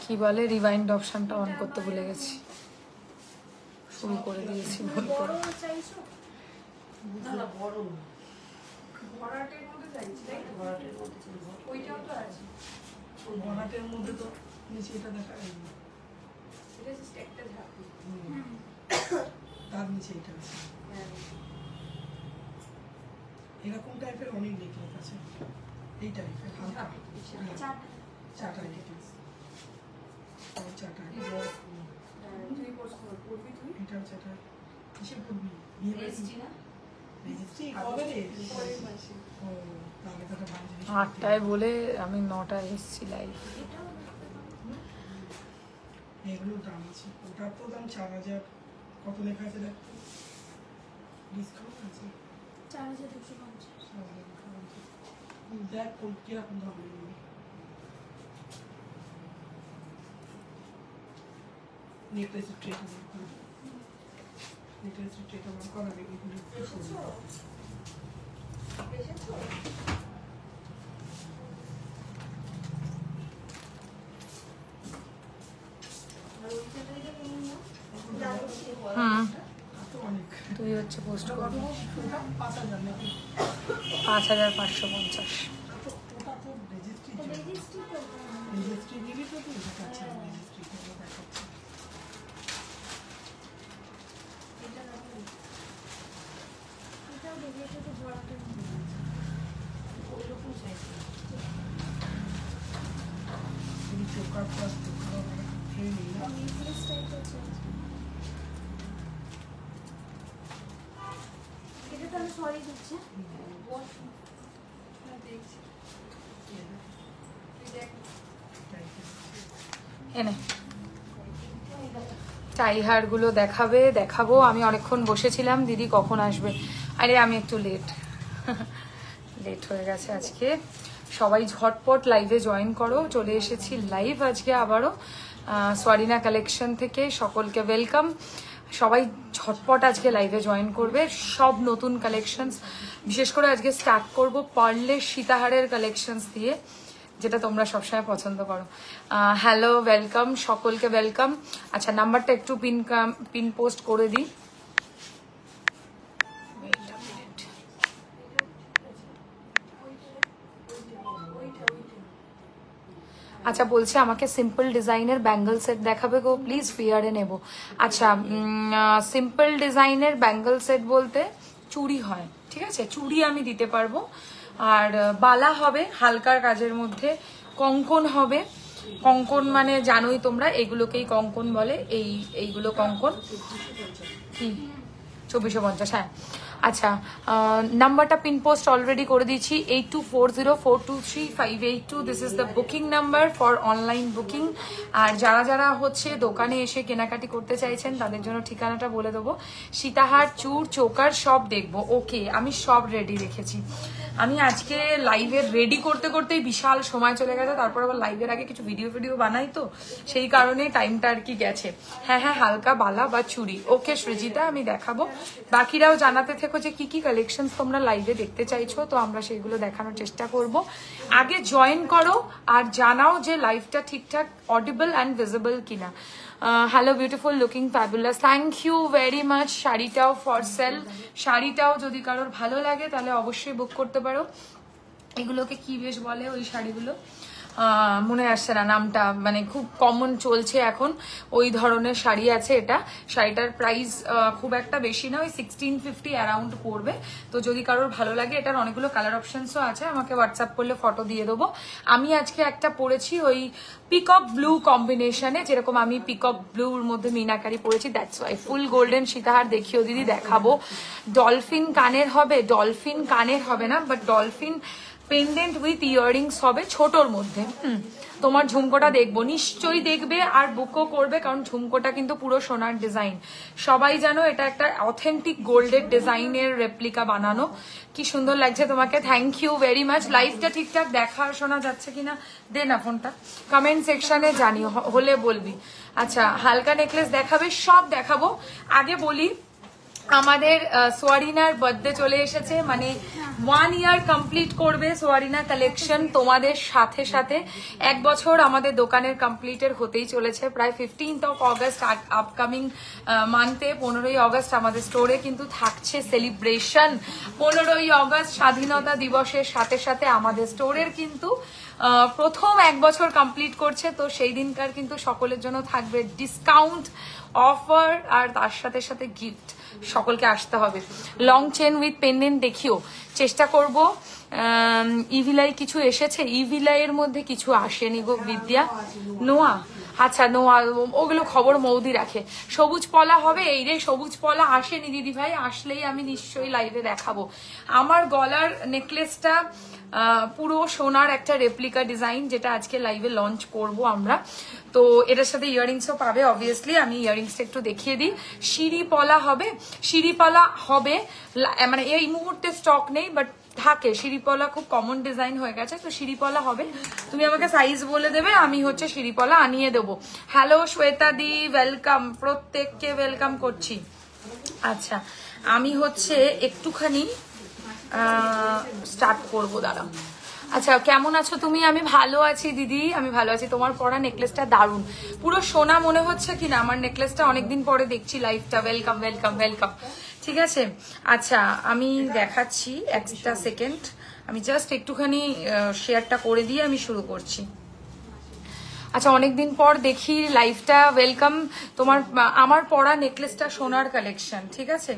কি বলে রিভাইন্ড অপশনটা অন করতে ভুলে গেছি, শুরু করে দিয়েছি ভুল করে। এরকম টাইপের অনেক নেকলেস আছে, এই টাইপের হালকা চাটা নেকলেস, চাটা তুই পোস্ট করবি, তুই এটা চাটা কিসে করবি? রেজিস্ট্রি না রেজিস্ট্রি কবে রে? ও তাহলে তো ভালো জিনিস। 8টায় বলে আমি 9টায় এসেছি লাইভ। এগুলোর দাম আছে, ওটার তো দাম 4000, কত লেখা আছে দেখ, ডিসকাউন্ট আছে 4250। দেখ কোন কিরকম দাম নেবে। নেকলেস ট্রেটা নেকলেস ট্রেটা আমার করা লাগে এগুলো এসেছো তুই হচ্ছে পোস্ট করবি 5550। রেজিস্ট্রি দিবি তো তুই? আচ্ছা রেজিস্ট্রি করে দেখাচ্ছি। ওইরকম সাইজ তুমি চোকার প্লাস চোকার ট্রেনিং না নেকলেস টাইপ আছে। এটা তো আমি সরি দিচ্ছি না, দেখছি এনে টাই হারগুলো দেখাবো। আমি অনেকক্ষণ বসেছিলাম, দিদি কখন আসবে? আরে আমি একটু লেট হয়ে গেছে আজকে। সবাই ঝটপট লাইভে জয়েন করো, চলে এসেছি লাইভ আজকে আবারও সোয়ারিনা কালেকশন থেকে। সকলকে ওয়েলকাম। সবাই ঝটপট আজকে লাইভে জয়েন করবে। সব নতুন কালেকশনস, বিশেষ করে আজকে স্টার্ট করব পার্লের সীতাহারের কালেকশনস দিয়ে, যেটা তোমরা সবসময় পছন্দ করো। হ্যালো, ওয়েলকাম, সকলকে ওয়েলকাম। আচ্ছা, নাম্বারটা একটু পিন পোস্ট করে দিই। আচ্ছা, বলছে আমাকে সিম্পল ডিজাইনের ব্যাঙ্গল সেট দেখাবে গো প্লিজ, ফিয়ারে নেব। আচ্ছা, সিম্পল ডিজাইনের ব্যাঙ্গল সেট বলতে চুড়ি হয়, ঠিক আছে? চুড়ি আমি দিতে পারবো, আর বালা হবে হালকার কাজের মধ্যে, কঙ্কন হবে। কঙ্কন মানে জানোই তোমরা, এগুলোকেই কঙ্কন বলে। এইগুলো কঙ্কন। কি 2450? হ্যাঁ। আচ্ছা, নাম্বারটা পিন পোস্ট অলরেডি করে দিচ্ছি, 8240423582। This is the booking number for online booking. আর যারা হচ্ছে দোকানে এসে কেনাকাটি করতে চাইছেন তাদের জন্য ঠিকানাটা বলে দেবো। সীতাহার, চূড়, চোকার সব দেখবো। ওকে, আমি সব রেডি রেখেছি। আমি আজকে লাইভের রেডি করতে করতেই বিশাল সময় চলে গেছে, তারপর আবার লাইভের আগে কিছু ভিডিও বানাই, তো সেই কারণে টাইমটা আর কি গেছে। হ্যাঁ, হালকা বালা বা চুড়ি। ওকে সৃজিতা, আমি দেখাবো। বাকিরাও জানাতে থেকো যে কি কি কালেকশন তোমরা লাইভে দেখতে চাইছো, তো আমরা সেগুলো দেখানোর চেষ্টা করব। আগে জয়েন করো আর জানাও যে লাইভটা ঠিকঠাক অডিবল অ্যান্ড ভিজিবল কিনা। Hello, beautiful, looking fabulous, thank you very much. শাড়িটাও ফর সেল। শাড়িটাও যদি কারোর ভালো লাগে তাহলে অবশ্যই বুক করতে পারো। এগুলোকে কি বেশ বলে ওই শাড়িগুলো, মনে আসছে না নামটা, মানে খুব কমন চলছে এখন, ওই ধরনের শাড়ি আছে এটা। শাড়িটার প্রাইস খুব একটা বেশি না, ওই 1650 অ্যারাউন্ড পড়বে। তো যদি কারোর ভালো লাগে, এটার অনেকগুলো কালার অপশনসও আছে, আমাকে হোয়াটসঅ্যাপ করলে ফটো দিয়ে দেবো। আমি আজকে একটা পরেছি ওই পিকক ব্লু কম্বিনেশনে, যেরকম আমি পিকক ব্লুর মধ্যে মিনাকারি পরেছি, দ্যাটস ওয়াই। ফুল গোল্ডেন সীতাহার দেখিও দিদি, দেখাবো। ডলফিন কানের হবে, ডলফিন কানের হবে না, but dolphin pendant with earrings হবে ছোটর মধ্যে। তোমার ঝুমকোটা দেখবো, নিশ্চয়ই দেখবে আর বুকও করবে, কারণ ঝুমকোটা কিন্তু পুরো সোনার ডিজাইন। সবাই জানো এটা একটা অথেন্টিক গোল্ডের ডিজাইনের রেপ্লিকা বানানো। কি সুন্দর লাগছে তোমাকে, থ্যাংক ইউ ভেরি মাচ। লাইভটা ঠিকঠাক দেখা শোনা যাচ্ছে কিনা দে না ফোনটা, কমেন্ট সেকশনে জানিও, হলে বলবি। আচ্ছা, হালকা নেকলেস দেখাবে, সব দেখাবো। আগে বলি আমাদের সোয়ারিনার বার্থডে চলে এসেছে, মানে 1 ইয়ার কমপ্লিট করবে সোয়ারিনা কালেকশন তোমাদের সাথে সাথে। 1 বছর আমাদের দোকানের কমপ্লিটের হতেই চলেছে, প্রায় 15th of August আপকামিং মান্থে 15ই অগস্ট আমাদের স্টোরে কিন্তু থাকছে সেলিব্রেশন। 15ই অগস্ট স্বাধীনতা দিবসের সাথে সাথে আমাদের স্টোরের কিন্তু প্রথম 1 বছর কমপ্লিট করছে, তো সেই দিনকার কিন্তু সকলের জন্য থাকবে ডিসকাউন্ট অফার আর তার সাথে সাথে গিফট। সকলকে আসতে হবে। লং চেন উইথ পেন্ডেন্ট দেখিও, চেষ্টা করব। ইভিলাই কিছু এসেছে, ইভিলাইয়ের মধ্যে কিছু আসেনি গো বিদ্যা। নোয়া, আচ্ছা নোয়া, ওগুলো খবর মৌদি রাখে। সবুজ পলা হবে, এই রে সবুজ পলা আসেনি দিদি ভাই, আসলেই আমি নিশ্চয়ই লাইভে দেখাবো। আমার গলার নেকলেসটা পুরো সোনার একটা রেপ্লিকা ডিজাইন, যেটা আজকে লাইভে লঞ্চ করব আমরা। তো এটার সাথে ইয়াররিংসও পাবে অবভিয়াসলি। আমি ইয়াররিংসটা একটু দেখিয়ে দিই। সিঁড়িপলা হবে, সিঁড়িপলা হবে, মানে এই মুহূর্তে স্টক নেই, বাট থাকে। সিঁড়িপলা খুব কমন ডিজাইন হয়ে গেছে, তো সিঁড়িপলা হবে। তুমি আমাকে সাইজ বলে দেবে, আমি হচ্ছে সিঁড়িপলা আনিয়ে দেবো। হ্যালো শ্বেতা দি, ওয়েলকাম, প্রত্যেককে ওয়েলকাম করছি। আচ্ছা, আমি হচ্ছে একটুখানি স্টার্ট করবো, দাঁড়াও। আচ্ছা, কেমন আছো তুমি? আমি ভালো আছি দিদি, আমি ভালো আছি। তোমার পরা নেকলেসটা দারুণ, পুরো সোনা মনে হচ্ছে কিনা আমার নেকলেসটা। অনেকদিন পরে দেখছি লাইভটা। Welcome welcome welcome. ঠিক আছে, আচ্ছা আমি দেখাচ্ছি, একটা সেকেন্ড, আমি জাস্ট একটুখানি শেয়ারটা করে দিয়ে আমি শুরু করছি। আচ্ছা, অনেকদিন পর দেখি লাইভটা। ওয়েলকাম। তোমার আমার পরা নেকলেসটা সোনার কালেকশন, ঠিক আছে?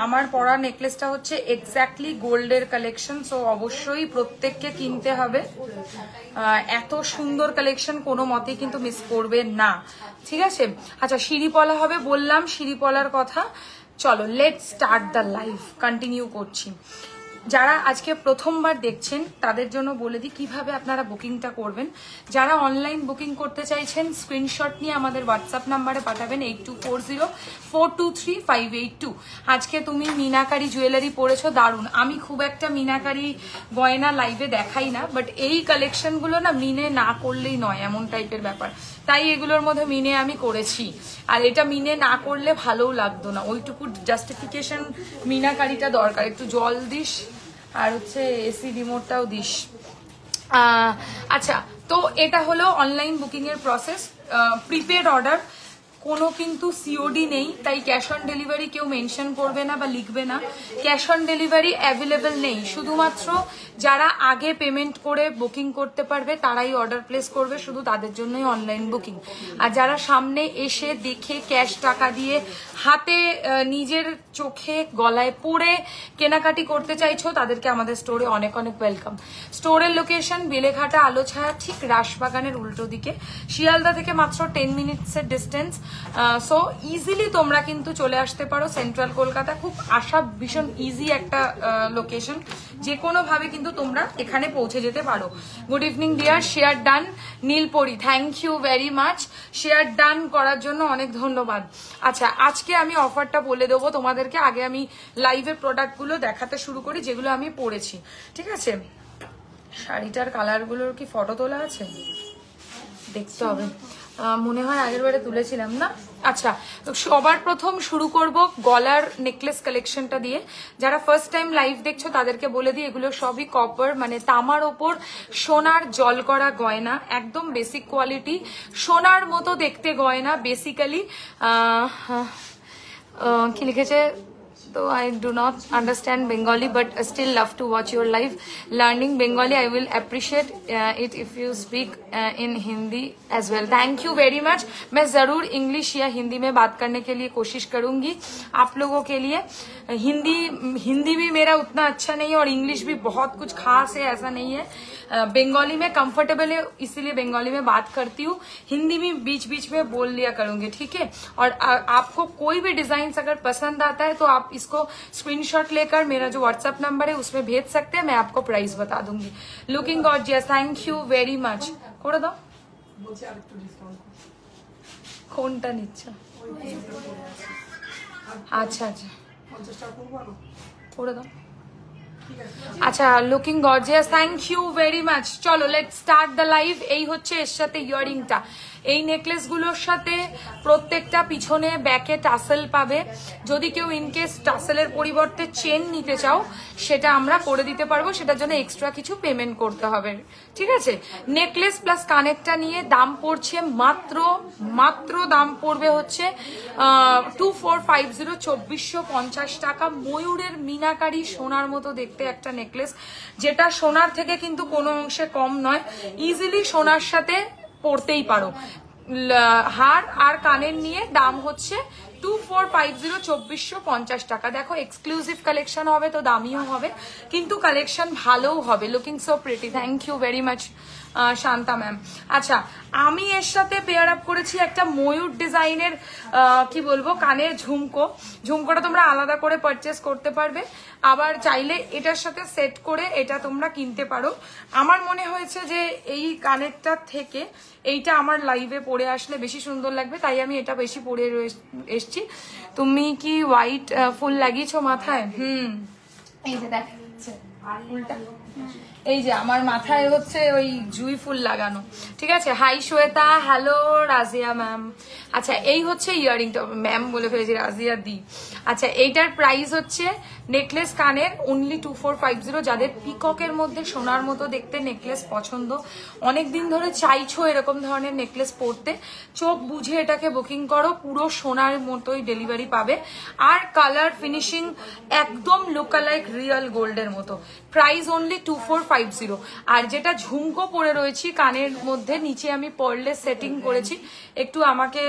আমার পরা নেকলেসটা হচ্ছে এক্স্যাক্টলি গোল্ডের কালেকশন, সো অবশ্যই প্রত্যেককে কিনতে হবে। এত সুন্দর কালেকশন কোনো মতেই কিন্তু মিস করবে না, ঠিক আছে? আচ্ছা, সিঁড়িপলা হবে বললাম, সিঁড়িপলার কথা। চলো let's start the live, continue করছি। যারা আজকে প্রথমবার দেখছেন তাদের জন্য বলে দিই কিভাবে আপনারা বুকিংটা করবেন। যারা অনলাইন বুকিং করতে চাইছেন স্ক্রিনশট নিয়ে আমাদের হোয়াটসঅ্যাপ নাম্বারে পাঠাবেন 8240423582। আজকে তুমি মিনাকারি জুয়েলারি পরেছো, দারুণ। আমি খুব একটা মিনাকারি গয়না লাইভে দেখাই না, বাট এই কালেকশনগুলো না মিনে না করলেই নয়, এমন টাইপের ব্যাপার। তাই এগুলোর মধ্যে মিনে আমি করেছি, আর এটা মিনে না করলে ভালোও লাগতো না। ওইটুকু জাস্টিফিকেশন মিনাকারিটা দরকার। একটু জল দিস, আর হচ্ছে এসি রিমোটটাও দিস। আচ্ছা, তো এটা হলো অনলাইন বুকিং এর প্রসেস। প্রিপেড অর্ডার, কোনো কিন্তু সিওডি নেই, তাই ক্যাশ অন ডেলিভারি কেউ মেনশন করবে না বা লিখবে না। ক্যাশ অন ডেলিভারি অ্যাভেলেবেল নেই, শুধুমাত্র যারা আগে পেমেন্ট করে বুকিং করতে পারবে তারাই অর্ডার প্লেস করবে, শুধু তাদের জন্যই অনলাইন বুকিং। আর যারা সামনে এসে দেখে ক্যাশ টাকা দিয়ে হাতে নিজের চোখে গলায় পরে কেনাকাটি করতে চাইছো, তাদেরকে আমাদের স্টোরে অনেক অনেক ওয়েলকাম। স্টোরের লোকেশন বেলেঘাটা আলোছায়া, ঠিক রাসবাগানের উল্টো দিকে, শিয়ালদা থেকে মাত্র 10 মিনিটসের ডিস্টেন্স। সো ইজিলি তোমরা কিন্তু চলে আসতে পারো সেন্ট্রাল কলকাতা। খুব আসা ভীষণ ইজি একটা লোকেশন, যে কোনো ভাবে কিন্তু তোমরা এখানে পৌঁছে যেতে পারো। Good evening dear, share done Nilpori, thank you very much. Share done করার জন্য অনেক ধন্যবাদ। আচ্ছা, আজকে আমি অফারটা বলে দেবো তোমাদেরকে। আগে আমি লাইভে প্রোডাক্টগুলো দেখাতে শুরু করি যেগুলো আমি পরেছি, ঠিক আছে? শাড়িটার কালারগুলোর কি ফটো তোলা আছে? দেখতে হবে, মনে হয় আগের বারে তুলেছিলাম না। আচ্ছা, তো সবার প্রথম শুরু করব গলার নেকলেস কালেকশনটা দিয়ে। যারা ফার্স্ট টাইম লাইভ দেখছো তাদেরকে বলে দিই, এগুলো সবই কপার, মানে তামার ওপর সোনার জল করা গয়না, একদম বেসিক কোয়ালিটি, সোনার মতো দেখতে গয়না বেসিক্যালি। কি লিখেছে? So I do not understand Bengali, but still love to watch your live. Learning Bengali, I will appreciate it if you speak in Hindi as well. Thank you very much. मैं जरूर English या हिंदी में बात करने के लिए कोशिश करूंगी आप लोगों के लिए। हिंदी भी मेरा उतना अच्छा नहीं है और इंग्लिश भी बहुत कुछ खास है, ऐसा नहीं है। बंगाली में कंफर्टेबल है, इसीलिए बंगाली में बात करती हूँ। हिंदी में बीच बीच में बोल लिया करूंगी, ठीक है? और आपको कोई भी डिजाइन अगर पसंद आता है तो आप इसको स्क्रीनशॉट लेकर मेरा जो व्हाट्सएप नंबर है उसमें भेज सकते हैं, मैं आपको प्राइस बता दूंगी। Looking gorgeous, thank you very much. করে দাও, কোনটা নিচ্ছ? আচ্ছা আচ্ছা, করে দাও। আচ্ছা, looking gorgeous, thank you very much. চলো লেটস স্টার্ট দ্য লাইভ। এই হচ্ছে এর সাথে ইয়ারিংটা, এই নেকলেসগুলোর সাথে প্রত্যেকটা পিছনে ব্যাকে টাসেল পাবে। যদি কেউ ইনকেস টাসেলের পরিবর্তে চেন নিতে চাও সেটা আমরা করে দিতে পারবো, সেটার জন্য এক্সট্রা কিছু পেমেন্ট করতে হবে, ঠিক আছে। নেকলেস প্লাস কানেরটা নিয়ে দাম পড়ছে মাত্র দাম পড়বে হচ্ছে 2450, 2450 টাকা। ময়ূরের মিনাকারি সোনার মতো দেখতে একটা নেকলেস, যেটা সোনার থেকে কিন্তু কোনো অংশে কম নয়, ইজিলি সোনার সাথে পরতেই পারো। হার আর কানের নিয়ে দাম হচ্ছে 2450, 2450 টাকা। দেখো এক্সক্লুসিভ কালেকশন হবে তো দামিও হবে, কিন্তু কালেকশন ভালোও হবে। Looking so pretty, thank you very much Shanta ma'am. আচ্ছা, আমি এর সাথে পেয়ার আপ করেছি একটা ময়ূর ডিজাইনের কি বলবো কানের ঝুমকোটা তোমরা আলাদা করে পারচেস করতে পারবে, আবার চাইলে এটার সাথে সেট করে এটা তোমরা কিনতে পারো। আমার মনে হয়েছে যে এই কানেরটার থেকে এইটা আমার লাইভে পরে আসলে বেশি সুন্দর লাগবে, তাই আমি এটা বেশি পরে এসছি। তুমি কি হোয়াইট ফুল লাগিয়েছো মাথায়? এই যে দেখা যাচ্ছে ফুলটা, এই যে আমার মাথায় হচ্ছে ওই জুঁই ফুল লাগানো, ঠিক আছে। Hi Shweta, hello Razia ma'am. আচ্ছা, এই হচ্ছে ইয়াররিংটা, ম্যাম বলে ফেলেছি, রাজিয়া দি। আচ্ছা, এইটার প্রাইস হচ্ছে নেকলেস কানের অনলি 2450। যাদের পিককের মধ্যে সোনার মতো দেখতে নেকলেস পছন্দ, অনেকদিন ধরে চাইছো এরকম ধরনের নেকলেস পরতে, চোখ বুঝে এটাকে বুকিং করো, পুরো সোনার মতোই ডেলিভারি পাবে। আর কালার ফিনিশিং একদম লুকালাইক রিয়েল গোল্ডের মতো। Price only 2450। আর যেটা ঝুমকো পরে রয়েছি কানের মধ্যে, নিচে আমি পার্লের সেটিং করেছি। একটু আমাকে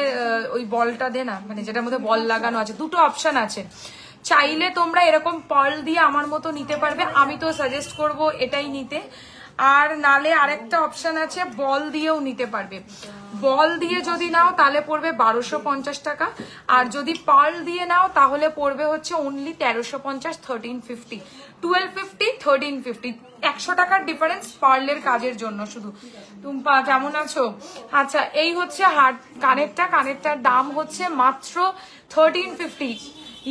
ওই বলটা দে না, মানে যেটার মধ্যে বল লাগানো আছে, দুটো অপশন আছে। চাইলে তোমরা এরকম পার্ল দিয়ে আমার মতো নিতে পারবে, আমি তো সাজেস্ট করব এটাই নিতে। আর নালে আরেকটা অপশন আছে, বল দিয়েও নিতে পারবে। বল দিয়ে যদি নাও তাহলে পড়বে 1250 টাকা, আর যদি পার্ল দিয়ে নাও তাহলে পড়বে হচ্ছে অনলি 1350, 1350, 1250, 1350। 100 টাকার ডিফারেন্স পার্লের কাজের জন্য শুধু। টুম্পা কেমন আছো? আচ্ছা, এই হচ্ছে কানেরটার দাম হচ্ছে মাত্র 1350।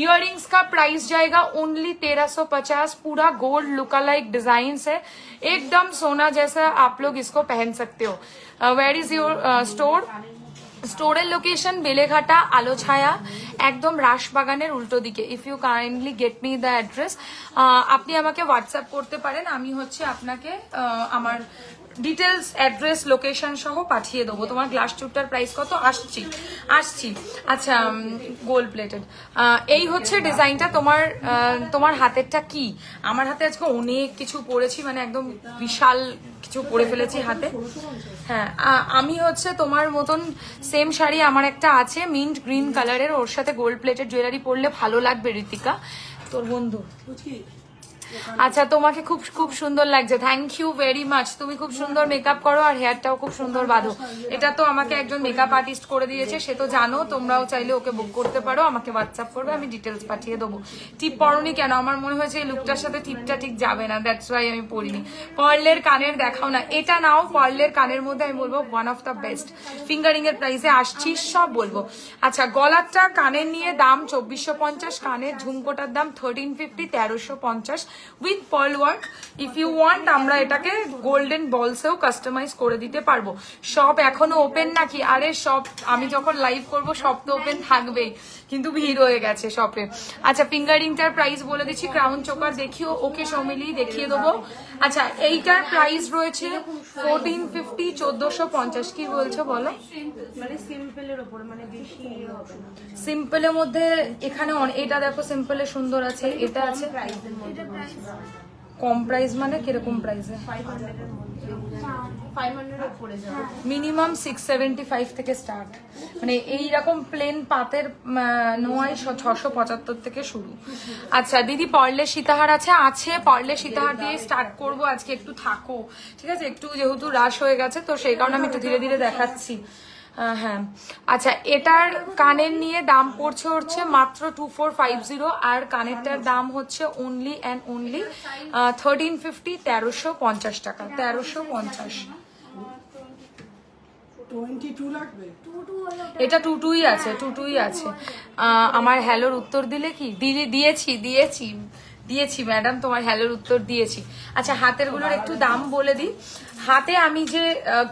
इयरिंग्स का प्राइस जाएगा ओनली 1350। पूरा गोल्ड लुकालाइक डिजाइन है, एकदम सोना जैसा आप लोग इसको पहन सकते हो। Where is your store? স্টোরের লোকেশন বেলেঘাটা আলো ছায়া, একদম রাসবাগানের উল্টো দিকে। If you kindly get me the address, আপনি আমাকে হোয়াটসঅ্যাপ করতে পারেন, আমি হচ্ছে আপনাকে আমার ডিটেলস অ্যাড্রেস লোকেশন সহ পাঠিয়ে দেবো। তোমার গ্লাস চুটটার প্রাইস কত? আসছি। আচ্ছা, গোল্ড প্লেটেড। এই হচ্ছে ডিজাইনটা। তোমার হাতেরটা কি? আমার হাতে আজকে অনেক কিছু পরেছি, মানে একদম বিশাল কিছু পরে ফেলেছি হাতে। হ্যাঁ, আমি হচ্ছে তোমার মতন সেম শাড়ি আমার একটা আছে মিন্ট গ্রিন কালারের, ওর সাথে গোল্ড প্লেটেড জুয়েলারি পরলে ভালো লাগবে। ঋতিকা তোর বন্ধু। আচ্ছা, তোমাকে খুব খুব সুন্দর লাগছে, থ্যাংক ইউ ভেরি মাচ। তুমি খুব সুন্দর মেকআপ করো আর হেয়ারটাও খুব সুন্দর বাঁধো। এটা তো আমাকে একজন মেকআপ আর্টিস্ট করে দিয়েছে, সে তো জানো। তোমরাও চাইলে ওকে বুক করতে পারো, আমাকে হোয়াটসঅ্যাপ করবে, আমি ডিটেলস পাঠিয়ে দেবো। টিপ পরনি কেন? আমার মনে হয়েছে এই লুকটার সাথে টিপটা ঠিক যাবে না, দ্যাটস ওয়াই আমি পরিনি। পার্লের কানের দেখাও না, এটা নাও। পার্লের কানের মধ্যে আমি বলবো one of the best. Fingering এর প্রাইসে আসছি, সব বলবো। আচ্ছা, গলারটা কানের নিয়ে দাম 2450, কানের ঝুমকোটার দাম 1350, 1350 with pearl work. If you want আমরা এটাকে গোল্ডেন বলসেও কাস্টমাইজ করে দিতে পারবো। শপ এখনো ওপেন নাকি? আরে শপ আমি যখন লাইভ করব শপ তো ওপেন থাকবেই, কিন্তু ভিড় হয়ে গেছে শপে। আচ্ছা, ফিঙ্গারিংটার প্রাইস বলে দিচ্ছি। ক্রাউন চোকার দেখিও, ওকে সমিলি দেখিয়ে দেবো। আচ্ছা, এইটার প্রাইস রয়েছে 1450, 1450। কি বলছো বলো? মানে সিম্পলের উপর, মানে বেশি সিম্পলের মধ্যে এখানে এটা দেখো, সিম্পলে সুন্দর আছে, এটা আছে প্রাইসের মধ্যে। কম প্রাইস মানে কিরকম প্রাইসে? 500 এর মধ্যে, 500 এর উপরে যাবে। মিনিমাম 675 থেকে স্টার্ট, মানে এইরকম প্লেন পাতের নোয়াই 675 থেকে শুরু। আচ্ছা দিদি, পার্লের সীতাহার আছে? পার্লের সীতাহার দিয়ে স্টার্ট করব আজকে। একটু থাকো, ঠিক আছে? একটু যেহেতু রাশ হয়ে গেছে তো সেই কারণে আমি একটু ধীরে ধীরে দেখাচ্ছি। হ্যাঁ, আচ্ছা, এটার কানের নিয়ে দাম হচ্ছে মাত্র 2450, আর কানেরটার দাম হচ্ছে অনলি অ্যান্ড অনলি 1350, 1350 টাকা, 1350। 22 লাগবে। এটা টুটুই আছে। আমার হ্যালোর উত্তর দিলে কি? দিয়েছি। দিয়েছি ম্যাডাম, তোমার হ্যালোর উত্তর দিয়েছি। আচ্ছা হাতের গুলোর একটু দাম বলে দিই। হাতে আমি যে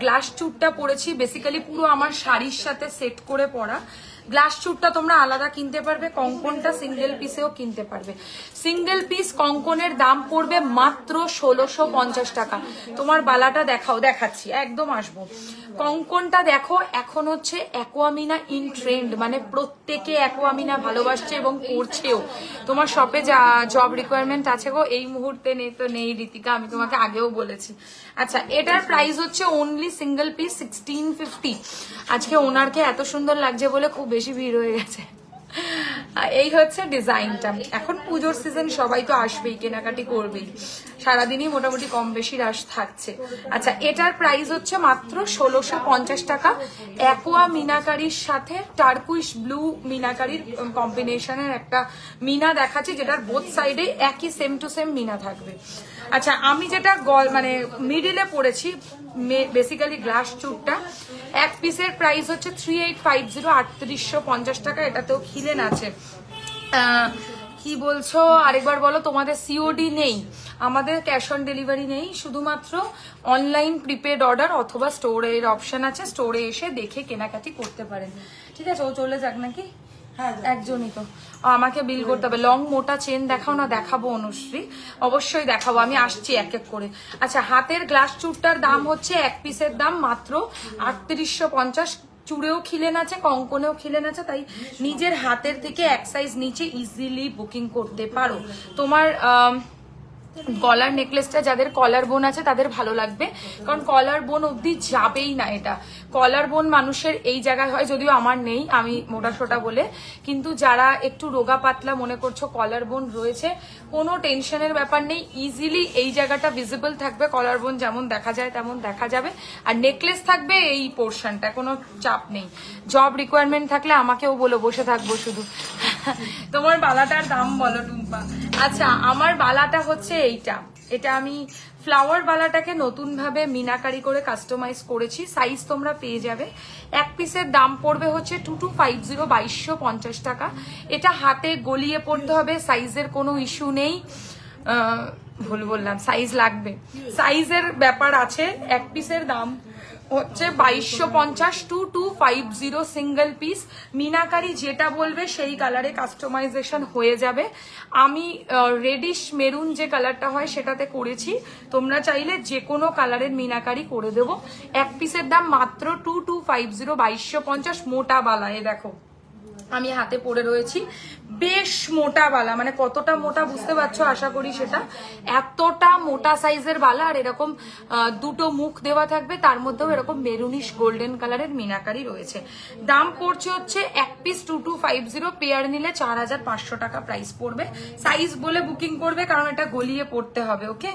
গ্লাস চুটটা পরেছি বেসিক্যালি পুরো আমার শাড়ির সাথে সেট করে পরা। গ্লাস চুটটা তোমরা আলাদা কিনতে পারবে, কঙ্কনটা সিঙ্গেল পিসেও কিনতে পারবে। সিঙ্গেল পিস কঙ্কনের দাম পড়বে মাত্র 1650 টাকা। তোমার বালাটা দেখাও, দেখাচ্ছি, একদম আসবো। কঙ্কনটা দেখো, এখন হচ্ছে অ্যাকোয়ামিনা ইন ট্রেন্ড, মানে প্রত্যেকে অ্যাকোয়ামিনা ভালোবাসছে এবং পড়ছেও। তোমার শপে যা জব রিকোয়ারমেন্ট আছে গো, এই মুহূর্তে নেই তো নেই ঋতিকা, আমি তোমাকে আগেও বলেছি। আচ্ছা এটার প্রাইস হচ্ছে অনলি সিঙ্গেল পিস 1650। আজকে ওনারকে এত সুন্দর লাগছে বলে খুব বেশি ভিড় হয়ে গেছে। এই হচ্ছে ডিজাইনটা। এখন পুজোর সিজন, সবাই তো আসবেই, কেনাকাটি করবেই, সারাদিনই মোটামুটি কম বেশি রাশ থাকছে। আচ্ছা এটার প্রাইস হচ্ছে মাত্র 1650 টাকা। অ্যাকোয়া মিনাকারির সাথে টার্কুইশ ব্লু মিনাকারির কম্বিনেশনের একটা মিনা দেখাচ্ছি, যেটার বোথ সাইডে একই সেম টু সেম মিনা থাকবে। আচ্ছা আমি যেটা মানে মিডিলে পড়েছি বেসিক্যালি গ্লাস চুটটা, এক পিসের প্রাইস হচ্ছে 3850, 3850 টাকা। এটাতেও খিলেন আছে। কি বলছো আরেকবার বলো? তোমাদের সিওডি নেই, আমাদের ক্যাশ অন ডেলিভারি নেই, শুধুমাত্র অনলাইন প্রিপেড অর্ডার অথবা স্টোরের অপশন আছে, স্টোরে এসে দেখে কেনাকাটি করতে পারেন। ঠিক আছে, ও চলে যাক নাকি? একজনই তো, আমাকে বিল করতে হবে। লং মোটা চেন দেখাও না? দেখাবো অনুশ্রী, অবশ্যই দেখাবো, আমি আসছি এক এক করে। আচ্ছা হাতের গ্লাস চুটটার দাম হচ্ছে এক পিসের দাম মাত্র 3850। চুড়েও খিলেন আছে, কঙ্কনেও খিলেন আছে, তাই নিজের হাতের থেকে এক সাইজ নিচে ইজিলি বুকিং করতে পারো। তোমার গলার নেকলেসটা যাদের কলার বোন আছে তাদের ভালো লাগবে, কারণ কলার বোন অবধি যাবেই না এটা। কলার বোন মানুষের এই জায়গায় হয়, যদিও আমার নেই, আমি মোটা সোটা বলে, কিন্তু যারা একটু রোগা পাতলা মনে করছো কলার বোন রয়েছে, কোনো টেনশনের ব্যাপার নেই, ইজিলি এই জায়গাটা ভিজিবল থাকবে। কলার বোন যেমন দেখা যায় তেমন দেখা যাবে, আর নেকলেস থাকবে এই পোর্শনটা, কোনো চাপ নেই। জব রিকোয়ারমেন্ট থাকলে আমাকেও বলো, বসে থাকবো শুধু। তোমার বালাটার দাম বলো টুম্পা। আচ্ছা আমার বালাটা হচ্ছে এইটা, এটা আমি ফ্লাওয়ার বালাটাকে নতুন ভাবে মিনাকারি করে কাস্টমাইজ করেছি। সাইজ তোমরা পেয়ে যাবে, এক পিসের দাম পড়বে হচ্ছে 2250, 2250 টাকা। এটা হাতে গলিয়ে পড়তে হবে, সাইজের কোনো ইস্যু নেই। ভুল বললাম, সাইজ লাগবে, সাইজের ব্যাপার আছে। এক পিসের দাম হচ্ছে 2250, 2250 সিঙ্গেল পিস। মিনাকারি যেটা বলবে সেই কালারে কাস্টমাইজেশন হয়ে যাবে। আমি রেডিশ মেরুন যে কালারটা হয় সেটাতে করেছি, তোমরা চাইলে যে কোনো কালারের মিনাকারি করে দেবো। এক পিসের দাম মাত্র 2250, 2250। মোটা বালা, এ দেখো আমি হাতে পরে রয়েছি, বেশ মোটা বালা, মানে কতটা মোটা বুঝতে পারছো আশা করি সেটা। এতটা মোটা সাইজের বালা, আর এরকম দুটো মুখ দেওয়া থাকবে, তার মধ্যেও এরকম মেরুনিশ গোল্ডেন কালারের মিনাকারি রয়েছে। দাম পড়ছে হচ্ছে এক পিস 2250, পেয়ার নিলে 4500 টাকা প্রাইস পড়বে। সাইজ বলে বুকিং করবে, কারণ এটা গলিয়ে পড়তে হবে। ওকে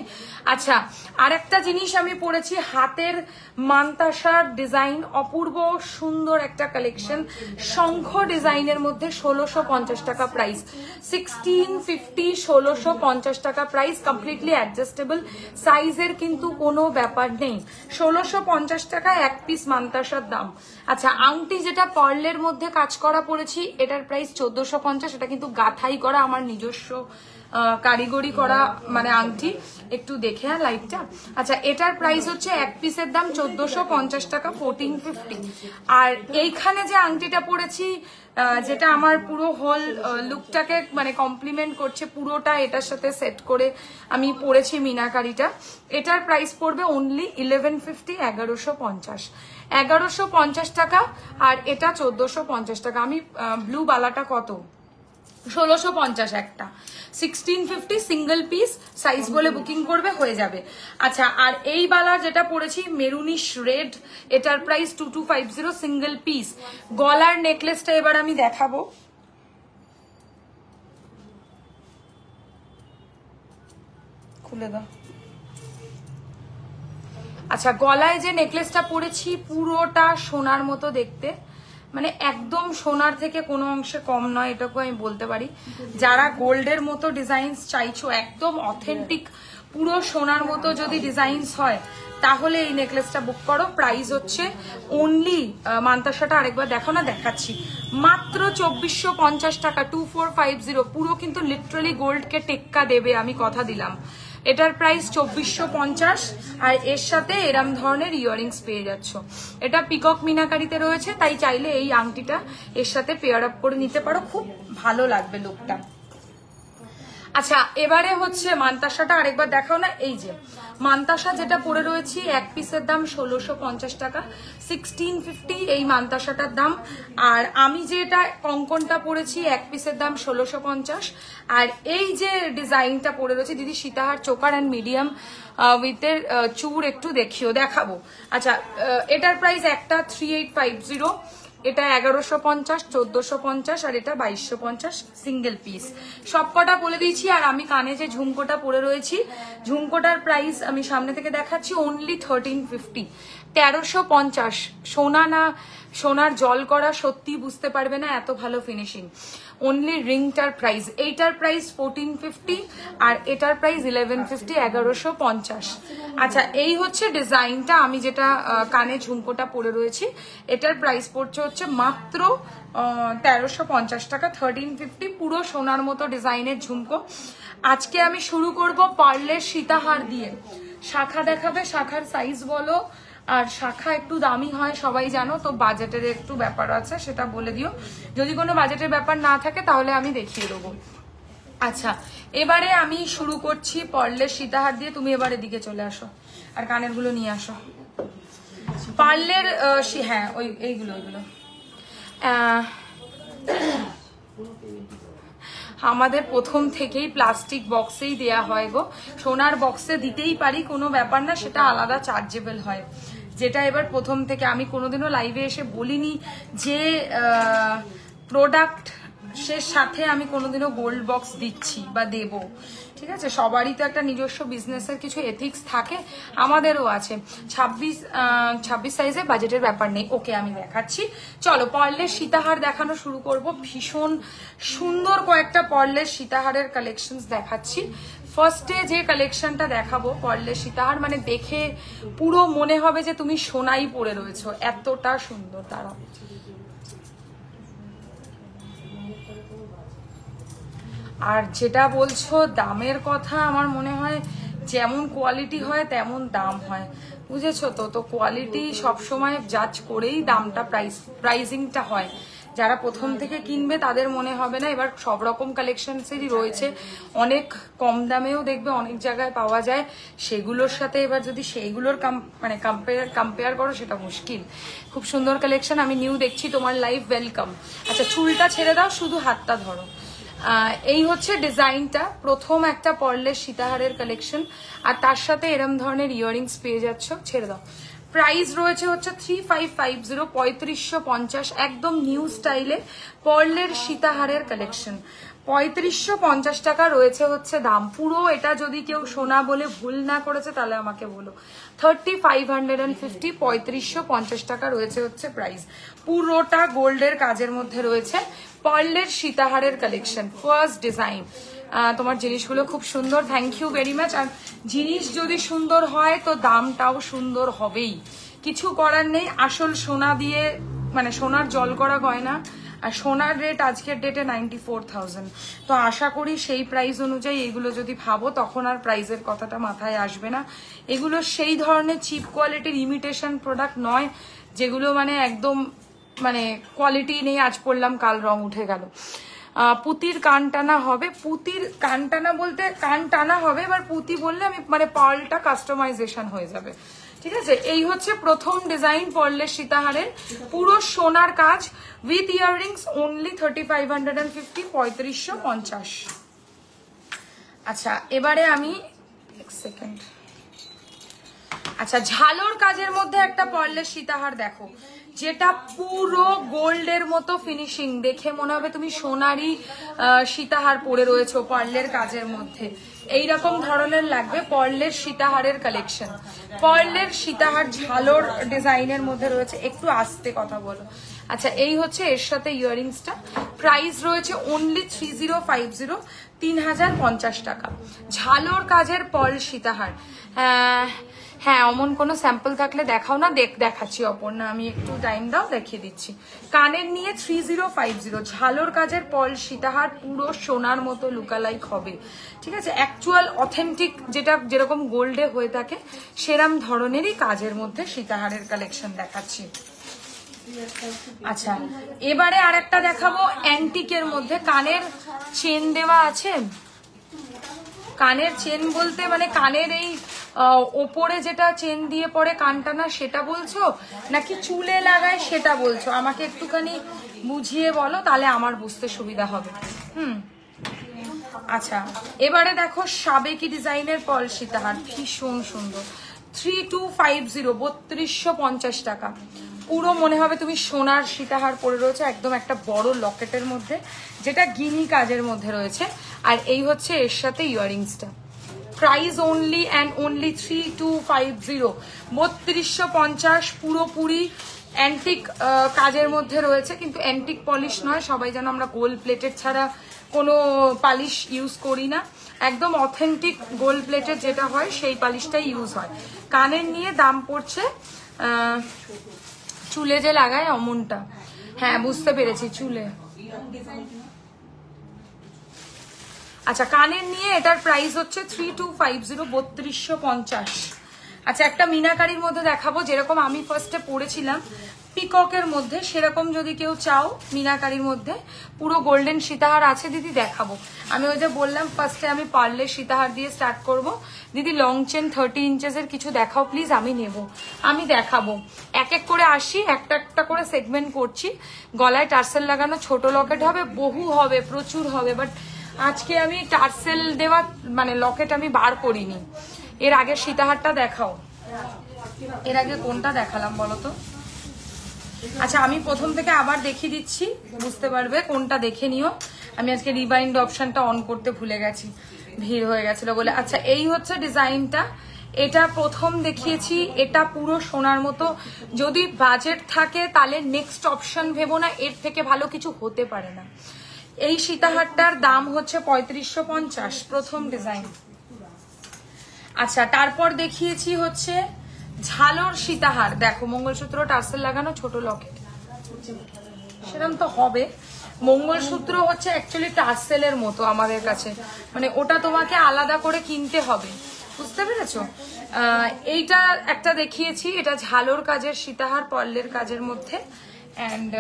আচ্ছা আর একটা জিনিস আমি পড়েছি, হাতের মান্তাসার ডিজাইন, অপূর্ব সুন্দর একটা কালেকশন, শঙ্খ ডিজাইনের মধ্যে 1650 টাকা প্রাইস, 1650, 1650 টাকা প্রাইস, কমপ্লিটলি অ্যাডজাস্টেবল, সাইজের কিন্তু কোনো ব্যাপার নেই। 1650 টাকা এক পিস মান্তাসার দাম। আচ্ছা আংটি যেটা পার্লের মধ্যে কাজ করা পড়েছি, এটার প্রাইস 1450। এটা কিন্তু গাঁথাই করা, আমার নিজস্ব কারিগরি করা মানে আংটি, একটু দেখে লাইটটা। আচ্ছা এটার প্রাইস হচ্ছে এক পিসের দাম 1450 টাকা, 1450। আর এইখানে যে আংটিটা পরেছি, যেটা আমার পুরো হোল লুকটাকে মানে কমপ্লিমেন্ট করছে, পুরোটা এটার সাথে সেট করে আমি পরেছি মিনাকারিটা, এটার প্রাইস পড়বে অনলি 1150, 1150, 1150 টাকা। আর এটা 1450 টাকা। আমি ব্লু বালাটা কত, 1650 একটা, 1650 সিঙ্গেল পিস, সাইজ বলে বুকিং করবে হয়ে যাবে। আচ্ছা আর এই বালা যেটা পড়েছি মেরুনিশ রেড, এটার প্রাইস 2250 সিঙ্গেল পিস। গলার নেকলেসটা এবার আমি দেখাবো, খুলে দাও। আচ্ছা গলায় যে নেকলেসটা পরেছি পুরোটা সোনার মতো দেখতে, মানে একদম সোনার থেকে কোনো অংশে কম নয়, এটাকে আমি বলতে পারি। যারা গোল্ডের মতো ডিজাইন চাইছো, একদম অথেন্টিক পুরো সোনার মতো যদি ডিজাইনস হয় তাহলে এই নেকলেসটা বুক করো। প্রাইস হচ্ছে অনলি, মান্তাসাটা আরেকবার দেখো না, দেখাচ্ছি, মাত্র 2450 টাকা, 2450। পুরো কিন্তু লিটারালি গোল্ডকে টেক্কা দেবে, আমি কথা দিলাম। এটার প্রাইস 2450, আর এর সাথে এরম ধরনের ইয়াররিংস পেয়ে যাচ্ছ। এটা পিকক মিনাকারিতে রয়েছে, তাই চাইলে এই আংটিটা এর সাথে পেয়ার আপ করে নিতে পারো, খুব ভালো লাগবে লুকটা। আচ্ছা, এবারে হচ্ছে মান্তাসাটা আরেকবার দেখাও না। এই যে মান্তাসা যেটা পরে রয়েছি, এক পিসের দাম 1650 টাকা, 1650 এই মান্তাসাটার দাম। আর আমি যেটা কঙ্কনটা পরেছি, এক পিসের দাম 1650। আর এই যে ডিজাইনটা পরে রয়েছে দিদি, সীতাহার চোকার অ্যান্ড মিডিয়াম উইথের চুর একটু দেখাবো। আচ্ছা, এটার প্রাইস একটা 3850, এটা 1150, 1450, আর এটা 2250 সিঙ্গেল পিস। সবকটা বলে দিয়েছি। আর আমি কানে যে ঝুমকোটা পরে রয়েছি, ঝুমকোটার প্রাইস আমি সামনে থেকে দেখাচ্ছি, অনলি 1350, 1350। সোনা না, সোনার জল করা সত্যি বুঝতে পারবে না, এত ভালো ফিনিশিং। অনলি রিংটার প্রাইস, এইটার প্রাইস 1450, আর এটার প্রাইস 1150, 1150। আচ্ছা, এই হচ্ছে ডিজাইনটা। আমি যেটা কানে ঝুমকোটা পরে রয়েছি, এটার প্রাইস পড়ছে হচ্ছে মাত্র 1350 টাকা, 1350। পুরো সোনার মতো ডিজাইনের ঝুমকো। আজকে আমি শুরু করব পার্লের সীতাহার দিয়ে। শাখা দেখাবে, শাখার সাইজ বলো। আর শাখা একটু দামি হয় সবাই জানো, তো বাজেটের একটু ব্যাপার আছে, সেটা বলে দিও। যদি কোনো বাজেটের ব্যাপার না থাকে তাহলে আমি দেখিয়ে দেবো। আচ্ছা, এবারে আমি শুরু করছি পার্লের সীতাহার দিয়ে। তুমি এবারে দিকে চলে আসো, আর কানের গুলো নিয়ে আসো। পার্লের হ্যাঁ, এইগুলো আমাদের প্রথম থেকেই প্লাস্টিক বক্সেই দেয়া হয় গো। সোনার বক্সে দিতেই পারি, কোনো ব্যাপার না, সেটা আলাদা চার্জেবল হয়। যেটা এবার প্রথম থেকে আমি কোনোদিনও লাইভে এসে বলিনি যে প্রোডাক্ট সে সাথে আমি কোনোদিনও গোল্ড বক্স দিচ্ছি বা দেব। ঠিক আছে, সবারই তো একটা নিজস্ব বিজনেসের কিছু এথিক্স থাকে, আমাদেরও আছে। 26 সাইজে বাজেটের ব্যাপার নেই। ওকে, আমি দেখাচ্ছি। চলো পার্লের সীতাহার দেখানো শুরু করব। ভীষণ সুন্দর কয়েকটা পার্লের সীতাহারের কালেকশন দেখাচ্ছি। ফার্স্টে যে কালেকশনটা দেখাবো পার্লের সীতাহার, মানে দেখে পুরো মনে হবে যে তুমি সোনাই পরে রয়েছো, এতটা সুন্দর। তারা আর যেটা বলছো দামের কথা, আমার মনে হয় যেমন কোয়ালিটি হয় তেমন দাম হয়, বুঝেছো তো। তো কোয়ালিটি সবসময় জাজ করেই দামটা প্রাইসিংটা হয়। যারা প্রথম থেকে কিনবে তাদের মনে হবে না। এবার সব রকম কালেকশনসেরই রয়েছে, অনেক কম দামেও দেখবে অনেক জায়গায় পাওয়া যায়। সেগুলোর সাথে এবার যদি সেইগুলোর মানে কম্পেয়ার করো, সেটা মুশকিল। খুব সুন্দর কালেকশন, আমি নিউ দেখছি তোমার লাইভ, ওয়েলকাম। আচ্ছা, চুলটা ছেড়ে দাও, শুধু হাতটা ধরো। এই হচ্ছে ডিজাইনটা, প্রথম একটা পার্লের সীতাহারের কালেকশন। আর তার সাথে এরম ধরনের ইয়াররিংস পেয়ে যাচ্ছ। ছেড়ে দাও। প্রাইস রয়েছে হচ্ছে 3550, 3550, একদম নিউ স্টাইলে পার্লের সীতাহারের কালেকশন। 3550 টাকা রয়েছে হচ্ছে দাম। পুরো এটা যদি কেউ সোনা বলে ভুল না করেছে তাহলে আমাকে বলো। 3550, 3550 টাকা রয়েছে হচ্ছে প্রাইস। পুরোটা গোল্ডের কাজের মধ্যে রয়েছে পার্লের সীতাহারের কালেকশন। First design. তোমার জিনিসগুলো খুব সুন্দর, থ্যাংক ইউ ভেরি মাচ। আর জিনিস যদি সুন্দর হয় তো দামটাও সুন্দর হবেই, কিছু করার নেই। আসল সোনা দিয়ে, মানে সোনার জল করা গয়না, আর সোনার রেট আজকের ডেটে 94,000। তো আশা করি সেই প্রাইস অনুযায়ী এগুলো যদি ভাবো তখন আর প্রাইসের কথাটা মাথায় আসবে না। এগুলো সেই ধরনের চিপ কোয়ালিটির ইমিটেশন প্রোডাক্ট নয় যেগুলো মানে একদম মানে কোয়ালিটি নেই, আজ পড়লাম কাল রং উঠে গেল। পুতির কান টানা হবে, পুতির কান টানা বলতে কান টানা হবে, এবার পুতি বললে আমি মানে পার্লটা কাস্টমাইজেশন হয়ে যাবে। ঠিক আছে, এই হচ্ছে প্রথম ডিজাইন পার্লের সীতাহারের, পুরো সোনার কাজ উইথ ইয়াররিংস, অনলি 3550, 3550। আচ্ছা, এবারে আমি এক সেকেন্ড। আচ্ছা, ঝালোর কাজের মধ্যে একটা পার্লের সীতাহার দেখো, যেটা পুরো গোল্ডের মতো ফিনিশিং, দেখে মনে হবে তুমি সোনারই সীতাহার পরে রয়েছো পার্লের কাজের মধ্যে। এইরকম ধরনের লাগবে পার্লের সীতাহারের কালেকশন। পার্লের সীতাহার ঝালোর ডিজাইনের মধ্যে রয়েছে। একটু আস্তে কথা বলো। আচ্ছা, এই হচ্ছে এর সাথে ইয়াররিংসটা। প্রাইস রয়েছে অনলি 3050, 3050 টাকা। ঝালোর কাজের পল সীতাহার। হ্যাঁ অমন কোনো স্যাম্পল থাকলে দেখাও না। দেখাচ্ছি অপর্ণা, আমি একটু টাইম দাও, দেখিয়ে দিচ্ছি। কানের নিয়ে 3050, ঝালোর কাজের পল সীতাহার, পুরো সোনার মতো লুকালাইক হবে, ঠিক আছে? অ্যাকচুয়াল অথেন্টিক যেটা যেরকম গোল্ডে হয়ে থাকে সেরম ধরনেরই কাজের মধ্যে সীতাহারের কালেকশন দেখাচ্ছি। আচ্ছা এবারে আরেকটা দেখাবো অ্যান্টিকের মধ্যে। কানের চেন দেওয়া আছে। কানের চেন বলতে মানে কানের এই ওপরে যেটা চেন দিয়ে পরে কানটা না সেটা বলছো, নাকি চুলে লাগায় সেটা বলছো? আমাকে একটুখানি বুঝিয়ে বলো, তাহলে আমার বুঝতে সুবিধা হবে। আচ্ছা এবারে দেখো সাবেকি ডিজাইনের পল সীতাহার, ভীষণ সুন্দর। 3250, 3250 টাকা। পুরো মনে হবে তুমি সোনার সীতাহার পরে রয়েছে, একদম একটা বড় লকেটের মধ্যে, যেটা গিনি কাজের মধ্যে রয়েছে। আর এই হচ্ছে এর সাথে ইয়াররিংসটা। প্রাইস অনলি অ্যান্ড অনলি 3250, 3250, পুরোপুরি অ্যান্টিক কাজের মধ্যে রয়েছে, কিন্তু অ্যান্টিক পলিশ নয়। সবাই যেন আমরা গোল্ড প্লেটেড ছাড়া কোনো পালিশ ইউজ করি না, একদম অথেন্টিক গোল্ড প্লেটেড যেটা হয় সেই পালিশটাই ইউজ হয়। কানের নিয়ে দাম পড়ছে, চুলে যে লাগায় অমনটা, হ্যাঁ বুঝতে পেরেছি, চুলে। আচ্ছা কানের নিয়ে এটার প্রাইস হচ্ছে 3250, 3250। আচ্ছা একটা মিনাকারির মধ্যে দেখাবো, যেরকম আমি ফার্স্টে পরেছিলাম পিককের মধ্যে, সেরকম যদি কেউ চাও মিনাকারির মধ্যে পুরো গোল্ডেন সীতাহার আছে দিদি, দেখাবো। আমি ওই যে বললাম ফার্স্টে আমি পার্লের সীতাহার দিয়ে স্টার্ট করব। দিদি লং চেন 30 ইঞ্চেসের কিছু দেখাও প্লিজ, আমি নেব, আমি দেখাবো। এক এক করে আসি, একটা একটা করে সেগমেন্ট করছি। গলায় টার্সেল লাগানো ছোট লকেট হবে, বহু হবে, প্রচুর হবে, বাট আজকে আমি টার্সেল দেওয়া মানে লকেট আমি বার করিনি। এর আগে সীতাহারটা দেখাও। এর আগে কোনটা দেখালাম বলো তো? আচ্ছা আমি প্রথম থেকে আবার দেখিয়ে দিচ্ছি, বুঝতে পারবে, কোনটা দেখে নিও। আমি আজকে রিবাইন্ড অপশনটা অন করতে ভুলে গেছি, ভিড় হয়ে গেছিল বলে। আচ্ছা এই হচ্ছে ডিজাইনটা, এটা প্রথম দেখিয়েছি, এটা পুরো সোনার মতো। যদি বাজেট থাকে তাহলে নেক্সট অপশন ভেবো না, এর থেকে ভালো কিছু হতে পারে না। এই সীতাহারটার দাম হচ্ছে 3550, প্রথম ডিজাইন। আচ্ছা তারপর দেখিয়েছি হচ্ছে ঝালোর সীতাহার, দেখো মঙ্গলসূত্র টার্সেল লাগানো ছোট লকেট, সেরকম তো হবে। মঙ্গলসূত্র হচ্ছে অ্যাকচুয়ালি টার্সেলের মতো আমাদের কাছে, মানে ওটা তোমাকে আলাদা করে কিনতে হবে, বুঝতে পেরেছো? এইটা একটা দেখিয়েছি, এটা ঝালোর কাজের সীতাহার পল্লের কাজের মধ্যে। অ্যান্ড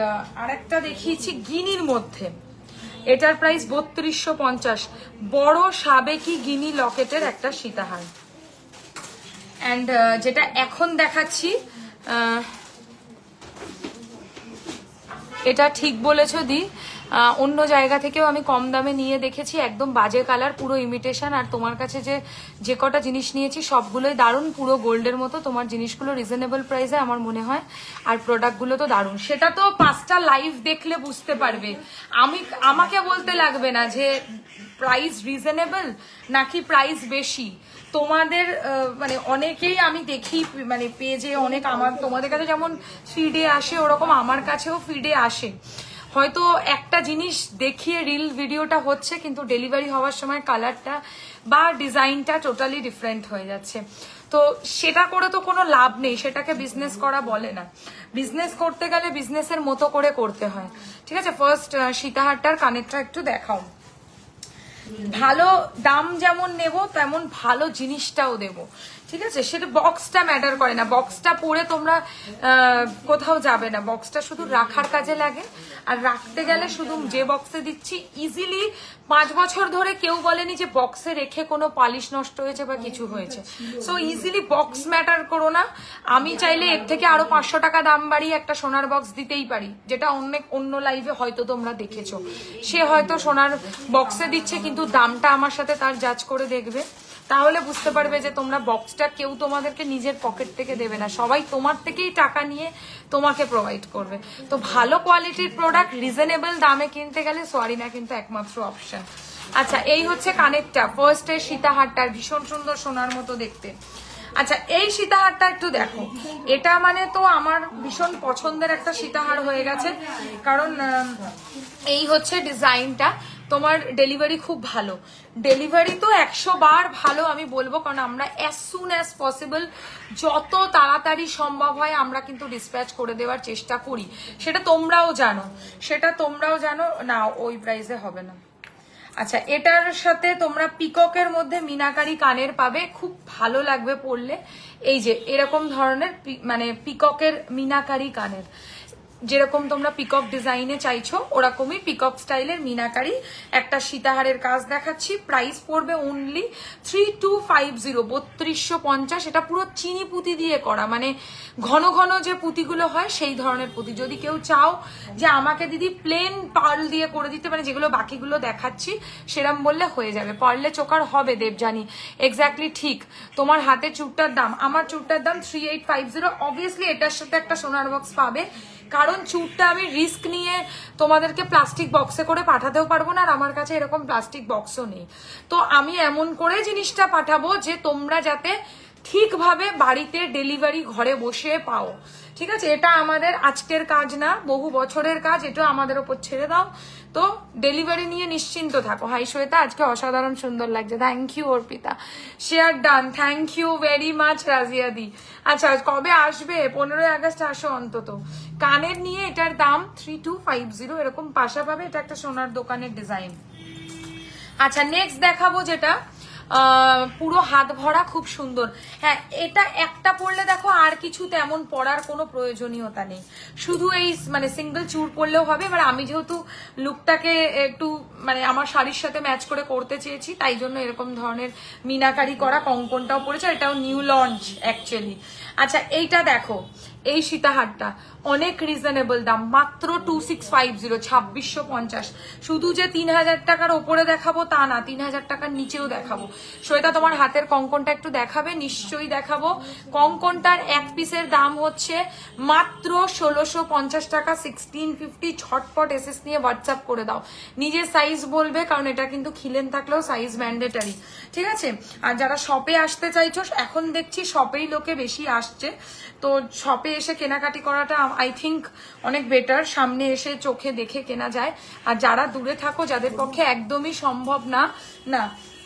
আরেকটা দেখিয়েছি গিনির মধ্যে, এটার প্রাইস 3250, বড় সাবেকি গিনি লকেটের একটা সীতাহার। অ্যান্ড যেটা এখন দেখাচ্ছি, এটা ঠিক বলেছো দি, অন্য জায়গা থেকেও আমি কম দামে নিয়ে দেখেছি, একদম বাজে কালার, পুরো ইমিটেশন। আর তোমার কাছে যে কটা জিনিস নিয়েছি সবগুলোই দারুণ, পুরো গোল্ডের মতো। তোমার জিনিসগুলো রিজনেবল প্রাইসে আমার মনে হয়, আর প্রোডাক্টগুলো তো দারুণ। সেটা তো 5টা লাইভ দেখলে বুঝতে পারবে। আমাকে বলতে লাগবে না যে প্রাইস রিজনেবল নাকি প্রাইস বেশি। তোমাদের মানে অনেকেই আমি দেখি মানে পেজে অনেক, আমার তোমাদের কাছে যেমন ফিডে আসে ওরকম আমার কাছেও ফিডে আসে। হয়তো একটা জিনিস দেখিয়ে রিল ভিডিওটা হচ্ছে, কিন্তু ডেলিভারি হওয়ার সময় কালারটা বা ডিজাইনটা টোটালি ডিফারেন্ট হয়ে যাচ্ছে। তো সেটা করে তো কোনো লাভ নেই, সেটাকে বিজনেস করা বলে না। বিজনেস করতে গেলে বিজনেসের মতো করে করতে হয়, ঠিক আছে? ফার্স্ট সীতাহারটার কানেরটা একটু দেখাও। ভালো দাম যেমন নেব তেমন ভালো জিনিসটাও দেব, ঠিক আছে? সেটা বক্সটা ম্যাটার করে না, বক্সটা পরে তোমরা কোথাও যাবে না, বক্সটা শুধু রাখার কাজে লাগে। আর রাখতে গেলে শুধু যে বক্সে দিচ্ছি ইজিলি 5 বছর ধরে কেউ বলেনি যে বক্সে রেখে কোনো পালিশ নষ্ট হয়েছে বা কিছু হয়েছে। সো ইজিলি বক্স ম্যাটার করো না। আমি চাইলে এর থেকে আরো 500 টাকা দাম বাড়িয়ে একটা সোনার বক্স দিতেই পারি, যেটা অন্য লাইভে হয়তো তোমরা দেখেছো। সে হয়তো সোনার বক্সে দিচ্ছে, কিন্তু দামটা আমার সাথে তার জাজ করে দেখবে, তাহলে বুঝতে পারবে যে তোমরা বক্সটা কেউ তোমাদেরকে নিজের পকেট থেকে দেবে না, সবাই তোমার থেকেই টাকা নিয়ে তোমাকে প্রোভাইড করবে। তো ভালো কোয়ালিটির প্রোডাক্ট রিজনেবল দামে কিনতে গেলে সোয়ারিনা কিন্তু একমাত্র অপশন। আচ্ছা এই হচ্ছে কানেরটা, ফার্স্টের সীতাহারটার ভীষণ সুন্দর সোনার মতো দেখতে। আচ্ছা এই সীতাহারটা একটু দেখো, এটা মানে তো আমার ভীষণ পছন্দের একটা সীতাহার হয়ে গেছে, কারণ এই হচ্ছে ডিজাইনটা। তোমার ডেলিভারি খুব ভালো, ডেলিভারি তো 100 বার ভালো আমি বলবো, কারণ আমরা অ্যাজ সুন অ্যাজ পসিবল, যত তাড়াতাড়ি সম্ভব হয় আমরা কিন্তু ডিসপ্যাচ করে দেওয়ার চেষ্টা করি, সেটা তোমরাও জানো না। ওই প্রাইসে হবে না। আচ্ছা এটার সাথে তোমরা পিককের মধ্যে মিনাকারি কানের পাবে, খুব ভালো লাগবে পরলে। এই যে এরকম ধরনের মানে পিককের মিনাকারি কানের, যেরকম তোমরা পিকক ডিজাইনে চাইছো ওরকমই পিকক স্টাইলের মিনাকারি একটা সীতাহারের কাজ দেখাচ্ছি। প্রাইস পড়বে অনলি 3250, 3250। এটা পুরো চিনি পুঁতি দিয়ে করা, মানে ঘন ঘন যে পুঁতিগুলো হয় সেই ধরনের পুঁতি। যদি কেউ চাও যে আমাকে দিদি প্লেন পার্ল দিয়ে করে দিতে, মানে যেগুলো বাকিগুলো দেখাচ্ছি সেরম বললে হয়ে যাবে। পার্লে চোকার হবে দেবজানি, এক্স্যাক্টলি ঠিক। তোমার হাতে চুড়টার দাম, আমার চুড়টার দাম 3850। অবভিয়াসলি এটার সাথে একটা সোনার বক্স পাবে, কারণ চুরটা আমি রিস্ক নিয়ে তোমাদেরকে প্লাস্টিক বক্সে করে পাঠাতেও পারবো না, আর আমার কাছে এরকম প্লাস্টিক বক্সও নেই। তো আমি এমন করে জিনিসটা পাঠাবো যে তোমরা যাতে ঠিকভাবে বাড়িতে ডেলিভারি ঘরে বসে পাও, ঠিক আছে? এটা আমাদের আজকের কাজ না, বহু বছরের কাজ, এটা আমাদের ওপর ছেড়ে দাও। তো ডেলিভারি নিয়ে নিশ্চিন্ত থাকো। হাই শ্বেতা, আজকে অসাধারণ সুন্দর লাগছে, thank you Arpita. Share done, thank you very much Razia দি। আচ্ছা কবে আসবে? 15 আগস্ট আসো অন্তত। কানের নিয়ে এটার দাম 3250, এরকম পাশা পাবে। এটা একটা সোনার দোকানের ডিজাইন। আচ্ছা নেক্সট দেখাবো যেটা পুরো হাত ভরা, খুব সুন্দর। হ্যাঁ এটা একটা পরলে দেখো আর কিছু তেমন পরার কোনো প্রয়োজনীয়তা নেই, শুধু এই মানে সিঙ্গেল চুর পরলেও হবে। এবার আমি যেহেতু লুকটাকে একটু মানে আমার শাড়ির সাথে ম্যাচ করে করতে চেয়েছি, তাই জন্য এরকম ধরনের মিনাকারি করা কঙ্কনটাও পরেছে, এটাও নিউ লঞ্চ অ্যাকচুয়ালি। আচ্ছা এইটা দেখো, এই সীতাহারটা অনেক রিজনেবল দাম, মাত্র 2650, 2650। শুধু যে 3000 টাকার ওপরে দেখাবো তা না, 3000 টাকার নিচেও দেখাবো। শ্বেতা তোমার হাতের কঙ্কনটা একটু দেখাবে? নিশ্চয়ই দেখাবো। কঙ্কনটার এক পিসের দাম হচ্ছে মাত্র 1650 টাকা, 1650। ছটপট এসএস নিয়ে হোয়াটসঅ্যাপ করে দাও, নিজের সাইজ বলবে, কারণ এটা কিন্তু খিলেন থাকলেও সাইজ ম্যান্ডেটারি, ঠিক আছে? আর যারা শপে আসতে চাইছো, এখন দেখছি শপেই লোকে বেশি আসছে, তো শপে এসে কেনাকাটি করাটা আই থিঙ্ক অনেক বেটার, সামনে এসে চোখে দেখে কেনা যায়। আর যারা দূরে থাকো, যাদের পক্ষে একদমই সম্ভব না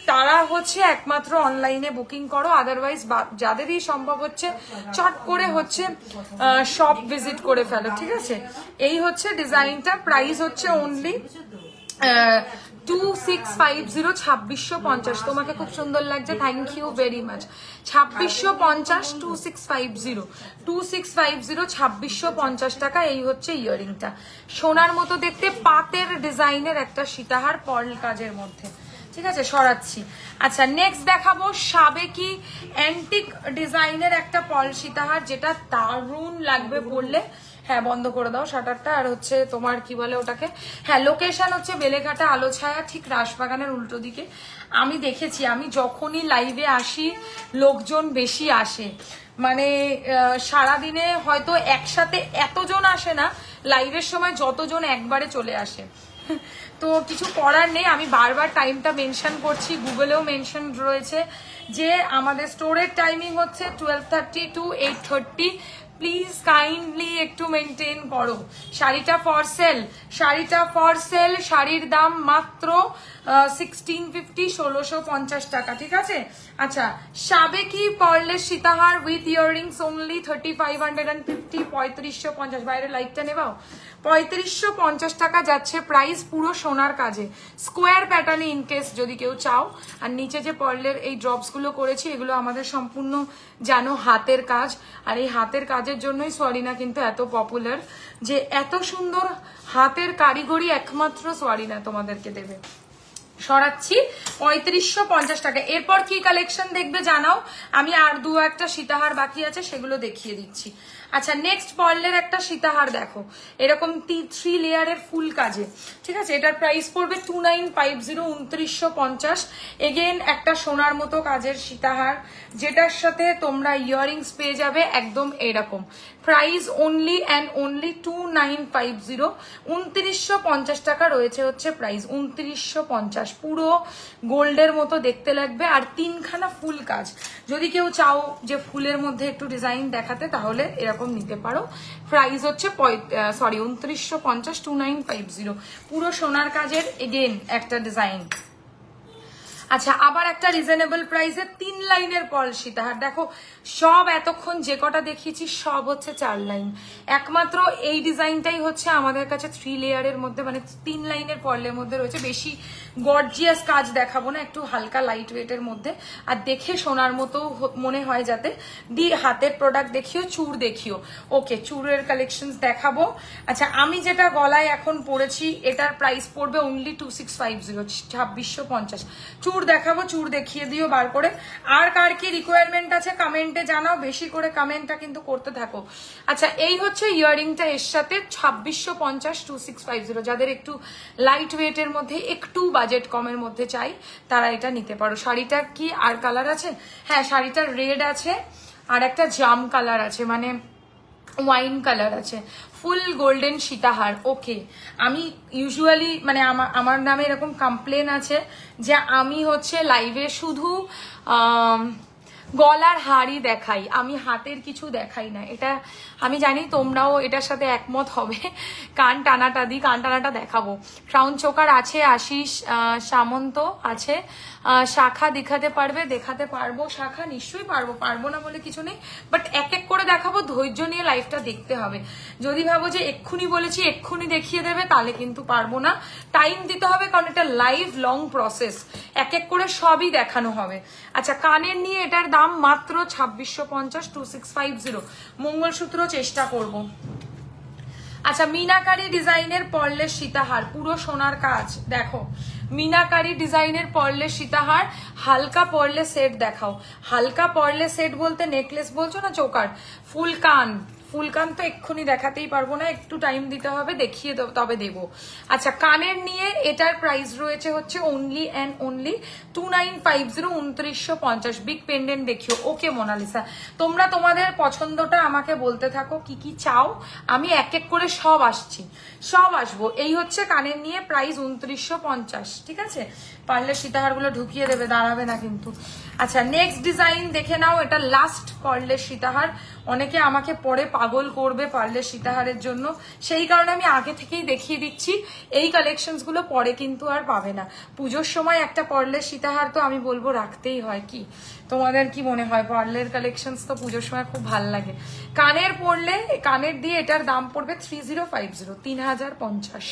তারা হচ্ছে একমাত্র অনলাইনে বুকিং করো, আদারওয়াইজ যাদেরই সম্ভব হচ্ছে চট করে হচ্ছে শপ ভিজিট করে ফেলো, ঠিক আছে? এই হচ্ছে ডিজাইনটা, প্রাইস হচ্ছে অনলি 2650, 2650। তোমাকে খুব সুন্দর লাগছে, থ্যাংক ইউ ভেরি মাচ। 2650, 2650, 2650, 2650 টাকা। এই হচ্ছে ইয়ারিংটা, সোনার মতো দেখতে, পাতের ডিজাইনের একটা সীতাহার পর্ল কাজের মধ্যে, ঠিক আছে? সরাচ্ছি। আচ্ছা নেক্সট দেখাবো সাবেকি অ্যান্টিক ডিজাইনের একটা পর্ল সীতাহার, যেটা দারুণ লাগবে পরলে। হ্যাঁ বন্ধ করে দাও শাটারটা। আর হচ্ছে তোমার কি বলে ওটাকে, হ্যাঁ লোকেশন হচ্ছে বেলেঘাটা আলোছায়া, ঠিক রাসবাগানের উল্টো দিকে। আমি দেখেছি, আমি যখনই লাইভে আসি লোকজন বেশি আসে, মানে সারাদিনে হয়তো একসাথে এতজন আসে না, লাইভের সময় যতজন একবারে চলে আসে। তো কিছু করার নেই, আমি বারবার টাইমটা মেনশন করছি, গুগলেও মেনশন রয়েছে যে আমাদের স্টোরের টাইমিং হচ্ছে 12:30 to 8:30। প্লিজ কাইন্ডলি একটু মেনটেন করো। শাড়িটা ফর সেল, শাড়িটা ফর সেল, শাড়ির দাম মাত্র 1650, 1650 টাকা, ঠিক আছে? আচ্ছা সাবেকি পার্লের সীতাহার উইথ ইয়াররিংস অনলি 3550, 3550। বাইরে লাইটটা নেবাও, 3550 টাকা যাচ্ছে প্রাইস, পুরো সোনার কাজে, স্কোয়ার প্যাটার্নে ইনকেস যদি কেউ চাও। আর নিচে যে পার্লের এই ড্রপস গুলো করেছি, এগুলো আমাদের সম্পূর্ণ জানো হাতের কাজ, আর এই হাতের কাজের জন্যই সোয়ারিনা কিন্তু এত পপুলার, যে এত সুন্দর হাতের কারিগরি একমাত্র সোয়ারিনা তোমাদেরকে দেবে। সরাচ্ছি 3550 টাকা। এরপর কি কালেকশন দেখবে জানাও, আমি আর একটা সীতাহার বাকি আছে, সেগুলো দেখিয়ে দিচ্ছি। আচ্ছা নেক্সট পার্লের একটা সীতাহার দেখো, এরকম 3 লেয়ারের ফুল কাজে, ঠিক আছে। এটার প্রাইস পড়বে 2950, 2950। এগেন একটা সোনার মতো কাজের সীতাহার, যেটার সাথে তোমরা ইয়াররিংস পেয়ে যাবে একদম এরকম। প্রাইস অনলি অ্যান্ড অনলি 2950, 2950 টাকা রয়েছে হচ্ছে প্রাইস, 2950। পুরো গোল্ডের মতো দেখতে লাগবে আর 3খানা ফুল কাজ। যদি কেউ চাও যে ফুলের মধ্যে একটু ডিজাইন দেখাতে তাহলে এরকম নিতে পারো। প্রাইস হচ্ছে 2950, 2950, পুরো সোনার কাজের এগেন একটা ডিজাইন। আচ্ছা আবার একটা রিজনেবল প্রাইসে 3 লাইনের পার্ল সীতাহার দেখো। সব এতক্ষণ যে কটা দেখিয়েছি সব হচ্ছে 4 লাইন, একমাত্র এই ডিজাইনটাই হচ্ছে আমাদের কাছে 3 লেয়ারের মধ্যে, মানে 3 লাইনের পার্লের মধ্যে রয়েছে। বেশি গর্জিয়াস কাজ দেখাবো না, একটু হালকা লাইট ওয়েটের মধ্যে, আর দেখে সোনার মতো মনে হয় যাতে। হাতের প্রোডাক্ট দেখিও, চূড় দেখিও। ওকে, চূড়ের কালেকশন দেখাবো। আচ্ছা আমি যেটা গলায় এখন পরেছি এটার প্রাইস পড়বে অনলি 2650, 2650। চূড় দেখাবো, চূড় দেখিয়ে দিও বার করে। আর কার কি রিকোয়ারমেন্ট আছে কমেন্টে জানাও, বেশি করে কমেন্টটা কিন্তু করতে থাকো। আচ্ছা এই হচ্ছে ইয়াররিংটা এর সাথে 2650, 2650। যাদের একটু লাইট ওয়েটের মধ্যে একটু বাজেট কমের মধ্যে চাই তারা এটা নিতে পারো। শাড়িটার কি আর কালার আছে? হ্যাঁ শাড়িটার রেড আছে আর একটা জাম কালার আছে, মানে ওয়াইন কালার আছে, ফুল গোল্ডেন সীতাহার। ওকে, আমি ইউজুয়ালি মানে আমার নামে এরকম কমপ্লেন আছে যে আমি হচ্ছে লাইভে শুধু গলার হাড়ি দেখাই, আমি হাতের কিছু দেখাই না। এটা আমি জানি তোমরাও এটার সাথে একমত হবে। কান টানাটা দিই, কান টানাটা দেখাবো। ক্রাউন চোকার আছে, আশিস সামন্ত আছে। শাখা দেখাতে পারবে? দেখাতে পারবো শাখা, নিশ্চয়ই পারবো, পারবো না বলে কিছু নেই, বাট এক এক করে দেখাবো। ধৈর্য নিয়ে লাইভটা দেখতে হবে। যদি ভাবো যে এক্ষুনি বলেছি এক্ষুনি দেখিয়ে দেবে তাহলে কিন্তু পারবো না, টাইম দিতে হবে, কারণ এটা লাইভ লং প্রসেস, এক এক করে সবই দেখানো হবে। আচ্ছা কানের নিয়ে এটার দাম মাত্র 2650, 2650। মঙ্গলসূত্র চেষ্টা করব। আচ্ছা মিনাকারি ডিজাইনের পার্লের সীতাহার, পুরো সোনার কাজ দেখো। মিনাকারি ডিজাইনের পার্লের সীতাহার, হালকা পার্লে সেট দেখাও। হালকা পার্লে সেট বলতে নেকলেস বলছো না চোকার? ফুল কান, ফুল কান তো এক্ষুনি দেখাতেই পারবো না, একটু টাইম দিতে হবে, দেখিয়ে তবে দেবো। আচ্ছা কানের নিয়ে এটার প্রাইস রয়েছে হচ্ছে only and only 2950, 2950। Big pendant দেখিও। ওকে মোনালিসা, তোমরা তোমাদের পছন্দটা আমাকে বলতে থাকো কি কি চাও, আমি এক এক করে সব আসবো। এই হচ্ছে কানের নিয়ে প্রাইস 2950, ঠিক আছে। পারলে সীতাহার গুলো ঢুকিয়ে দেবে, দাঁড়াবে না কিন্তু। আচ্ছা নেক্সট ডিজাইন দেখে নাও, এটা লাস্ট পার্লের সীতাহার। অনেকে আমাকে পরে পাগল করবে পার্লের সীতাহারের জন্য, সেই কারণে আমি আগে থেকেই দেখিয়ে দিচ্ছি। এই কালেকশনস গুলো পরে কিন্তু আর পাবে না। পুজোর সময় একটা পার্লের সীতাহার তো আমি বলবো রাখতেই হয়। কি তোমাদের কি মনে হয়? পার্লের কালেকশনস তো পুজোর সময় খুব ভাল লাগে। কানের পড়লে, কানের দিয়ে এটার দাম পড়বে 3050, 3050,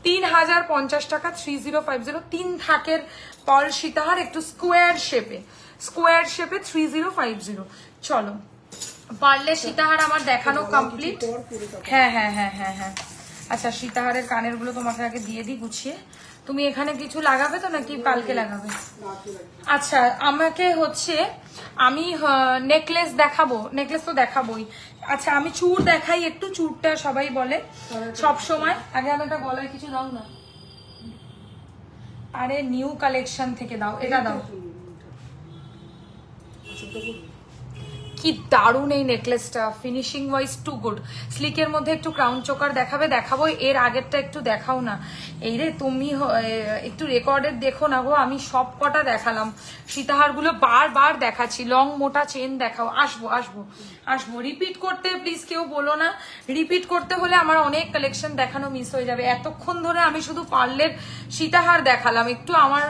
3050 টাকা, 3050। 3 থাকের পার্ল সীতাহার, একটু স্কোয়ার শেপে 3050। চলো পার্লের সীতাহার আমার দেখানো কমপ্লিট। হ্যাঁ হ্যাঁ হ্যাঁ হ্যাঁ হ্যাঁ। আচ্ছা সীতাহারের কানের গুলো তোমাকে আগে দিয়ে দিই গুছিয়ে। তুমি এখানে কিছু লাগাবে তো নাকি কালকে লাগাবে? আচ্ছা আমাকে হচ্ছে আমি নেকলেস দেখাবো, নেকলেস তো দেখাবোই। আচ্ছা আমি চূড় দেখাই একটু, চূড়টা সবাই বলে সব সময়। আগে আমাকে গলায় কিছু দাও না, আরে নিউ কালেকশন থেকে দাও, এটা দাও। কি দারুণ এই নেকলেসটা, ফিনিশিং ওয়াইজ টু গুড। স্লিকের মধ্যে একটু ক্রাউন চোকার দেখাবো। এর আগেরটা একটু দেখাও না। এই রে তুমি একটু রেকর্ডের দেখো না গো, আমি সব কটা দেখালাম। সীতাহার গুলো বারবার দেখাচ্ছি। লং মোটা চেন দেখাও। আসবো রিপিট করতে প্লিজ কেউ বলো না। রিপিট করতে হলে আমার অনেক কালেকশন দেখানো মিস হয়ে যাবে। এতক্ষণ ধরে আমি শুধু পার্লের সীতাহার দেখালাম, একটু আমার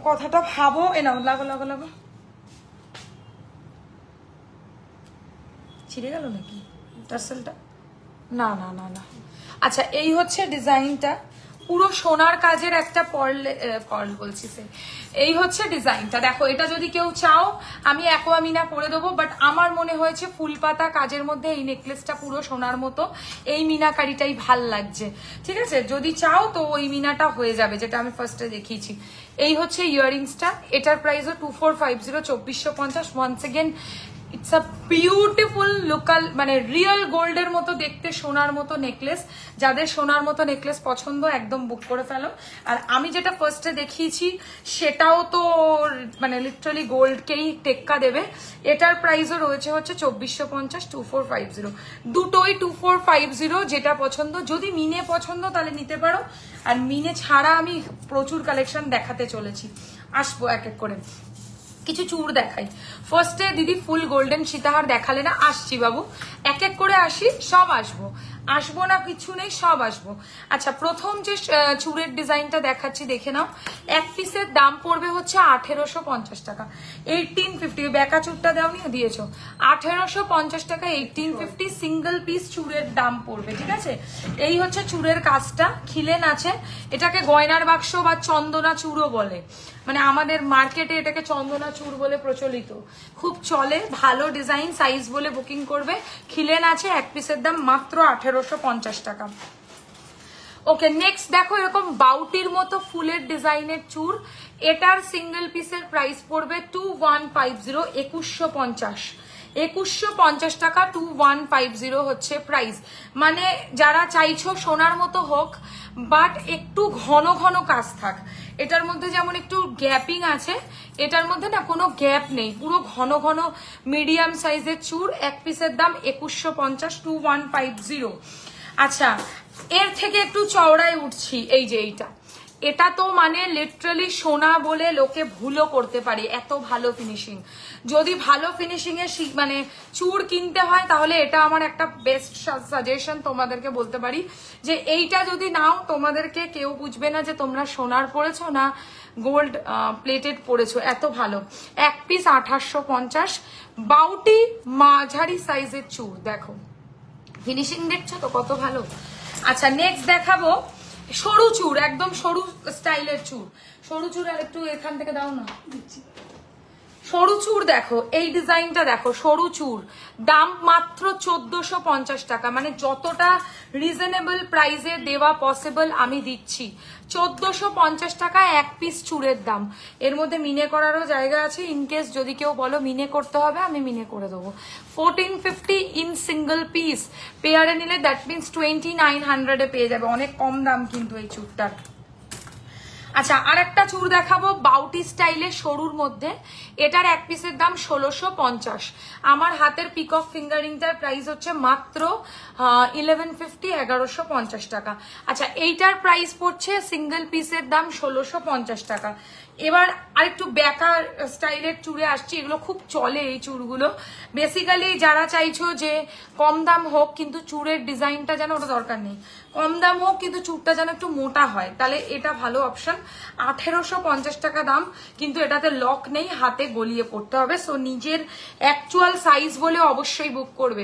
কথাটা ভাবো। এ নাও, লাগো। ছিঁড়ে গেল নাকি টার্সেলটা? না। আচ্ছা এই হচ্ছে ডিজাইনটা, পুরো সোনার কাজের একটা পার্ল বলছি সে। এই হচ্ছে ডিজাইনটা দেখো। এটা যদি কেউ চাও আমি অ্যাকোয়ামিনা করে দেবো, বাট আমার মনে হয়েছে ফুলপাতা কাজের মধ্যে এই নেকলেসটা পুরো সোনার মতো, এই মিনাকারিটাই ভাল লাগছে, ঠিক আছে। যদি চাও তো ওই মিনাটা হয়ে যাবে, যেটা আমি ফার্স্টে দেখিয়েছি। এই হচ্ছে ইয়াররিংসটা, এটার প্রাইসও 2450, 2450। Once again it's a beautiful local মানে রিয়েল গোল্ডের মতো দেখতে, সোনার মতো নেকলেস। যাদের সোনার মতো নেকলেস পছন্দ একদম বুক করে ফেলো। আর আমি যেটা ফার্স্টে দেখিয়েছি সেটাও তো মানে লিটারালি গোল্ডকেই টেক্কা দেবে। এটার প্রাইসও রয়েছে হচ্ছে 2450, 2450, দুটোই 2450। যেটা পছন্দ, যদি মিনে পছন্দ তাহলে নিতে পারো, আর মিনে ছাড়া আমি প্রচুর কালেকশন দেখাতে চলেছি, আসবো এক এক করে। কিছু চূড় দেখাই ফার্স্টে। দিদি ফুল গোল্ডেন সীতাহার দেখালে না, আসছি বাবু, এক এক করে আসি, সব আসবো, আসবো না কিছু নেই, সব আসবো। আচ্ছা, প্রথম যে চূড়ের ডিজাইনটা দেখাচ্ছি দেখে নাও। এক পিসের দাম পড়বে হচ্ছে 1850 টাকা, 1850। বেকা চূড়টা দেওনি, দিয়েছো 1850 টাকা, 1850 সিঙ্গেল পিস চূড়ের দাম পড়বে, ঠিক আছে। এই হচ্ছে চূড়ের কাজটা, খিলেন আছে। এটাকে গয়নার বাক্স বা চন্দনা চূড়ও বলে, মানে আমাদের মার্কেটে এটাকে চন্দনা চূড় বলে প্রচলিত, খুব চলে, ভালো ডিজাইন, সাইজ বলে বুকিং করবে। খিলেন আছে, এক পিসের দাম মাত্র 1850 টাকা। ওকে, নেক্সট দেখো এরকম বাউটির মতো ফুলের ডিজাইনের চূড়। এটার সিঙ্গেল পিসের প্রাইস পড়বে 2150, 2150, 2150 টাকা, 2150 হচ্ছে প্রাইস। মানে যারা চাইছো সোনার মতো হোক বাট একটু ঘন ঘন কাজ থাক, এটার মধ্যে যেমন একটু গ্যাপিং আছে, এটার মধ্যে না কোনো গ্যাপ নেই, পুরো ঘন ঘন মিডিয়াম সাইজের চূড়। এক পিসের দাম 2150, 2150। আচ্ছা, এর থেকে একটু চওড়ায় উঠছি, এই যে এইটা, এটা তো মানে লিটারালি সোনা বলে লোকে ভুলও করতে পারে, এত ভালো ফিনিশিং। যদি ভালো ফিনিশিং এর মানে চূড় কিনতে হয় তাহলে এটা আমার একটা বেস্ট সাজেশন তোমাদেরকে বলতে পারি, যে এইটা যদি নাও তোমাদেরকে কেউ বুঝবে না যে তোমরা সোনার পরেছো না গোল্ড প্লেটেড পরেছো, এত ভালো। এক পিস 1850, বাউটি মাঝারি সাইজের চূড়, দেখো ফিনিশিং দেখছো তো কত ভালো। আচ্ছা, নেক্সট দেখাবো সরু চূড়, একদম সরু স্টাইলের চূড়। সরু চূড় আর একটু এখান থেকে দাও না, সরু চূড় দেখো, এই ডিজাইনটা দেখো, সরু চূড়, দাম মাত্র 1450 টাকা। মানে যতটা রিজনেবল প্রাইসে দেওয়া পসিবল আমি দিচ্ছি, 1450 টাকা এক পিস চূড়ের দাম। এর মধ্যে মিনে করারও জায়গা আছে, ইনকেস যদি কেউ বলো মিনে করতে হবে আমি মিনে করে দেবো। 1450 ইন সিঙ্গেল পিস, পেয়ারে নিলে দ্যাট মিনস 2900 পেয়ে যাবে, অনেক কম দাম কিন্তু এই চূড়টার। আচ্ছা, আর একটা চূড় দেখাবো বাউটি স্টাইলে সরুর মধ্যে। এটার এক পিসের দাম 1650। আমার হাতের পিকক ফিঙ্গারিংটার প্রাইস হচ্ছে মাত্র 1150, 1150 টাকা। আচ্ছা, এইটার প্রাইস পড়ছে সিঙ্গেল পিসের দাম 1650 টাকা। এবার আরেকটু বেকার স্টাইলের চূড়ে আসছি, এগুলো খুব চলে এই চূড়গুলো। বেসিক্যালি যারা চাইছো যে কম দাম হোক কিন্তু চূড়ের ডিজাইনটা যেন, ওটা দরকার নেই, কম দাম হোক কিন্তু চূড়টা যেন একটু মোটা হয়, তাহলে এটা ভালো অপশন। 1850 টাকা দাম, কিন্তু এটাতে লক নেই, হাতে গলিয়ে পড়তে হবে। সো নিজের অ্যাকচুয়াল সাইজ বলে অবশ্যই বুক করবে।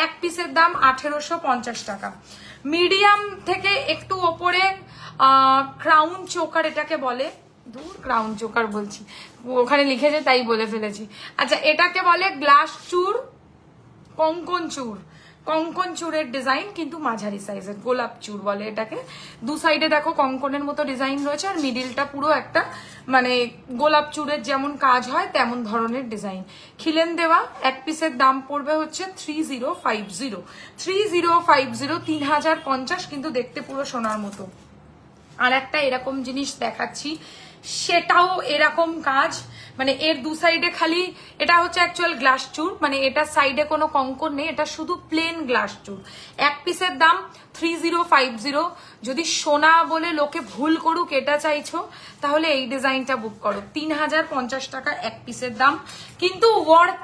এক পিসের দাম 1850 টাকা। মিডিয়াম থেকে একটু ওপরে ক্রাউন চোকার এটাকে বলে, দূর ক্রাউন চোকার বলছি, ওখানে লিখেছে তাই বলে ফেলেছি। আচ্ছা, এটাকে বলে গ্লাস চূড়, কঙ্কন চূড়, কঙ্কন চূড়ের ডিজাইন কিন্তু মাঝারি সাইজের, গোলাপ চূড় বলে এটাকে। দু সাইডে দেখো কঙ্কনের মতো ডিজাইন রয়েছে, আর মিডিলটা পুরো একটা মানে গোলাপ চূড়ের যেমন কাজ হয় তেমন ধরনের ডিজাইন, খিলেন দেওয়া। এক পিসের দাম পড়বে হচ্ছে 3050, 3050, 3050, কিন্তু দেখতে পুরো সোনার মতো। আর একটা এরকম জিনিস দেখাচ্ছি, সেটাও এরকম কাজ, মানে এর দু সাইডে খালি, এটা হচ্ছে অ্যাকচুয়াল গ্লাস চূড়, মানে এটা সাইডে কোনো কঙ্কন নেই, এটা শুধু প্লেন গ্লাস চূড়। এক পিসের দাম 3050। যদি সোনা বলে লোকে ভুল করুক এটা চাইছো তাহলে এই ডিজাইনটা বুক করো, 3050 টাকা এক পিসের দাম, কিন্তু ওয়ার্থ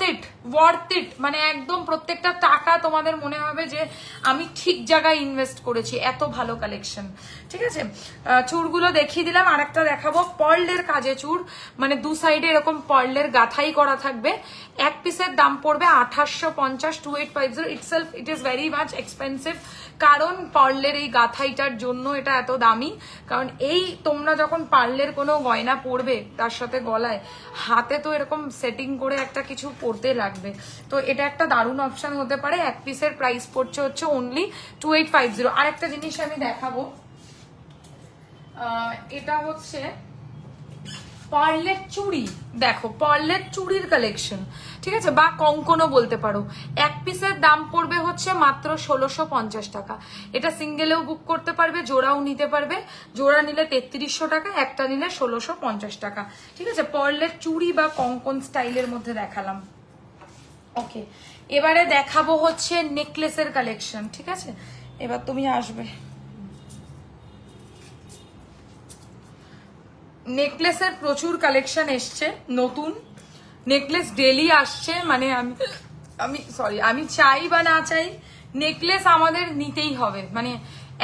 ইট, মানে একদম প্রত্যেকটা টাকা তোমাদের মনে হবে যে আমি ঠিক জায়গায় ইনভেস্ট করেছি, এত ভালো কালেকশন। ঠিক আছে, চূড়গুলো দেখিয়ে দিলাম। আর একটা দেখাবো পার্লের কাজে চূড়, মানে দু সাইডে এরকম পার্লের গাথাই করা থাকবে। এক পিসের দাম পড়বে 1850, 2850। Itself it is very much expensive, কারণ পার্লের এই গাথাইটার জন্য এটা এত দামি। কারণ এই তোমরা যখন পার্লের কোনো গয়না পরবে তার সাথে গলায় হাতে তো এরকম সেটিং করে একটা কিছু পরতে লাগবে, তো এটা একটা দারুণ অপশন হতে পারে। এক পিসের প্রাইস পড়ছে হচ্ছে অনলি 2850। আর একটা জিনিস আমি দেখাবো, এটা হচ্ছে পার্লের চুড়ি দেখো, পার্লের চুড়ির কালেকশন, ঠিক আছে, বা কঙ্কনও বলতে পারো। এক পিসের দাম পড়বে হচ্ছে মাত্র 1650 টাকা। এটা সিঙ্গেলেও বুক করতে পারবে, জোড়াও নিতে পারবে। জোড়া নিলে 3300 টাকা, একটা নিলে 1650 টাকা, ঠিক আছে। পার্লের চুড়ি বা কঙ্কন স্টাইলের মধ্যে দেখালাম। ওকে, এবারে দেখাবো হচ্ছে নেকলেসের কালেকশন, ঠিক আছে। এবার তুমি আসবে। নেকলেসের প্রচুর কালেকশন এসছে, নতুন নেকলেস ডেলি আসছে। মানে আমি চাই বা না চাই নেকলেস আমাদের নিতেই হবে। মানে